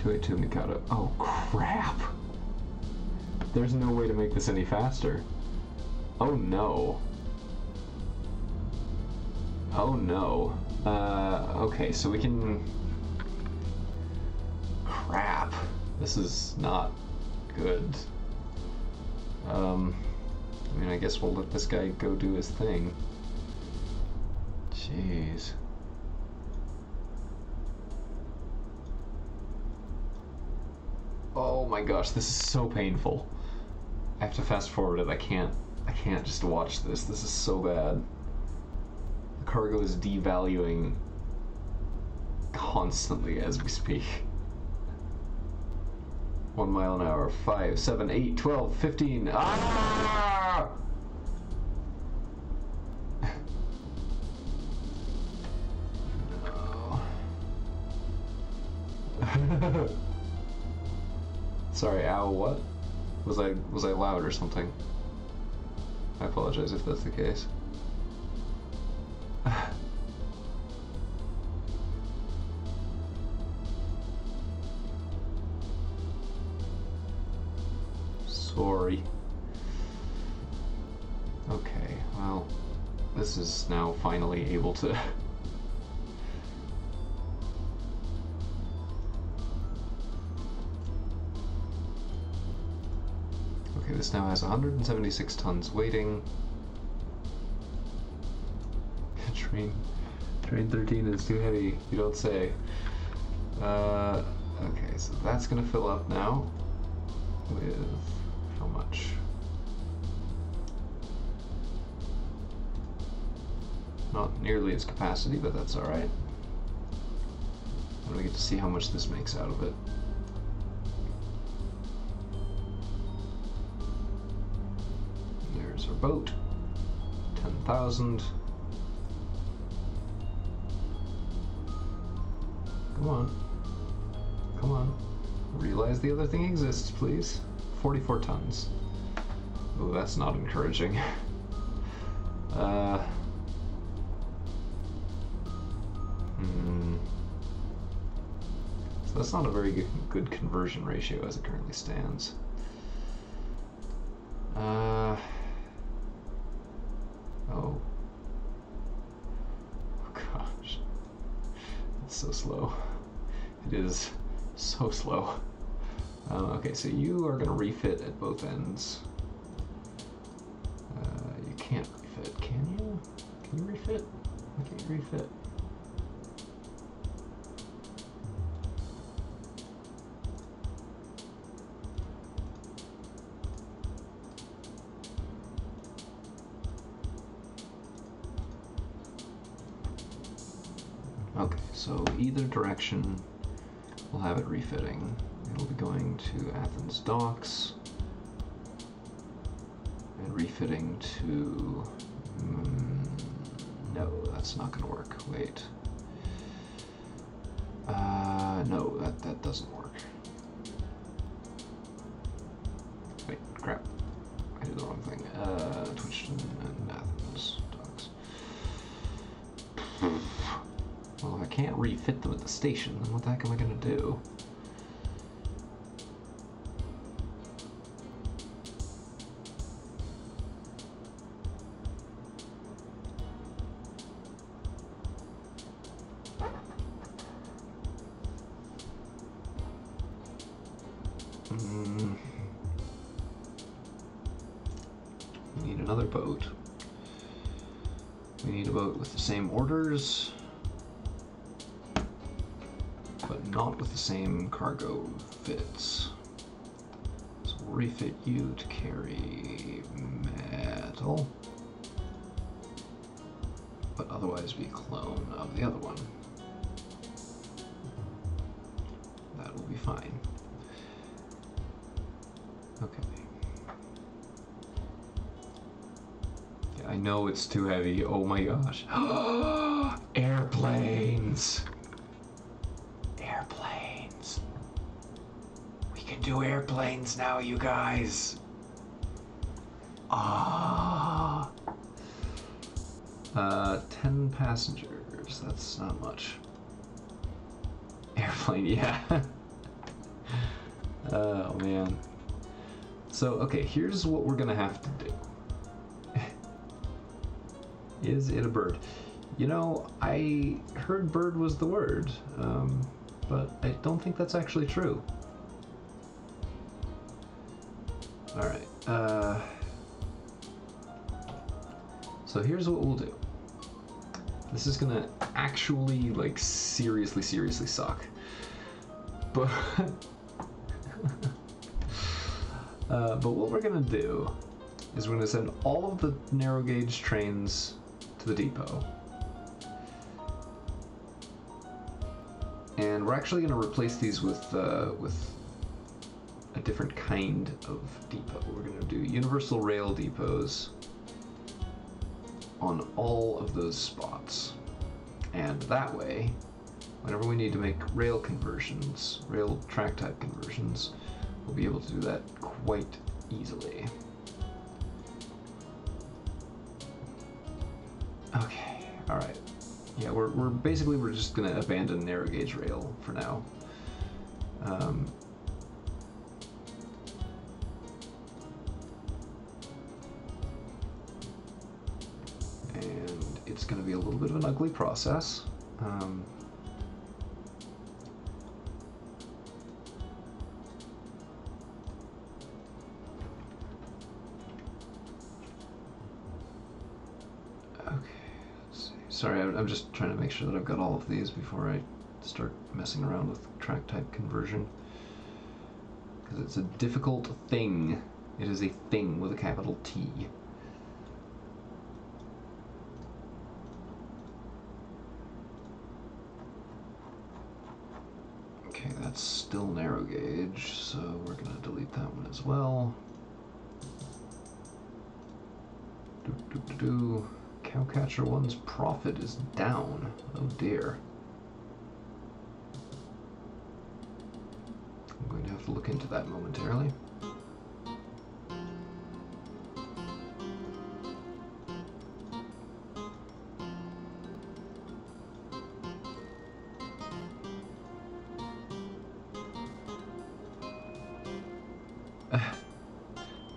A: 282 Mikado. Oh crap! There's no way to make this any faster. Oh no. Oh no. Okay, so we can... Crap. This is not good. I mean, I guess we'll let this guy go do his thing. Jeez. Oh my gosh, this is so painful. I have to fast forward it. I can't just watch this. This is so bad. The cargo is devaluing constantly as we speak. 1 mile an hour, 5, 7, 8, 12, 15. Ah! No. Sorry, ow, what? Was I loud or something? I apologize if that's the case. Sorry. Okay, well, this is now finally able to... Okay, this now has 176 tons waiting. Train 13 is too heavy, you don't say. Okay, so that's gonna fill up now with how much? Not nearly its capacity, but that's alright. And we get to see how much this makes out of it. There's our boat. 10,000. Come on. Come on. Realize the other thing exists, please. 44 tons. Oh, that's not encouraging. So that's not a very good conversion ratio as it currently stands. Oh gosh. It's so slow. It is so slow. Okay, so you are going to refit at both ends. You can't refit, can you? Can you refit? Why can't you refit? Okay, so either direction we'll have it refitting. It'll be going to Athens docks and refitting to... no, that's not going to work. Wait. No, that doesn't work. Wait, crap. I did the wrong thing. Twitchton and Athens docks. Well, if I can't refit them at the station, then what the heck am I going to do? We need another boat. We need a boat with the same orders. not with the same cargo fits. So we'll refit you to carry metal, but otherwise be a clone of the other one. That will be fine. Okay. Yeah, I know it's too heavy. Oh my gosh. Airplanes! Airplanes. We can do airplanes now, you guys. Ah. 10 passengers. That's not much. Airplane, yeah. Oh man. So, okay, here's what we're gonna have to do. Is it a bird? You know, I heard bird was the word, but I don't think that's actually true. Alright, so here's what we'll do. This is gonna actually, like, seriously suck. But, but what we're gonna do is we're gonna send all of the narrow gauge trains to the depot. And we're actually gonna replace these with a different kind of depot. We're gonna do universal rail depots on all of those spots. And that way, whenever we need to make rail conversions, rail track type conversions, we'll be able to do that quite easily. Okay, alright. Yeah, we're just gonna abandon narrow gauge rail for now. And it's gonna be a little bit of an ugly process. Sorry, I'm just trying to make sure that I've got all of these before I start messing around with track type conversion. Because it's a difficult thing. It is a thing with a capital T. Okay, that's still narrow gauge, so we're going to delete that one as well. Cowcatcher 1's profit is down. Oh dear. I'm going to have to look into that momentarily.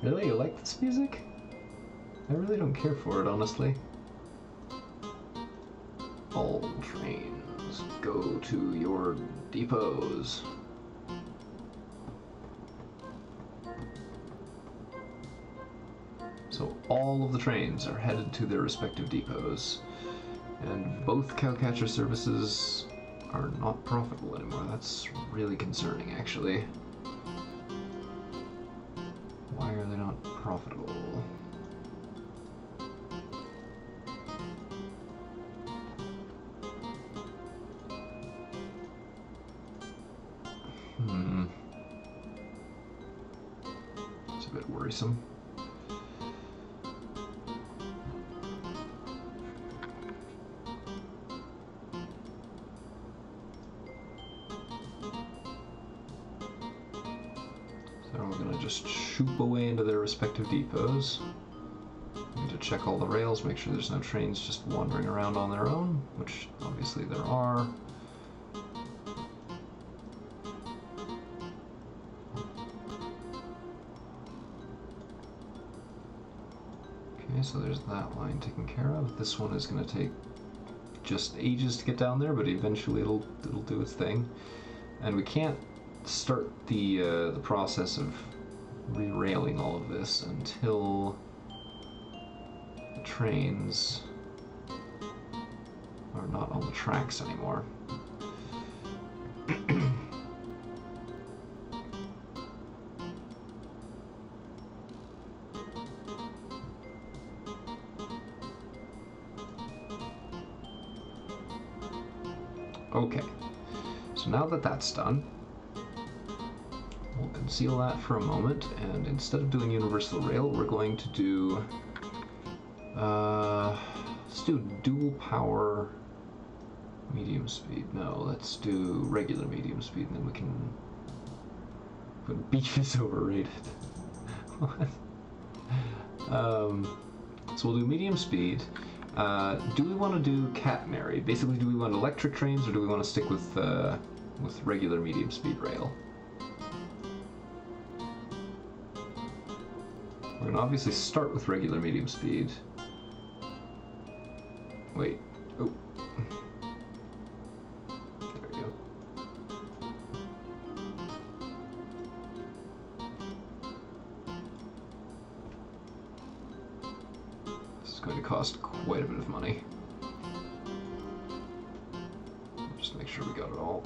A: Really? You like this music? I really don't care for it, honestly. All trains go to your depots. So all of the trains are headed to their respective depots, and both Cowcatcher services are not profitable anymore. That's really concerning, actually. Why are they not profitable? It's a bit worrisome. So we're going to just shoop away into their respective depots. Need to check all the rails, make sure there's no trains just wandering around on their own, which obviously there are. Okay, so there's that line taken care of. This one is going to take just ages to get down there, but eventually it'll do its thing. And we can't start the process of re-railing all of this until the trains are not on the tracks anymore. Okay, so now that that's done, we'll conceal that for a moment, and instead of doing universal rail, we're going to do, let's do dual power medium speed. No, let's do regular medium speed, and then we can, but beef is overrated. What? So we'll do medium speed. Do we want to do catenary? Basically, do we want electric trains, or do we want to stick with regular medium speed rail? We're going to obviously start with regular medium speed. Wait. Oh. There we go. This is going to cost quite a bit of money. Just make sure we got it all.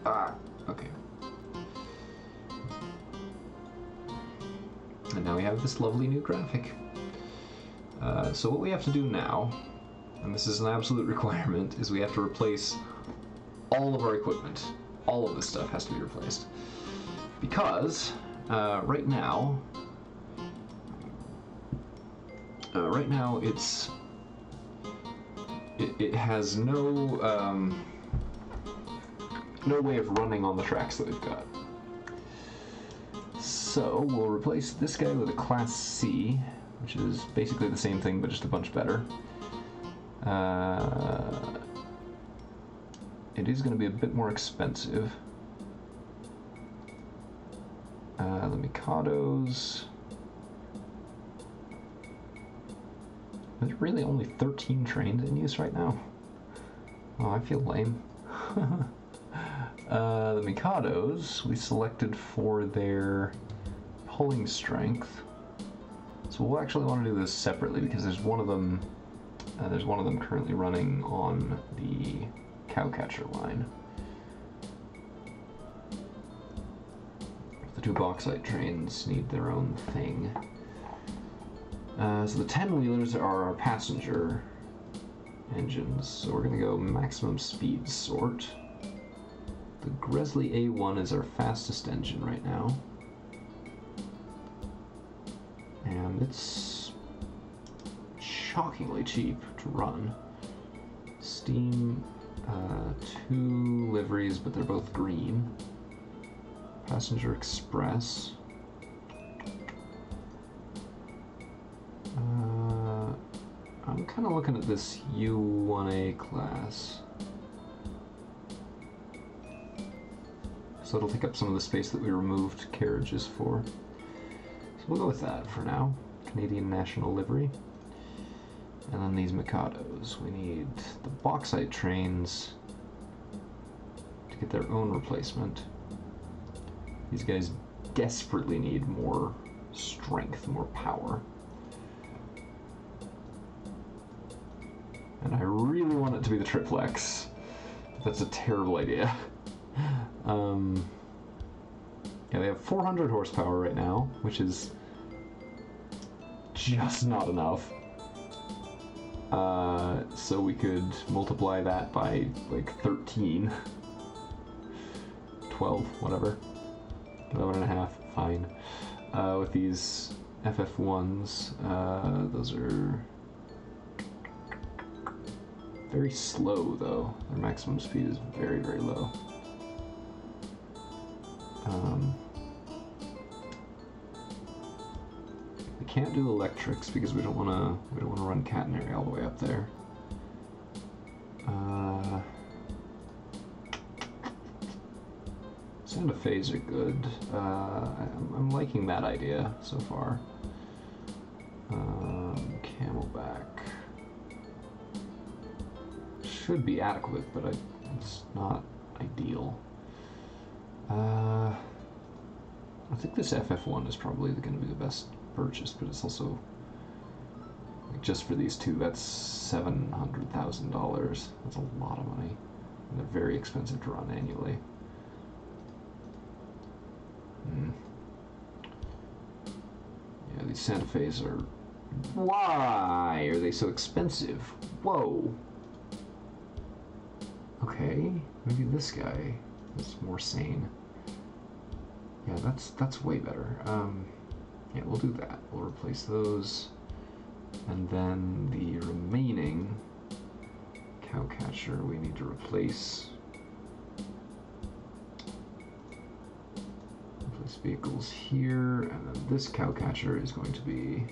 A: Ah, okay. And now we have this lovely new graphic. So what we have to do now, and this is an absolute requirement, is we have to replace all of our equipment. All of this stuff has to be replaced. Because right now it has no way of running on the tracks that we've got. So we'll replace this guy with a Class C, which is basically the same thing but just a bunch better. It is going to be a bit more expensive. The Mikados. There's really only 13 trains in use right now. Oh, I feel lame. The Mikados we selected for their pulling strength. So we'll actually want to do this separately because there's one of them currently running on the cowcatcher line. The two bauxite trains need their own thing. So the 10-wheelers are our passenger engines, so we're going to go maximum speed sort. The Gresley A1 is our fastest engine right now. And it's shockingly cheap to run. Steam, 2 liveries, but they're both green. Passenger Express. I'm kind of looking at this U1A class. So it'll take up some of the space that we removed carriages for. So we'll go with that for now. Canadian National Livery. And then these Mikados. We need the bauxite trains to get their own replacement. These guys desperately need more strength, more power. And I really want it to be the triplex. That's a terrible idea. Yeah, they have 400 horsepower right now, which is just not enough. So we could multiply that by like 13. 12, whatever. 11 and a half, fine. With these FF1s, those are very slow though. Their maximum speed is very, very low. We can't do electrics because we don't want to run catenary all the way up there. Santa Fe's are good. I'm liking that idea so far. Camelback should be adequate, but it's not ideal. I think this FF1 is probably going to be the best purchase, but it's also, like, just for these two, that's $700,000. That's a lot of money, and they're very expensive to run annually. Yeah, these Santa Fe's are... Why are they so expensive? Whoa. Okay. Maybe this guy is more sane. Yeah, that's way better. Yeah, we'll do that. We'll replace those. And then the remaining cowcatcher we need to replace. Replace vehicles here, and then this cowcatcher is going to be,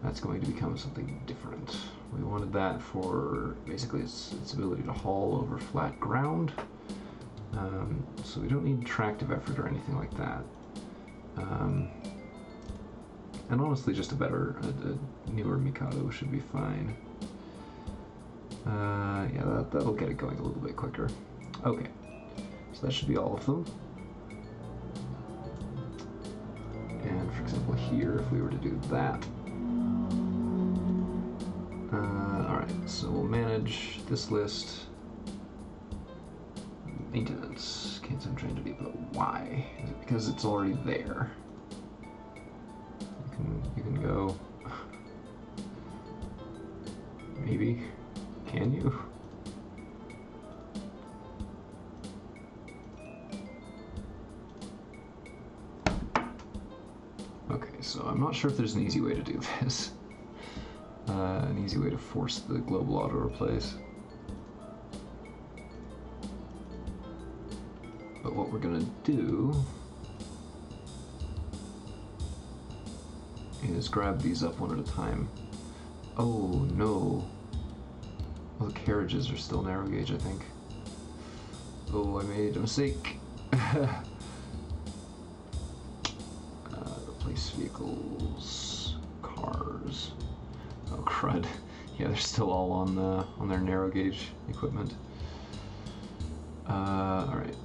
A: that's going to become something different. We wanted that for basically its ability to haul over flat ground. So we don't need tractive effort or anything like that. And honestly, just a newer Mikado should be fine. Yeah, that'll get it going a little bit quicker. Okay, so that should be all of them. And for example here, if we were to do that. Alright, so we'll manage this list. Maintenance, can't send train to depot. Why? Is it because it's already there? You can go. Maybe. Can you? Okay, so I'm not sure if there's an easy way to do this. An easy way to force the global auto replace. But what we're gonna do is grab these up one at a time. Oh no. Well, the carriages are still narrow gauge, I think. Oh, I made a mistake. Replace vehicles, cars. Oh crud. Yeah, they're still all on their narrow gauge equipment. All right.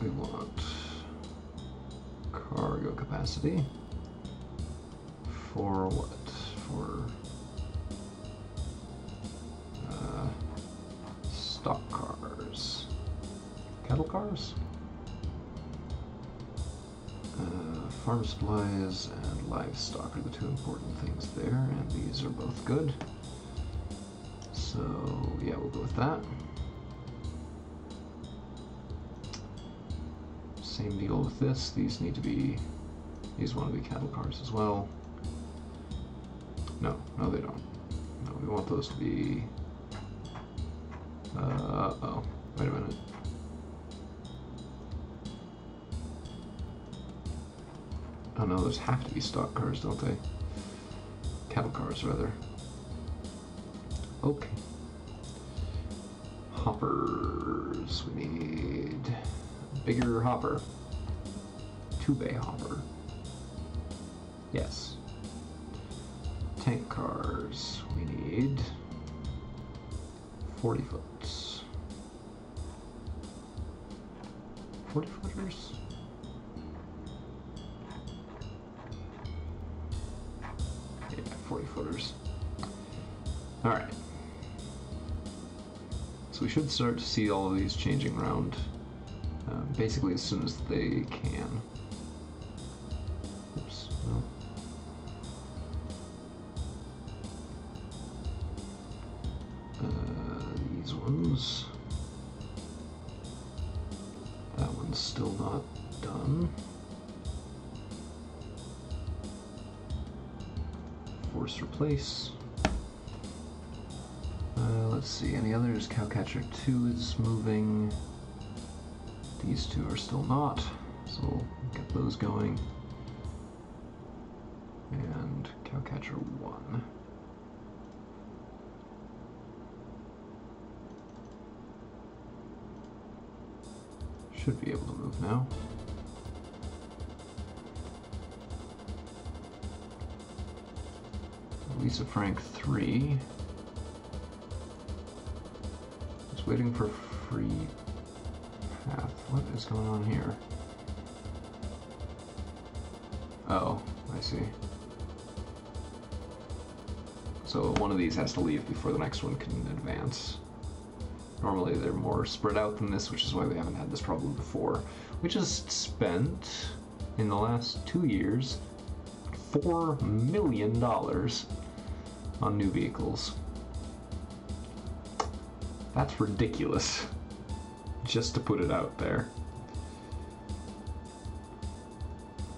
A: We want cargo capacity for what? For stock cars, cattle cars, farm supplies and livestock are the two important things there, and these are both good. So yeah, we'll go with that. Same deal with this. These need to be, these want to be cattle cars as well. No, they don't. No, we want those to be, oh, wait a minute. Oh no, those have to be stock cars, don't they? Cattle cars, rather. Okay. Hoppers, we need bigger hopper. 2-bay hopper. Yes. Tank cars, we need 40 foot. 40 footers? Yeah, 40 footers. Alright. So we should start to see all of these changing around basically as soon as they can. Oops, no. These ones. That one's still not done. Force replace. Let's see, any others? Cowcatcher 2 is moving. These two are still not, so we'll get those going. And cowcatcher 1. Should be able to move now. Lisa Frank 3. Just waiting for free path. What is going on here? Oh, I see. So one of these has to leave before the next one can advance. Normally they're more spread out than this, which is why we haven't had this problem before. We just spent, in the last 2 years, $4 million on new vehicles. That's ridiculous, just to put it out there.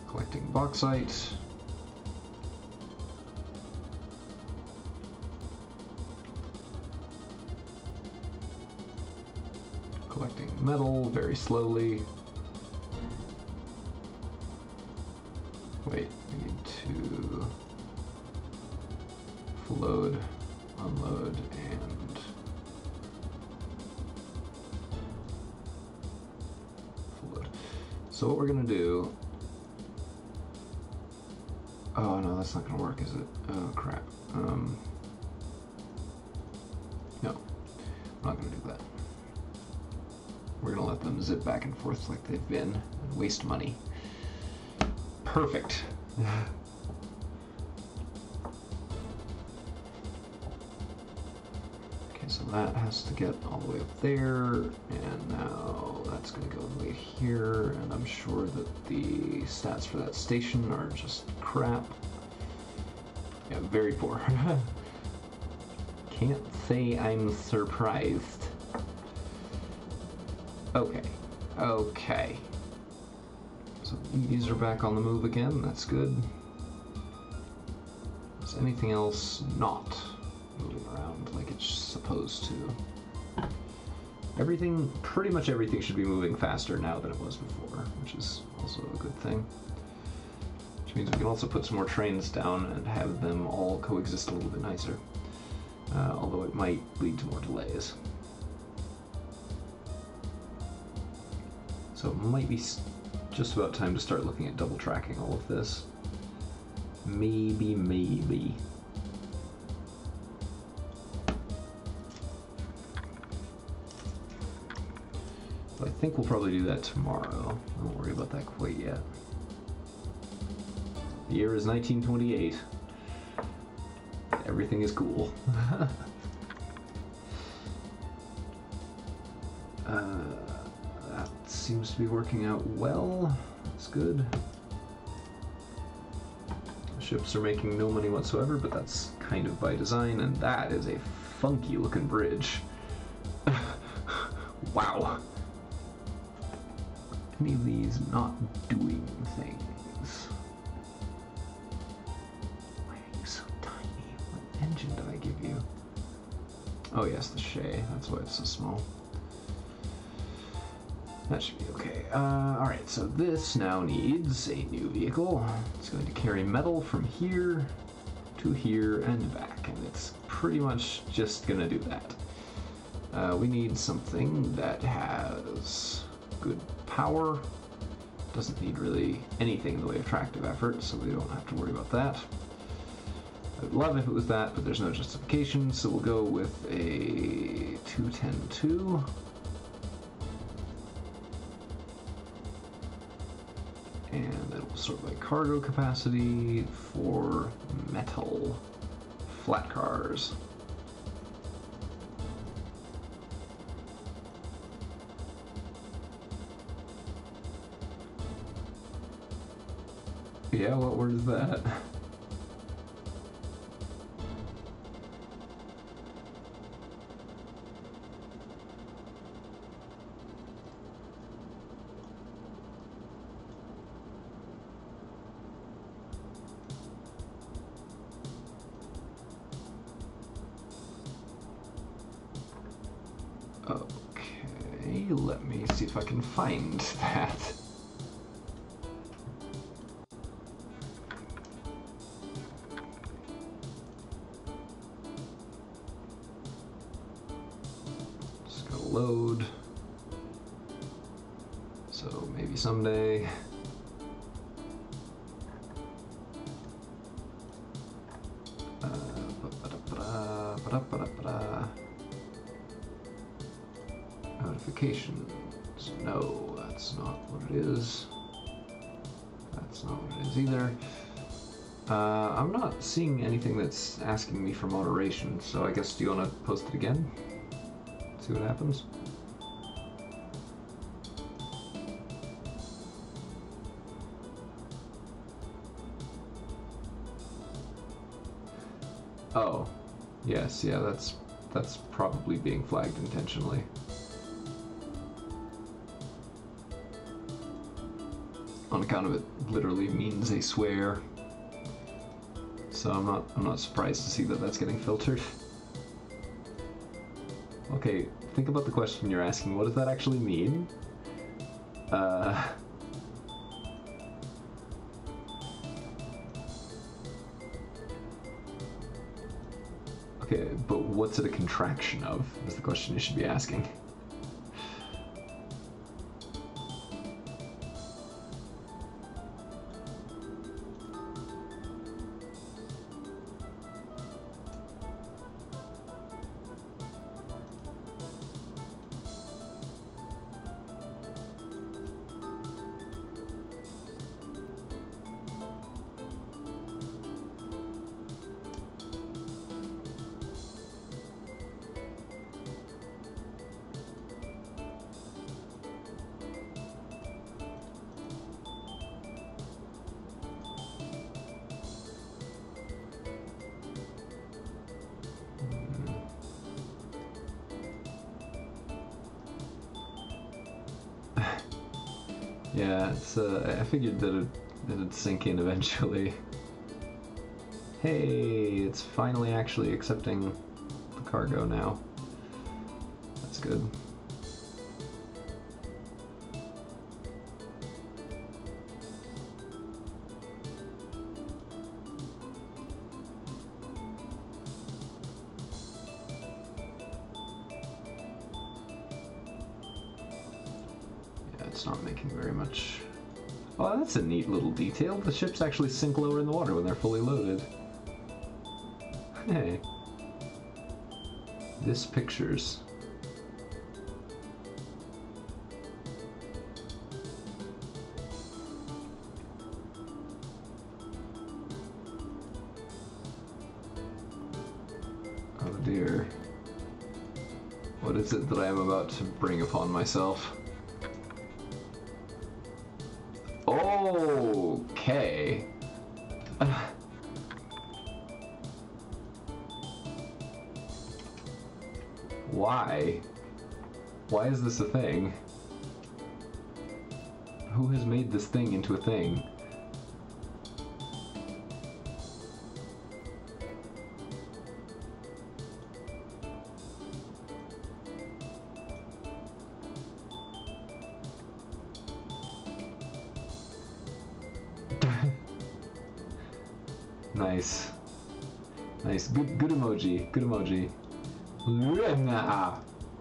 A: Collecting bauxite. Collecting metal very slowly. Wait, we need to load, unload, and load. So what we're gonna do, oh no, that's not gonna work, is it? Oh crap. No, I'm not gonna do that. We're gonna let them zip back and forth like they've been and waste money. Perfect. Okay, so that has to get all the way up there, and now that's going to go right here, and I'm sure that the stats for that station are just crap. Yeah, very poor. Can't say I'm surprised. Okay, okay. So these are back on the move again, that's good. Is anything else not moving around like it's supposed to? Everything, pretty much everything should be moving faster now than it was before, which is also a good thing. Which means we can also put some more trains down and have them all coexist a little bit nicer. Although it might lead to more delays. So it might be just about time to start looking at double tracking all of this. Maybe. But I think we'll probably do that tomorrow. I won't worry about that quite yet. The year is 1928. Everything is cool. That seems to be working out well. That's good. Ships are making no money whatsoever, but that's kind of by design, and that is a funky looking bridge. Wow. Any of these not doing things? Why are you so tiny? What engine did I give you? Oh yes, the Shay. That's why it's so small. That should be okay. Alright, so this now needs a new vehicle. It's going to carry metal from here to here and back, and it's pretty much just gonna do that. We need something that has good power, doesn't need really anything in the way of tractive effort, so we don't have to worry about that. I'd love if it was that, but there's no justification, so we'll go with a 210-2. And then we'll sort by cargo capacity for metal flat cars. Yeah, what word is that? Okay, let me see if I can find that. Just gotta load. So maybe someday. Notifications. No, that's not what it is. That's not what it is either. I'm not seeing anything that's asking me for moderation, so I guess, do you want to post it again? See what happens? Yes, yeah, that's probably being flagged intentionally. On account of it literally means a swear. So I'm not surprised to see that that's getting filtered. Okay, think about the question you're asking. What does that actually mean? Okay, but what's it a contraction of? Is the question you should be asking. Yeah, it's I figured that it'd sink in eventually. Hey, it's finally actually accepting the cargo now. That's good. It's not making very much. Oh, that's a neat little detail. The ships actually sink lower in the water when they're fully loaded. Hey. This pictures. Oh dear. What is it that I am about to bring upon myself? Okay. Why? Why is this a thing? Who has made this thing into a thing? Nice. Nice. Good emoji. Good emoji.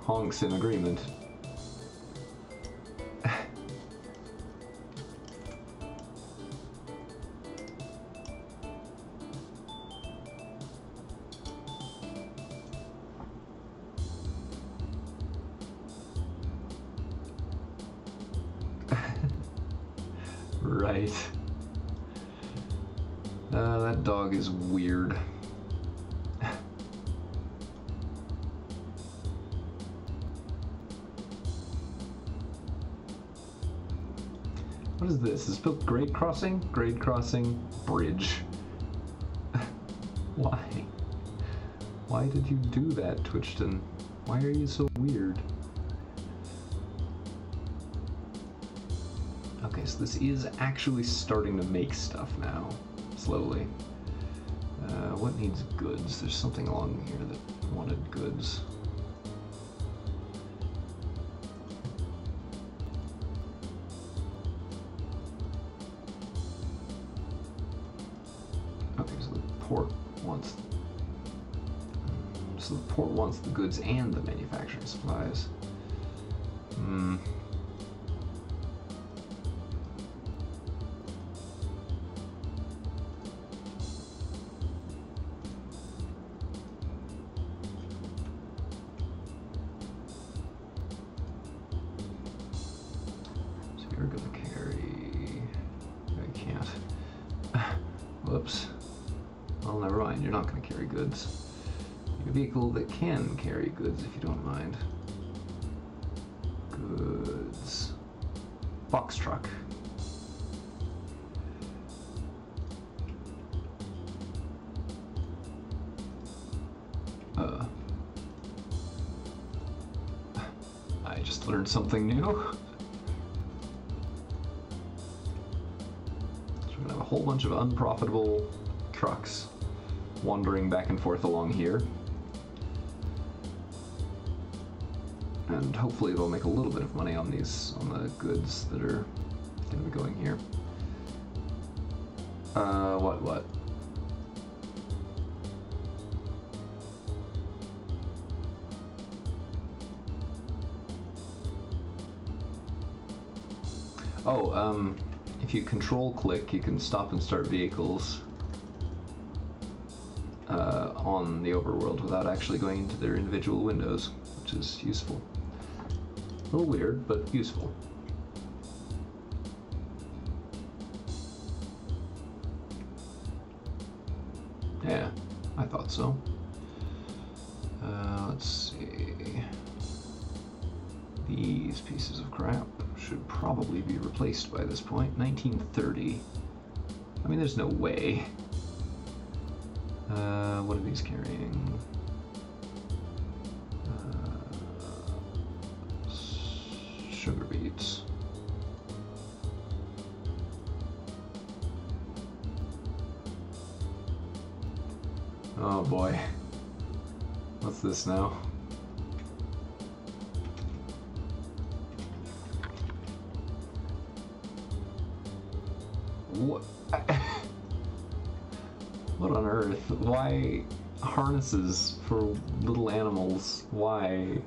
A: Honks in agreement. Right. That dog is weird. What is this? Is it spelled grade crossing? Grade crossing bridge. Why? Why did you do that, Twitchton? Why are you so weird? Okay, so this is actually starting to make stuff now, slowly. What needs goods? There's something along here that wanted goods. Okay, so the port wants... So the port wants the goods and the manufacturing supplies. Hmm. You're gonna carry... I can't. Whoops. Well, never mind. You're not gonna carry goods. A vehicle that can carry goods, if you don't mind. Goods. Box truck. I just learned something new. So we're gonna have a whole bunch of unprofitable trucks wandering back and forth along here. And hopefully they'll make a little bit of money on these, on the goods that are gonna be going here. What? Oh, if you control click, you can stop and start vehicles on the overworld without actually going into their individual windows, which is useful. A little weird, but useful. Yeah, I thought so. Let's see. These pieces of crap should probably be replaced by this point. 1930. I mean, there's no way. What are these carrying? Sugar beets. Oh boy. What's this now? What? What on earth? Why harnesses for little animals? Why?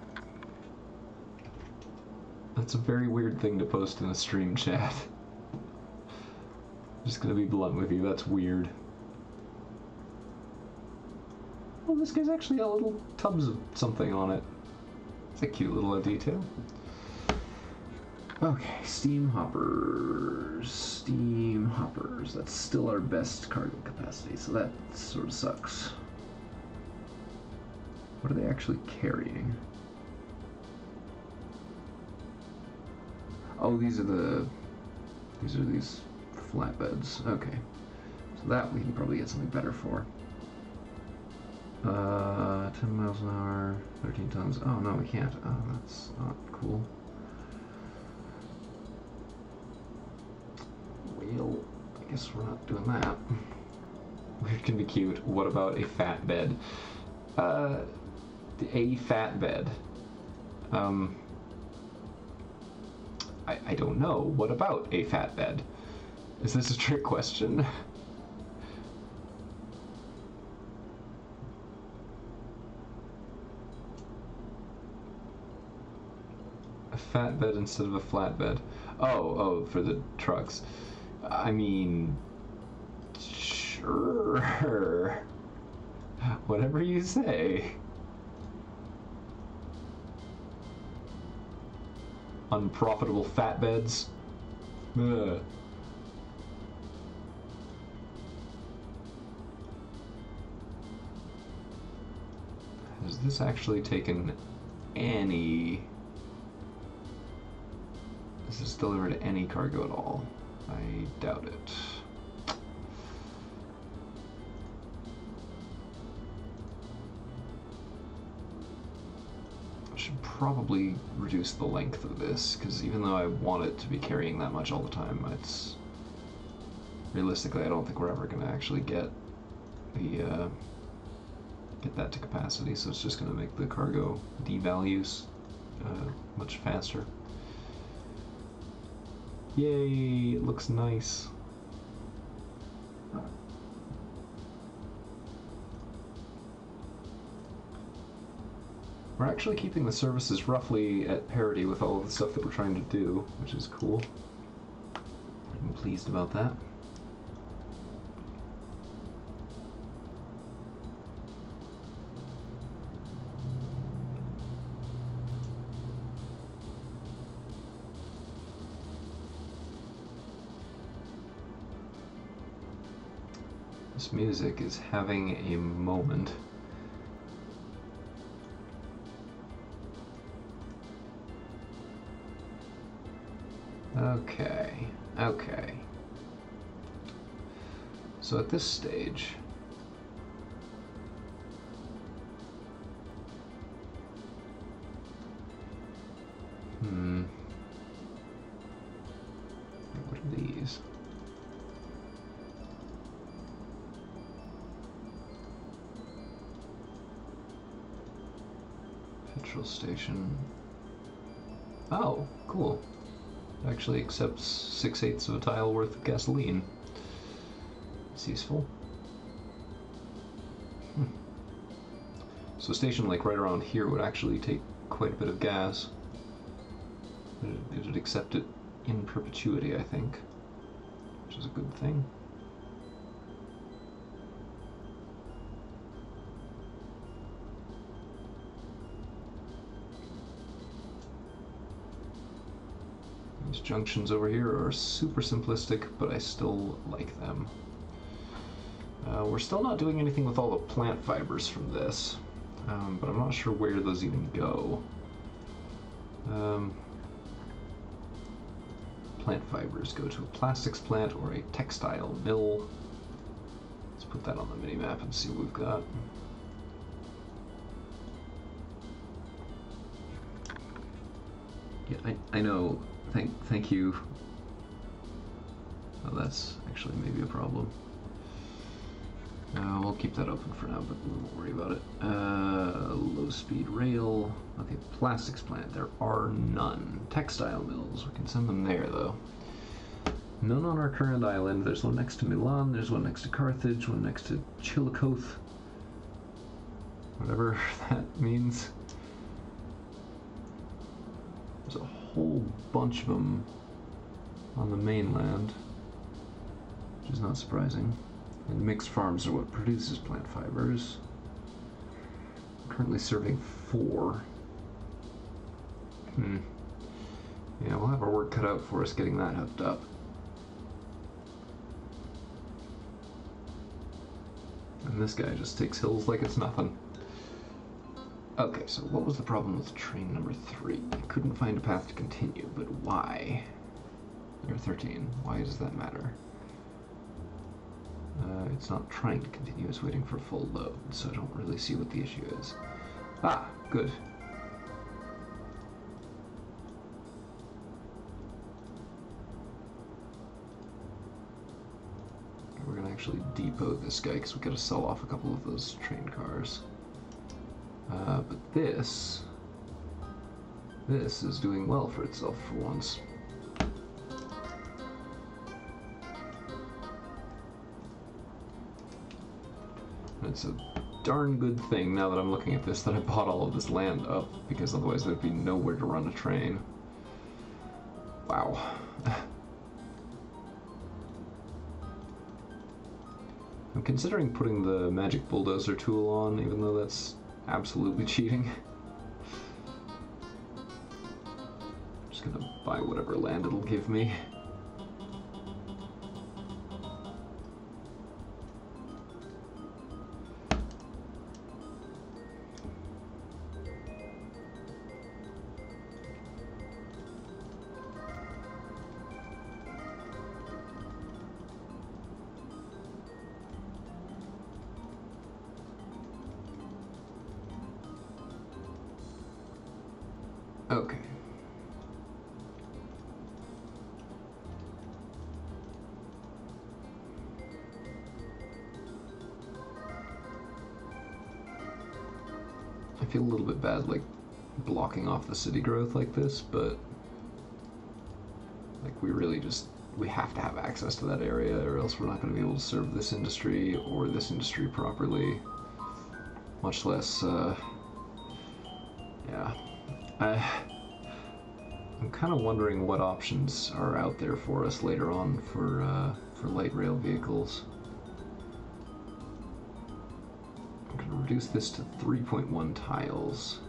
A: That's a very weird thing to post in a stream chat. I'm just gonna be blunt with you, that's weird. Oh, this guy's actually got little tubs of something on it. It's a cute little detail. Okay, steam hoppers. Steam hoppers. That's still our best cargo capacity, so that sort of sucks. What are they actually carrying? Oh, these are these flatbeds. Okay. So that we can probably get something better for. 10 miles an hour, 13 tons. Oh, no, we can't. Oh, that's not cool. Well, I guess we're not doing that. Weird can be cute. What about a fat bed? A fat bed. I don't know. What about a fat bed? Is this a trick question? A fat bed instead of a flat bed. Oh, for the trucks. I mean, sure. Whatever you say. Unprofitable fat beds. Ugh. Has this actually taken any... Has this delivered any cargo at all? I doubt it. I should probably reduce the length of this, because even though I want it to be carrying that much all the time, it's... Realistically, I don't think we're ever going to actually get the... get that to capacity, so it's just going to make the cargo devalues much faster. Yay, it looks nice. We're actually keeping the services roughly at parity with all of the stuff that we're trying to do, which is cool. I'm pleased about that. This music is having a moment. Okay. So at this stage, Petrol station. Oh, cool. It actually accepts 6/8 of a tile worth of gasoline. It's useful. So a station like right around here would actually take quite a bit of gas. It would accept it in perpetuity, I think, which is a good thing. These junctions over here are super simplistic, but I still like them. We're still not doing anything with all the plant fibers from this, but I'm not sure where those even go. Plant fibers go to a plastics plant or a textile mill. Let's put that on the mini-map and see what we've got. Yeah, I know. Thank you. Oh, that's actually maybe a problem. We'll keep that open for now, but we won't worry about it. Low-speed rail. Okay, plastics plant. There are none. Textile mills. We can send them there, though. None on our current island. There's one next to Milan. There's one next to Carthage. One next to Chillicothe. Whatever that means. There's a whole bunch of them on the mainland, which is not surprising. And mixed farms are what produces plant fibers. I'm currently serving 4. Yeah, we'll have our work cut out for us getting that hooked up. And this guy just takes hills like it's nothing. Okay, so what was the problem with train number 3? I couldn't find a path to continue, but why? You're 13. Why does that matter? It's not trying to continue, it's waiting for full load, so I don't really see what the issue is. Ah, good. We're gonna actually depot this guy because we gotta sell off a couple of those train cars. But this is doing well for itself for once. It's a darn good thing, now that I'm looking at this, that I bought all of this land up, because otherwise there'd be nowhere to run a train. Wow. I'm considering putting the magic bulldozer tool on, even though that's absolutely cheating. I'm just gonna buy whatever land it'll give me. Okay. I feel a little bit bad, like, blocking off the city growth like this, but like we have to have access to that area, or else we're not going to be able to serve this industry or this industry properly, much less yeah. I'm kind of wondering what options are out there for us later on for light rail vehicles. I'm going to reduce this to 3.1 tiles.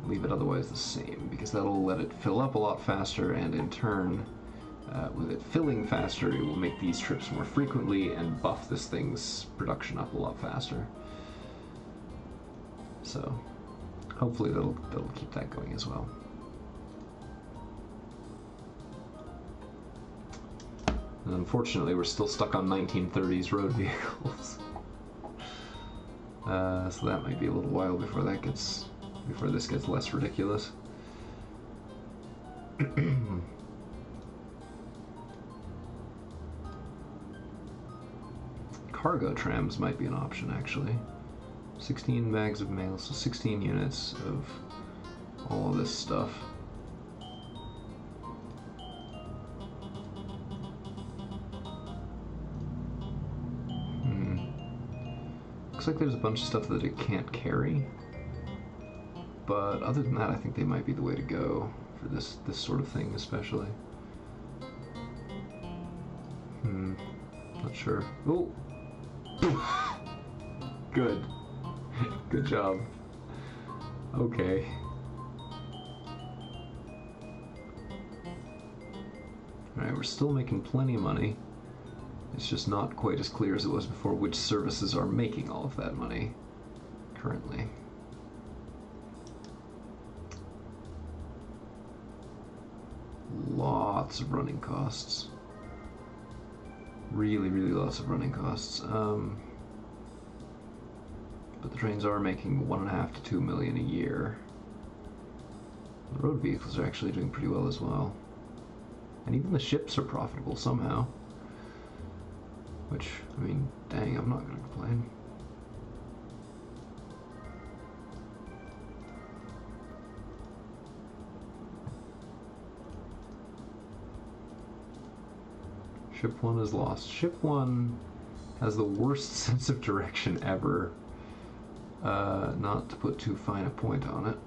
A: Leave it otherwise the same, because that'll let it fill up a lot faster, and in turn, with it filling faster, it will make these trips more frequently and buff this thing's production up a lot faster. So hopefully that'll keep that going as well. And unfortunately, we're still stuck on 1930s road vehicles. So that might be a little while before this gets less ridiculous. Cargo trams might be an option, actually. 16 bags of mail, so 16 units of all of this stuff. Looks like there's a bunch of stuff that it can't carry, but other than that, I think they might be the way to go for this sort of thing, especially. Not sure. Oh, good, good job. Okay. All right, we're still making plenty of money. It's just not quite as clear as it was before which services are making all of that money currently. Lots of running costs. Really, really lots of running costs. But the trains are making 1.5 to 2 million a year. The road vehicles are actually doing pretty well as well. And even the ships are profitable somehow. Which, I mean, dang, I'm not gonna complain. Ship 1 is lost. Ship 1 has the worst sense of direction ever. Not to put too fine a point on it.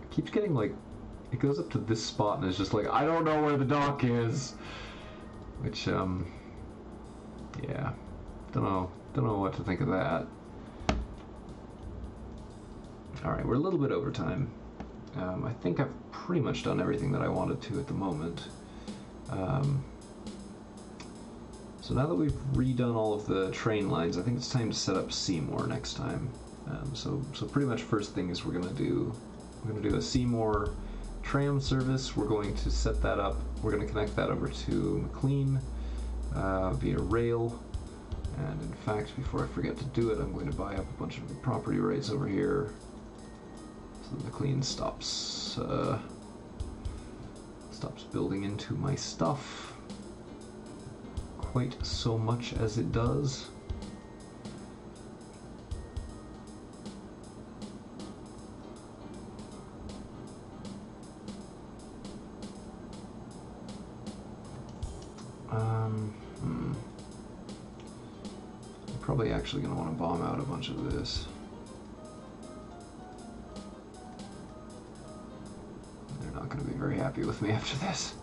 A: It keeps getting like, it goes up to this spot and it's just like, I don't know where the dock is. Which, yeah, don't know what to think of that. Alright, we're a little bit over time. I think I've pretty much done everything that I wanted to at the moment. So now that we've redone all of the train lines, I think it's time to set up Seymour next time. So pretty much first thing is we're gonna do a Seymour tram service. We're going to set that up. We're going to connect that over to McLean via rail. And in fact, before I forget to do it, I'm going to buy up a bunch of the property rights over here so that McLean stops building into my stuff quite so much as it does. I'm probably actually going to want to bomb out a bunch of this. They're not going to be very happy with me after this.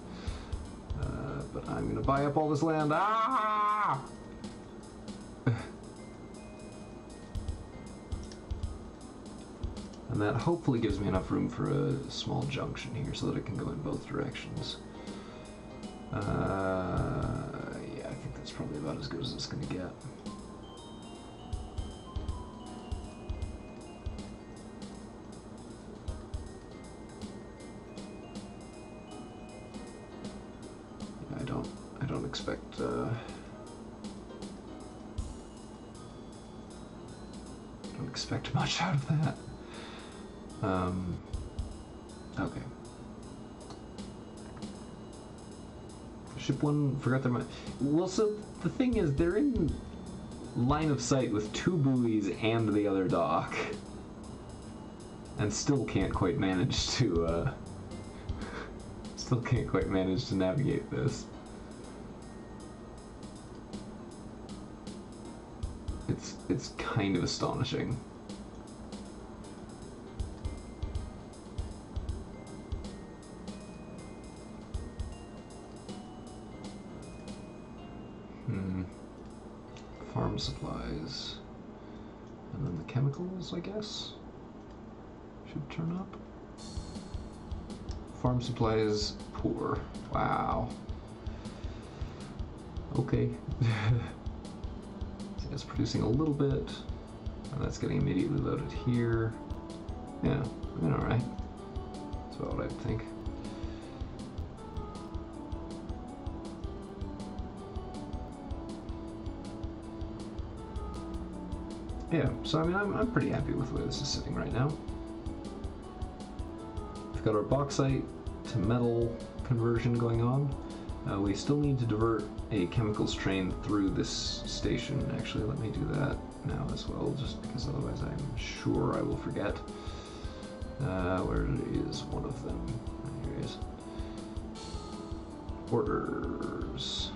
A: But I'm going to buy up all this land. Ah! And that hopefully gives me enough room for a small junction here so that it can go in both directions. Yeah, I think that's probably about as good as it's going to get. I don't expect much out of that. Okay. Ship 1 forgot their mind. Well, so the thing is, they're in line of sight with 2 buoys and the other dock, and still can't quite manage to navigate this. It's kind of astonishing. Farm supplies. And then the chemicals, I guess, should turn up. Farm supplies, poor. Wow. Okay. So it's producing a little bit, and that's getting immediately loaded here. Yeah, I mean, alright. That's about what I'd think. Yeah, so I mean, I'm pretty happy with where this is sitting right now. We've got our bauxite to metal conversion going on. We still need to divert a chemicals train through this station. Actually, let me do that. now as well, just because otherwise I'm sure I will forget. Where is one of them? Here he is. Orders.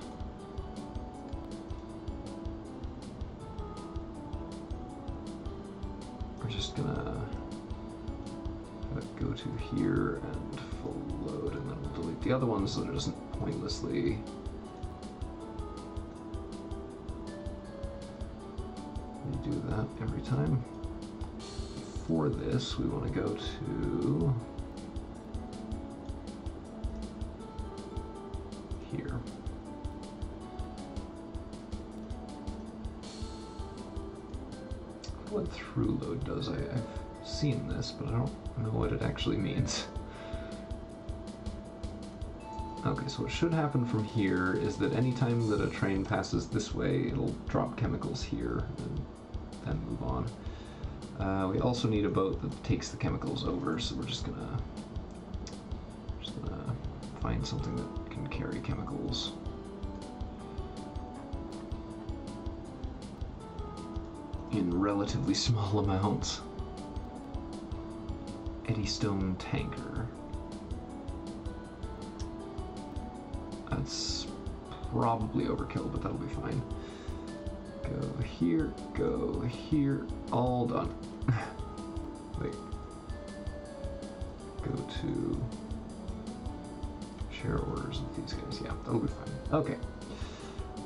A: We're just gonna go to here and full load, and then we'll delete the other ones so that it doesn't pointlessly redo that every time. For this, we want to go to here. What through load does, I've seen this, but I don't know what it actually means. Okay, so what should happen from here is that anytime that a train passes this way, it'll drop chemicals here and then move on. We also need a boat that takes the chemicals over, so we're just gonna find something that can carry chemicals. In relatively small amounts. Eddystone tanker. That's probably overkill, but that'll be fine. Go here, all done. Wait. Go to share orders with these guys. Yeah, that'll be fine. Okay.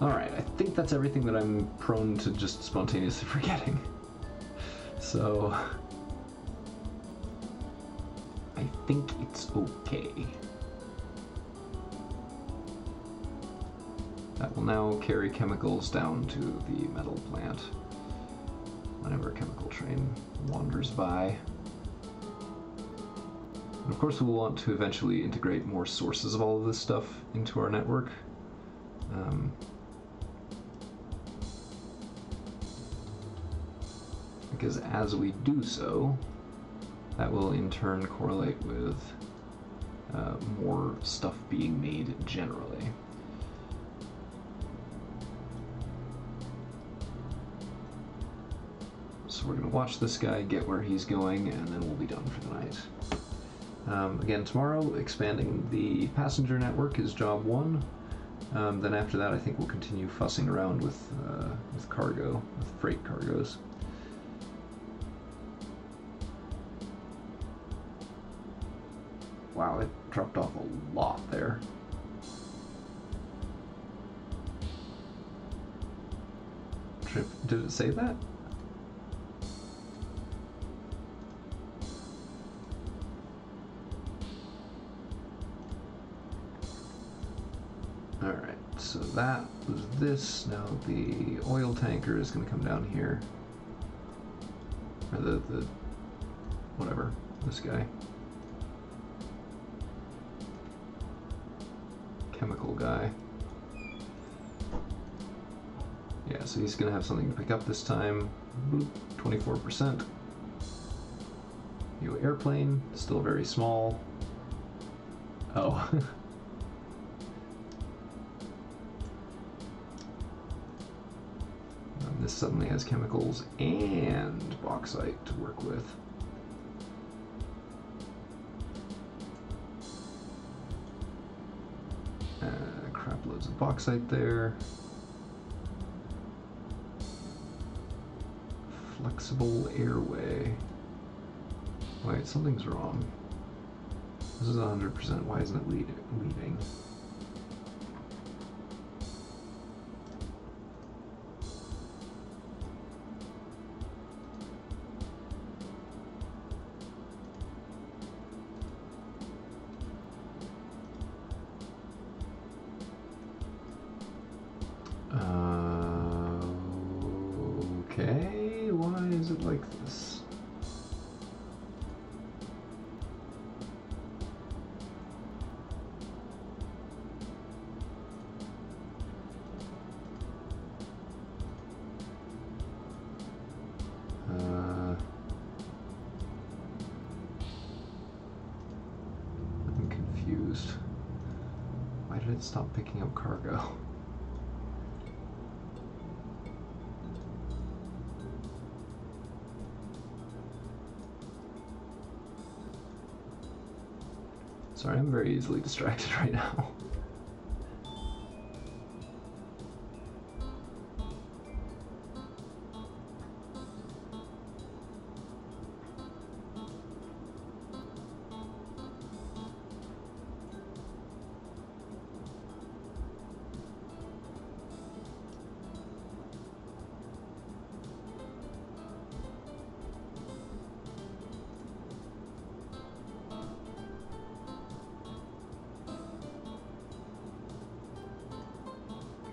A: Alright, I think that's everything that I'm prone to just spontaneously forgetting. So I think it's okay. That will now carry chemicals down to the metal plant whenever a chemical train wanders by. And of course we'll want to eventually integrate more sources of all of this stuff into our network. Because as we do so, that will in turn correlate with more stuff being made generally. So we're going to watch this guy get where he's going, and then we'll be done for the night. Again, tomorrow, expanding the passenger network is job 1. Then after that, I think we'll continue fussing around with cargo, with freight cargoes. Wow, it dropped off a lot there. Did it say that? Alright, so that was this. Now the oil tanker is going to come down here. Or the whatever, this guy. Chemical guy. Yeah, so he's going to have something to pick up this time. Boop, 24%. New airplane, still very small. Oh. And this suddenly has chemicals and bauxite to work with. Crap loads of bauxite there. Flexible airway. Wait, something's wrong. This is 100%. Why isn't it leaving? Okay, why is it like this? I'm confused. Why did it stop picking up cargo? Sorry, I'm very easily distracted right now.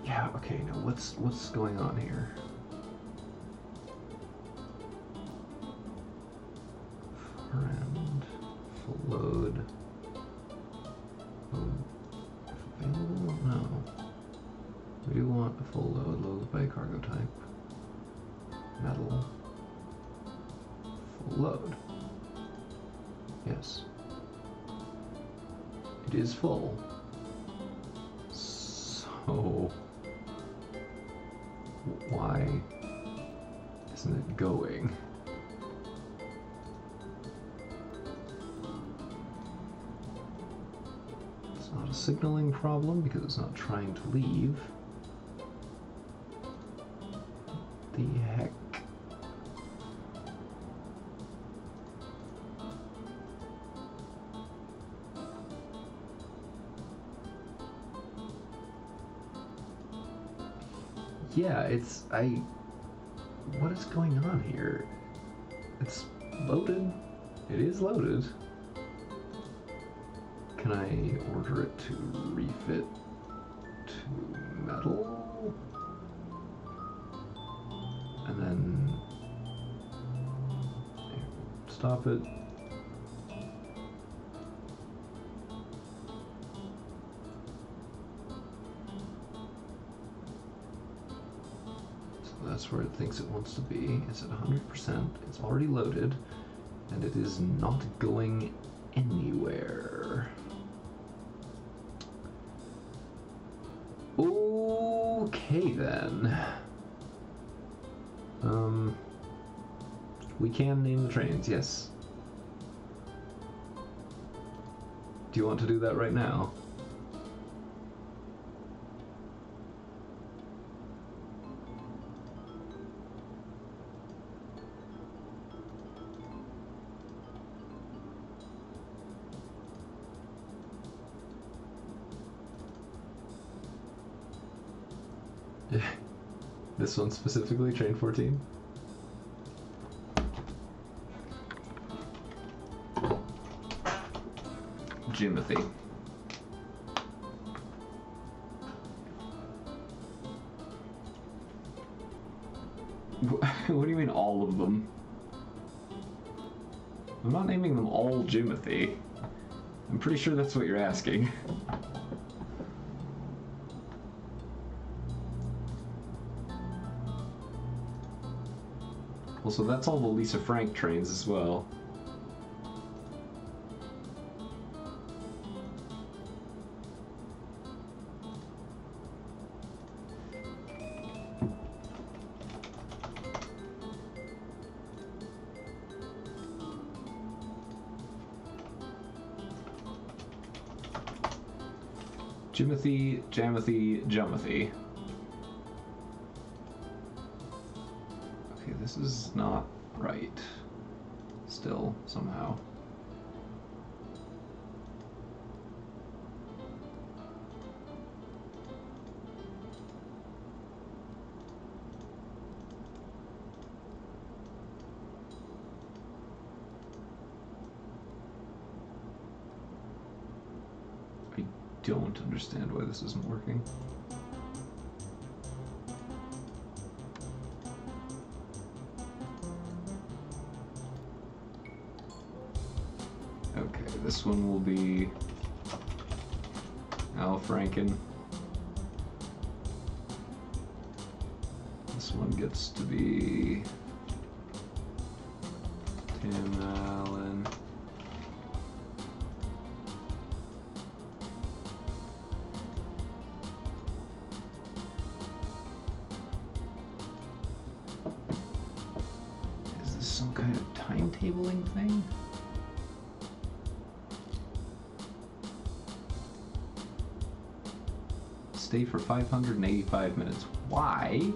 A: Yeah, okay, now what's going on here? Friend, full load. Available? No. We do want a full load, loaded by cargo type. Metal. Full load. Yes. It is full. So why isn't it going? It's not a signaling problem because it's not trying to leave. The heck? Yeah, what is going on here? It's loaded. It is loaded. Can I order it to refit to metal? And then stop it. That's where it thinks it wants to be. It's at 100%. It's already loaded, and it is not going anywhere. Okay then. We can name the trains, yes. Do you want to do that right now? This one specifically, train 14? Jimothy. What do you mean all of them? I'm not naming them all Jimothy. I'm pretty sure that's what you're asking. Well, so that's all the Lisa Frank trains as well. Jimothy, Jamothy, Jumothy. Okay, this is not right. Still, somehow. I don't understand why this isn't working. Okay, this one will be Al Franken. This one gets to be Tim Allen. Is this some kind of timetabling thing? stay for 585 minutes. Why?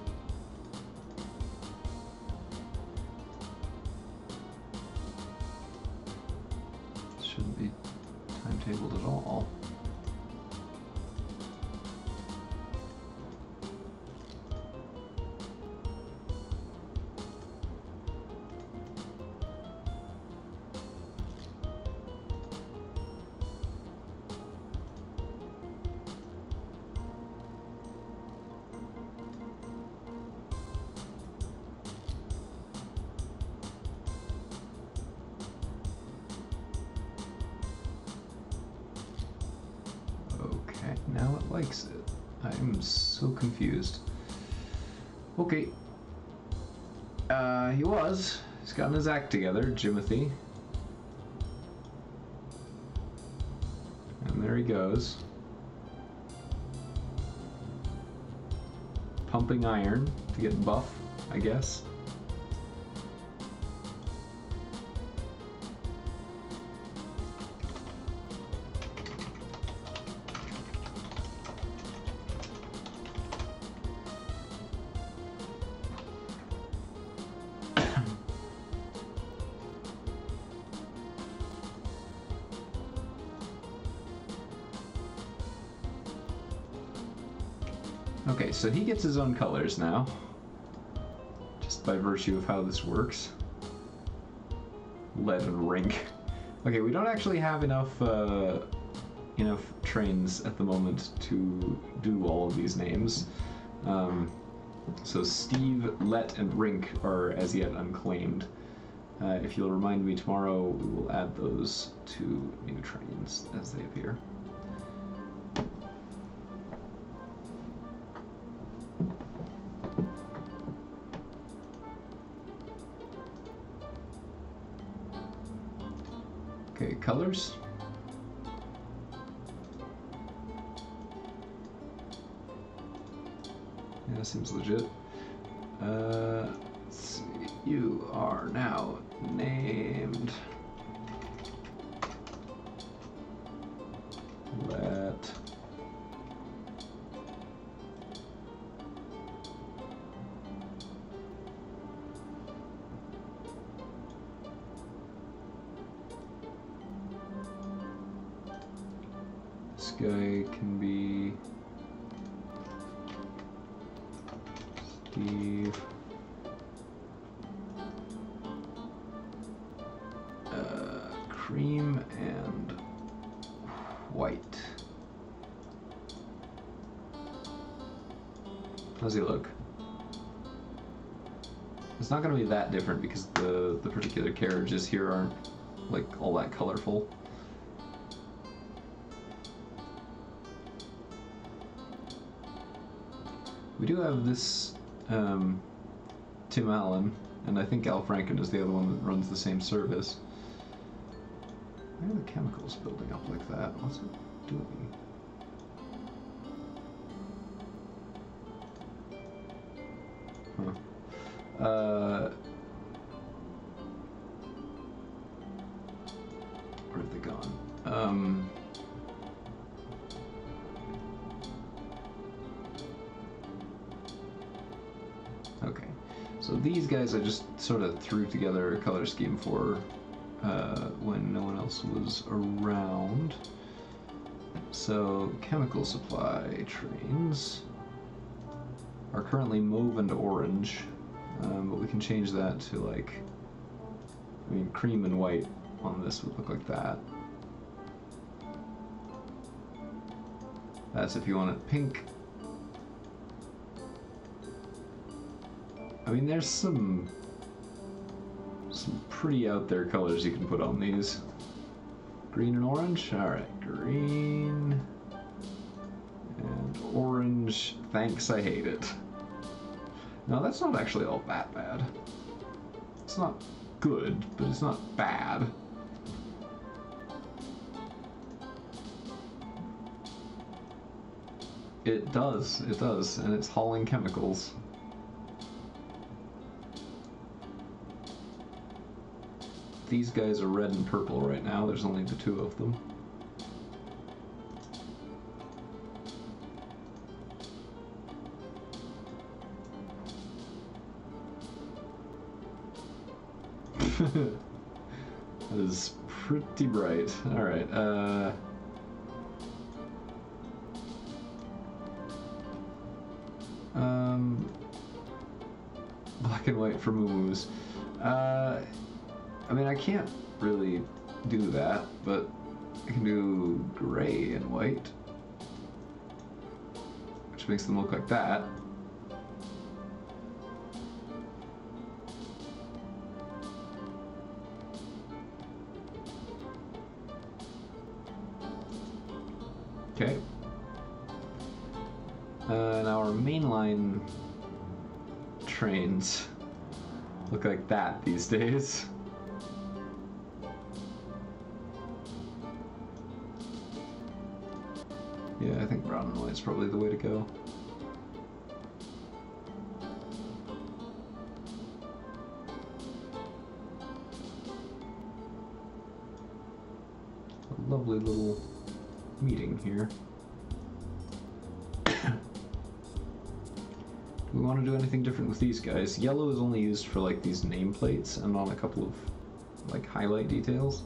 A: Shouldn't be timetabled at all. Now it likes it. I'm so confused. Okay. He's gotten his act together, Jimothy. And there he goes. Pumping iron to get buff, I guess. Okay, so he gets his own colors now, just by virtue of how this works. Lead and rink. Okay, we don't actually have enough trains at the moment to do all of these names. So Steve, Let, and Rink are as yet unclaimed. If you'll remind me tomorrow, we will add those to new trains as they appear. Okay, colors. Yeah, seems legit. Let's see. You are now named Let this guy can be Steve. Cream and white. How's he look? It's not going to be that different because the particular carriages here aren't like all that colorful. We do have this Tim Allen, and I think Al Franken is the other one that runs the same service. Why are the chemicals building up like that? What's it doing? Huh. Where have they gone? Okay, so these guys I just sort of threw together a color scheme for when no one else was around. So chemical supply trains are currently mauve and orange, but we can change that to like, I mean, cream and white on this would look like that. That's if you want it pink. I mean, there's some pretty out there colors you can put on these. Green and orange? Alright, green and orange. Thanks, I hate it. No, that's not actually all that bad. It's not good, but it's not bad. It does, and it's hauling chemicals. These guys are red and purple right now, there's only the two of them. That is pretty bright. Alright, black and white for moo-moos. I mean, I can't really do that, but I can do gray and white, which makes them look like that. Okay. And our mainline trains look like that these days. Yeah, I think brown and white is probably the way to go. A lovely little meeting here. Do we want to do anything different with these guys? Yellow is only used for like these nameplates and on a couple of like highlight details.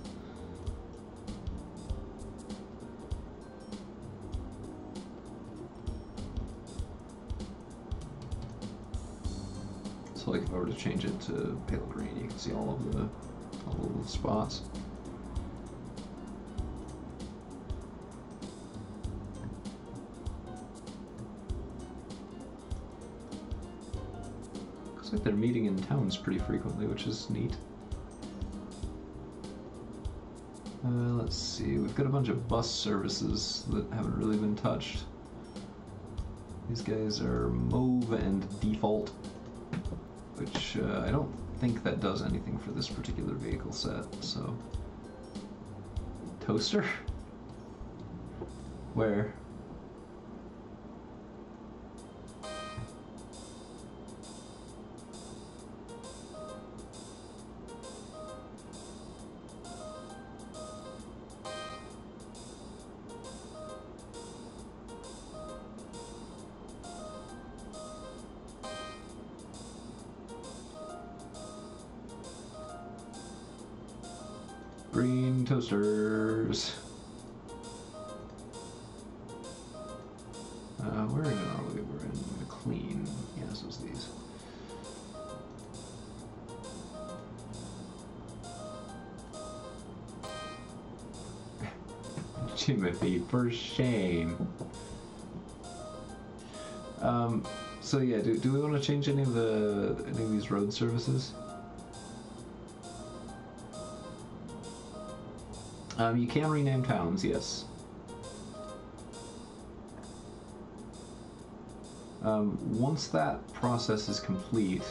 A: So like if I were to change it to pale green, you can see all of the spots. Looks like they're meeting in towns pretty frequently, which is neat. Let's see, we've got a bunch of bus services that haven't really been touched. These guys are mauve and default, which I don't think that does anything for this particular vehicle set, so... Toaster? Where? Green toasters. Where even are we? We're in McLean. Yes, it was these. Timothy, for shame. So yeah, do we want to change any of these road services? You can rename towns, yes. Once that process is complete,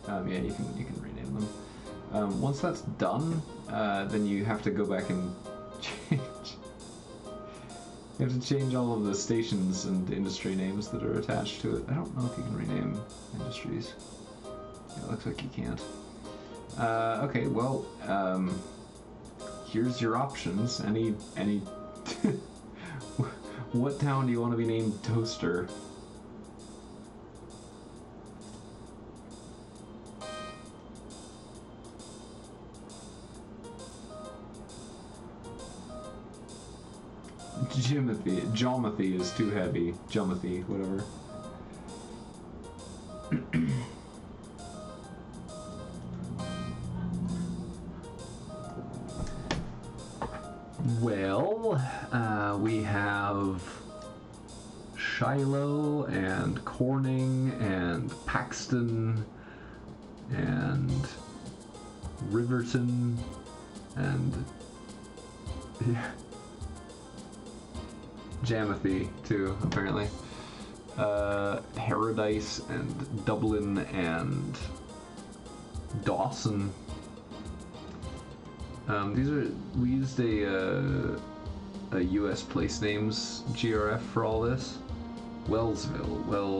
A: yeah, you can rename them. Once that's done, then you have to go back and change. You have to change all of the stations and industry names that are attached to it. I don't know if you can rename industries. Yeah, it looks like you can't. Okay, well, here's your options. Any what town do you want to be named Toaster? Jomothy is too heavy. Jomothy, whatever. Well, we have Shiloh and Corning and Paxton and Riverton and Jamothy too, apparently. Paradise and Dublin and Dawson. We used a U.S. place names GRF for all this. Wellsville.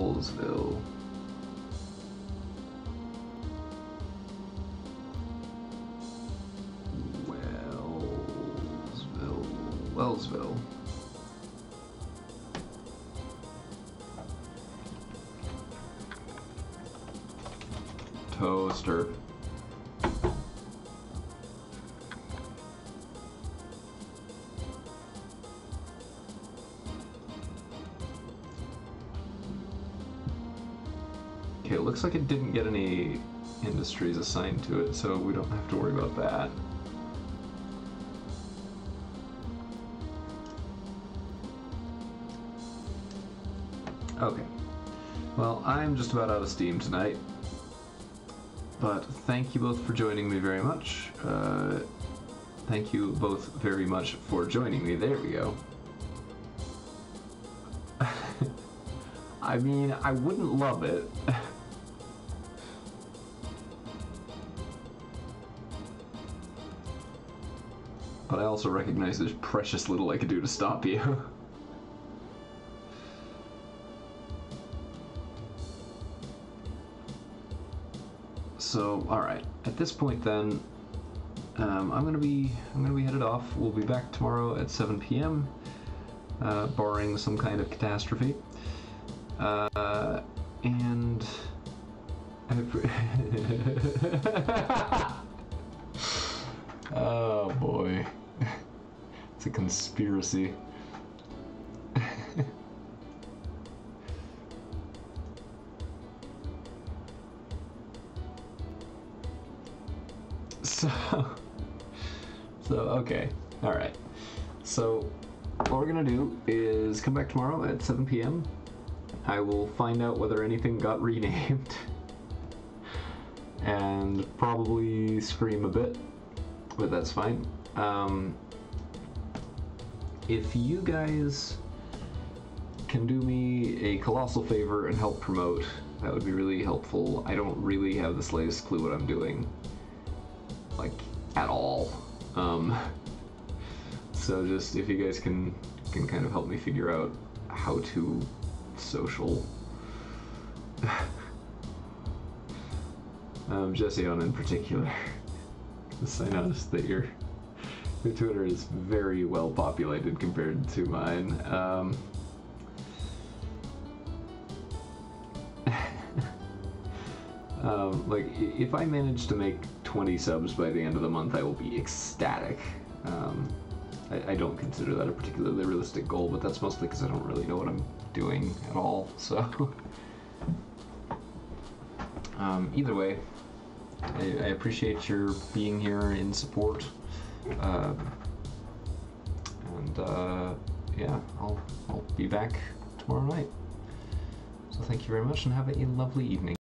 A: Toaster. Okay, it looks like it didn't get any industries assigned to it, so we don't have to worry about that. Okay. Well, I'm just about out of steam tonight. But thank you both for joining me very much. Thank you both very much for joining me. There we go. I mean, I wouldn't love it. But I also recognize there's precious little I could do to stop you. So, all right. At this point, then, I'm gonna be headed off. We'll be back tomorrow at 7 p.m. Barring some kind of catastrophe. And oh boy, it's a conspiracy. So okay, all right. So what we're gonna do is come back tomorrow at 7 p.m. I will find out whether anything got renamed and probably scream a bit, but that's fine. If you guys can do me a colossal favor and help promote, that would be really helpful. I don't really have the slightest clue what I'm doing, like, at all. So just if you guys can kind of help me figure out how to social. Jesse on in particular. I noticed that your Twitter is very well populated compared to mine. Like, if I manage to make 20 subs by the end of the month, I will be ecstatic. I don't consider that a particularly realistic goal, but that's mostly because I don't really know what I'm doing at all, so... either way, I appreciate your being here in support, yeah, I'll be back tomorrow night. So thank you very much, and have a lovely evening.